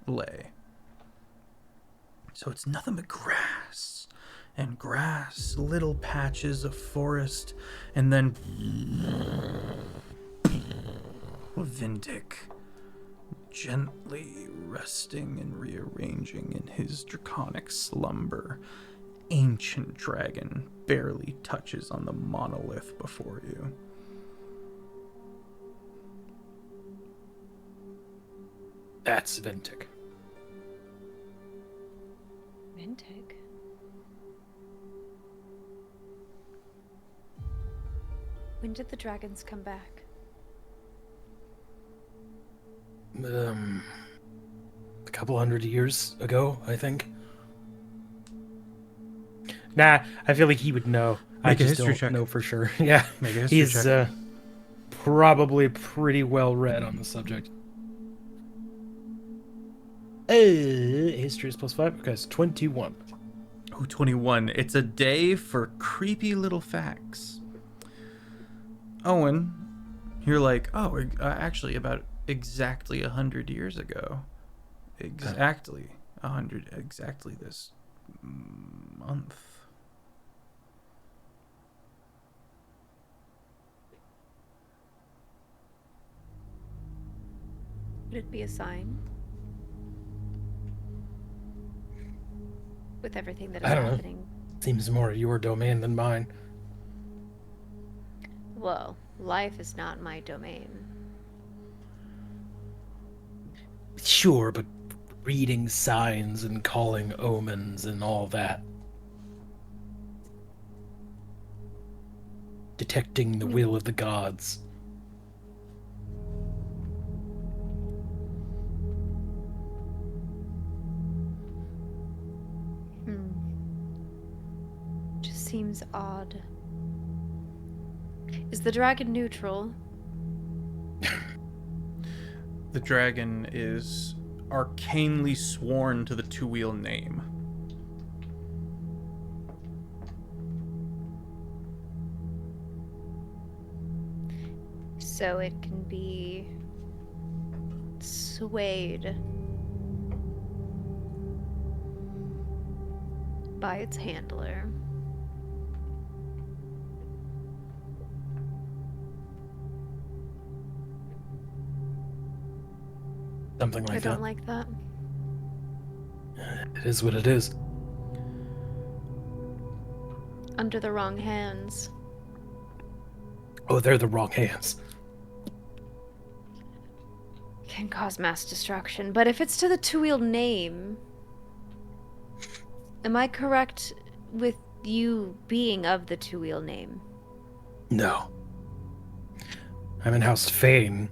lay. So it's nothing but grass and grass, little patches of forest, and then Vindic gently resting and rearranging in his draconic slumber. Ancient dragon barely touches on the monolith before you. That's Ventic. Mintig? When did the dragons come back? A couple 100 years ago, I think. Nah, I feel like he would know. I Make a just history don't check. know for sure. Yeah, Make a history he's check. probably pretty well read on the subject. History is +5 because 21. Oh, 21. It's a day for creepy little facts. Owen, you're like, oh, actually about exactly 100 years ago. Exactly 100, exactly this month. Would it be a sign? With everything that is I don't know. happening? Seems more your domain than mine. Well, life is not my domain. Sure, but reading signs and calling omens and all that. Detecting the will of the gods. Just seems odd. Is the dragon neutral? The dragon is arcanely sworn to the two-wheel name. So it can be swayed by its handler. Something like I don't that. like that. It is what it is. Under the wrong hands. Oh, they're the wrong hands. Can cause mass destruction. But if it's to the two-wheel name, am I correct with you being of the two-wheel name? No. I'm in House Fane,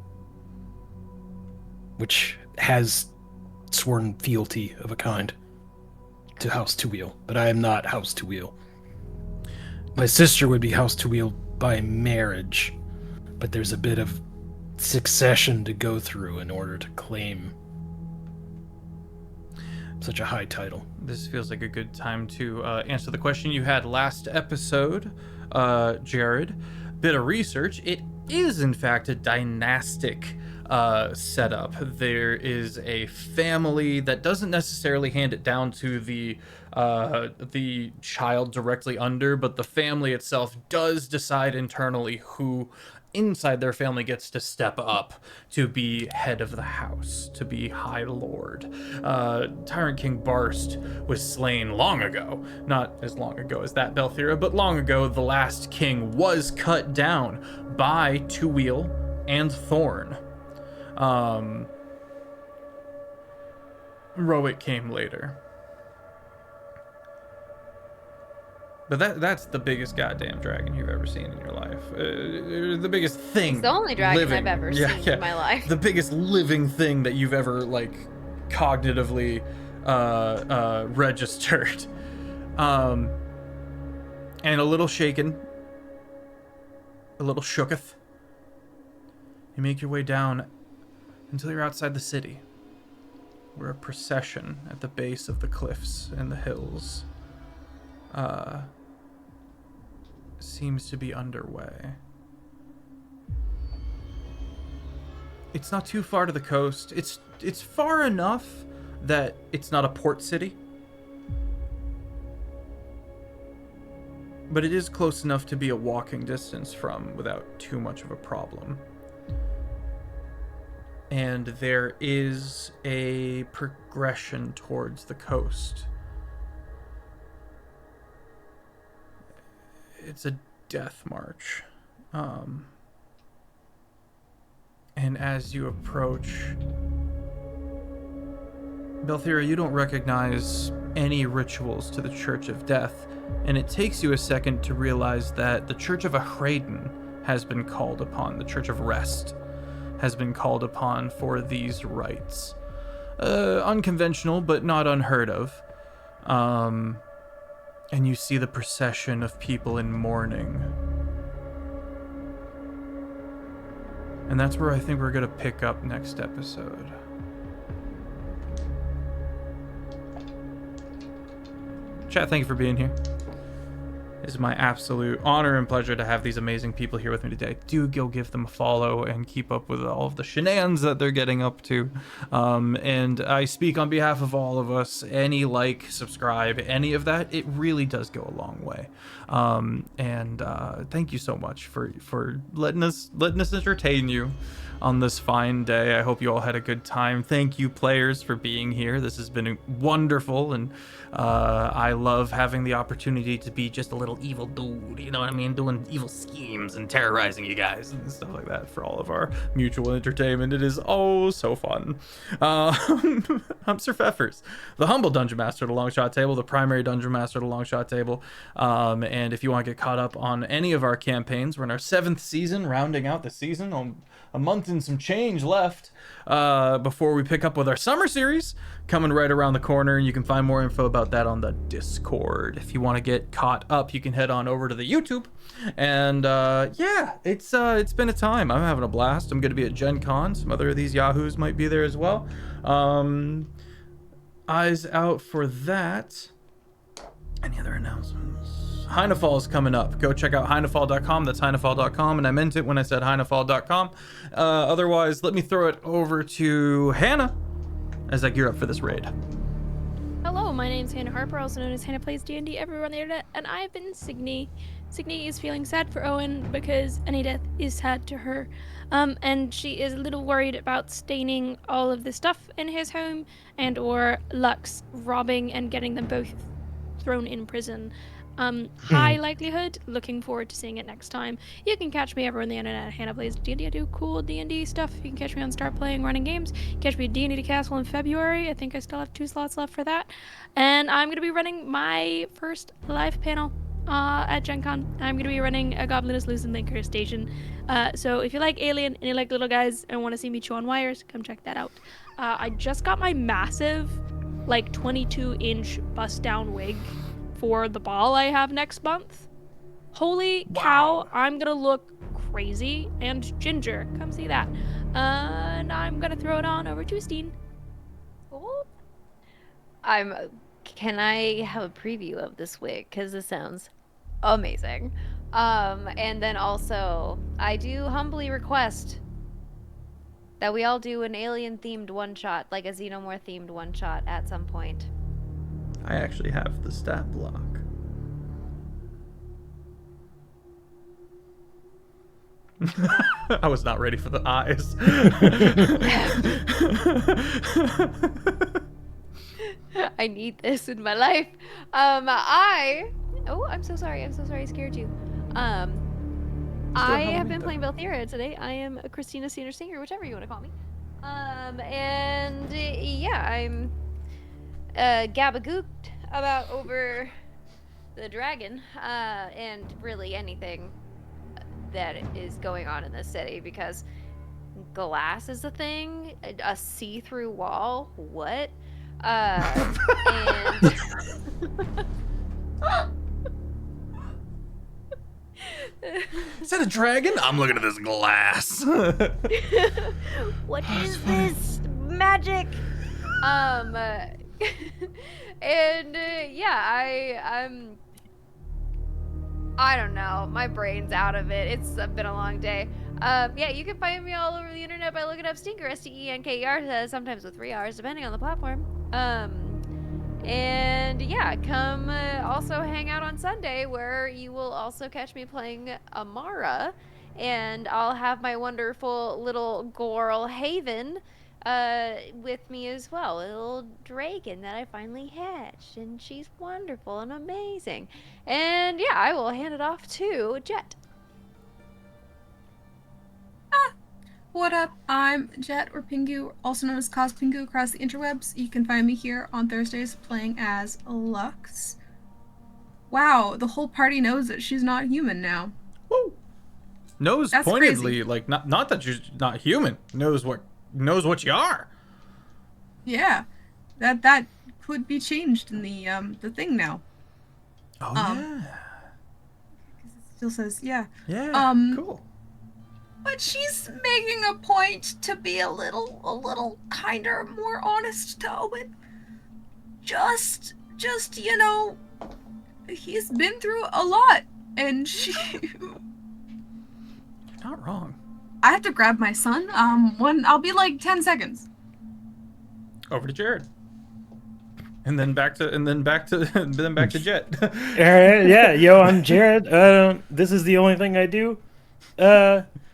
which has sworn fealty of a kind to House Two-Wheel, but I am not House Two-Wheel. My sister would be House Two-Wheel by marriage, but there's a bit of succession to go through in order to claim. such a high title. This feels like a good time to answer the question you had last episode, Jared. Bit of research. It is, in fact, a dynastic setup. There is a family that doesn't necessarily hand it down to the child directly under, but the family itself does decide internally who inside their family gets to step up to be head of the house, to be High Lord. Tyrant King Barst was slain long ago. Not as long ago as that, Belthira, but long ago. The last king was cut down by Toil and Thorn. Rowick came later. But that's the biggest goddamn dragon you've ever seen in your life. The biggest thing. It's the only dragon living. I've ever seen in my life. The biggest living thing that you've ever, like, cognitively registered. And a little shaken. A little shooketh. You make your way down until you're outside the city, where a procession at the base of the cliffs and the hills seems to be underway. It's not too far to the coast. It's far enough that it's not a port city, but it is close enough to be a walking distance from without too much of a problem. And there is a progression towards the coast. It's a death march. And as you approach, Belthira, you don't recognize any rituals to the Church of Death, and it takes you a second to realize that the Church of Ahraden has been called upon, the Church of Rest has been called upon for these rites. Unconventional, but not unheard of. And you see the procession of people in mourning. And that's where I think we're going to pick up next episode. Chat, thank you for being here. It's my absolute honor and pleasure to have these amazing people here with me today. Do go give them a follow and keep up with all of the shenanigans that they're getting up to. And I speak on behalf of all of us. Any like, subscribe, any of that, it really does go a long way. And thank you so much for letting us entertain you on this fine day. I hope you all had a good time. Thank you, players, for being here. This has been wonderful, and I love having the opportunity to be just a little evil dude, you know what I mean? Doing evil schemes and terrorizing you guys and stuff like that for all of our mutual entertainment. It is so fun. I'm Sir Feffers, the humble dungeon master of the Longshot table, the primary dungeon master of the Longshot table. And if you want to get caught up on any of our campaigns, we're in our 7th season, rounding out the season. A month and some change left before we pick up with our summer series coming right around the corner. And you can find more info about that on the Discord. If you want to get caught up, you can head on over to the YouTube. And yeah, it's been a time. I'm having a blast. I'm going to be at Gen Con. Some other of these yahoos might be there as well. Eyes out for that. Any other announcements? Heinefall is coming up. Go check out heinefall.com. That's heinefall.com, and I meant it when I said heinefall.com. Otherwise, let me throw it over to Hannah as I gear up for this raid. Hello, my name's Hannah Harper, also known as Hannah Plays D&D everywhere on the internet, and I've been Cygni. Cygni is feeling sad for Owan because any death is sad to her. And she is a little worried about staining all of the stuff in his home and or Lux robbing and getting them both thrown in prison. High likelihood, looking forward to seeing it next time. You can catch me everywhere on the internet. Hannah Plays D&D. I do cool D&D stuff. You can catch me on Start Playing Running Games. Catch me at D&D to Castle in February. I think I still have 2 slots left for that. And I'm going to be running my first live panel at Gen Con. I'm going to be running a Goblin is Loose in Linker Station. So if you like Alien and you like little guys and want to see me chew on wires, come check that out. I just got my massive, like 22-inch bust-down wig for the ball I have next month. Holy cow, I'm gonna look crazy and ginger. Come see that. And I'm gonna throw it on over to Steen. Cool. Can I have a preview of this wig? Because this sounds amazing. And then also, I do humbly request that we all do an alien-themed one-shot, like a Xenomorph-themed one-shot at some point. I actually have the stat block. I was not ready for the eyes. I need this in my life. I'm so sorry. I'm so sorry I scared you. I have been playing Belthira today. I am Christina Singer, whichever you want to call me. And yeah, I'm gabagooked about over the dragon, and really anything that is going on in this city, because glass is a thing, a see-through wall, what? And Is that a dragon? I'm looking at this glass. what is this magic? And yeah, I don't know. My brain's out of it. It's been a long day. Yeah, you can find me all over the internet by looking up Steenker, Steenker, sometimes with 3 R's, depending on the platform. And yeah, come also hang out on Sunday, where you will also catch me playing Amara, and I'll have my wonderful little girl Haven with me as well, a little dragon that I finally hatched, and she's wonderful and amazing. And yeah, I will hand it off to Jet. What up? I'm Jet, or Pingu, also known as Cos.Pingu across the interwebs. You can find me here on Thursdays playing as Lux. Wow, the whole party knows that she's not human now. Woo. Knows That's pointedly, crazy. like not that you're not human. Knows what you are. Yeah, that could be changed in the thing now. Oh It still says yeah. yeah. Cool. But she's making a point to be a little kinder, more honest to Owen. Just he's been through a lot, and Not wrong. I have to grab my son. I'll be like 10 seconds. Over to Jared. And then back to Jet. All right, yeah, yo, I'm Jared. This is the only thing I do.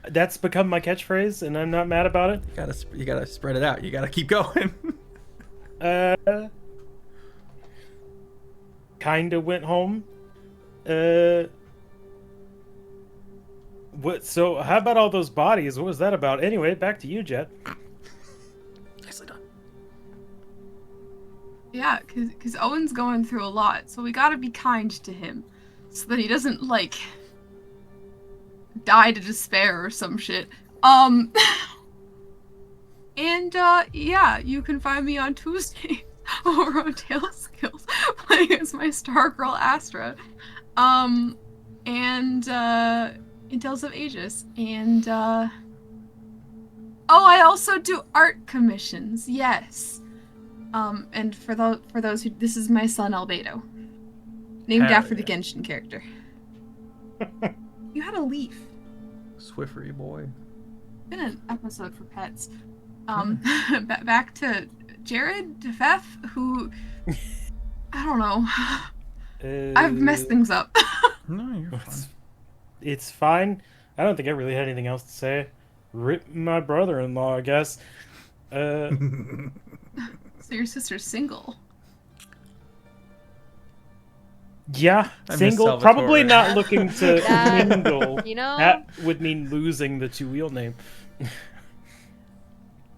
That's become my catchphrase, and I'm not mad about it. You gotta spread it out. You gotta keep going. Kinda went home. What? So how about all those bodies? What was that about? Anyway, back to you, Jet. Nicely done. Yeah, cause Owen's going through a lot, so we gotta be kind to him, so that he doesn't die to despair or some shit. And yeah, you can find me on Tuesdays over on Tail Skills playing as my star girl Astra. And in Tales of Aegis. And oh, I also do art commissions, yes. And for those who, this is my son Albedo, named after the Genshin character. You had a leaf. Swiffery boy. Been an episode for pets. Back to Jared, to Feff, who I don't know. I've messed things up. No, you're fine. It's fine. I don't think I really had anything else to say. Rip my brother-in-law, I guess. So your sister's single. Yeah, I miss single. Salvatore. Probably not looking to mingle. You know, That would mean losing the two-wheel name.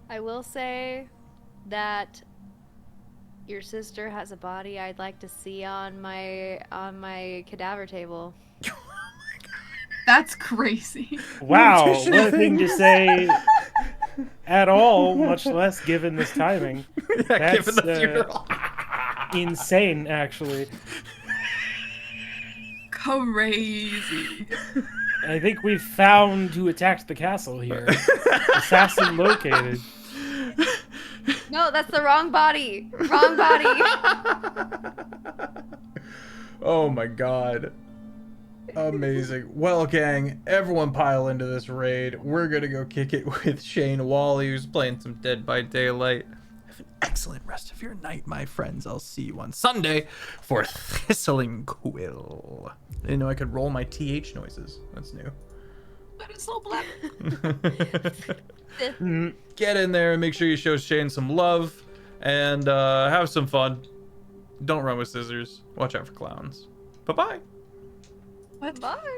I will say that your sister has a body I'd like to see on my cadaver table. That's crazy. Wow, what a thing to say at all, much less given this timing. Yeah, given the That's, funeral. Insane, actually. Crazy. I think we've found who attacked the castle here. Assassin located. No, that's the wrong body. Wrong body. Oh my god. Amazing. Well, gang, everyone pile into this raid. We're gonna go kick it with Shane Wally, who's playing some Dead by Daylight. Have an excellent rest of your night, my friends. I'll see you on Sunday for Thistling Quill. I didn't know I could roll my TH noises. That's new. That is so black. Get in there and make sure you show Shane some love and have some fun. Don't run with scissors. Watch out for clowns. Bye-bye. What? Bye.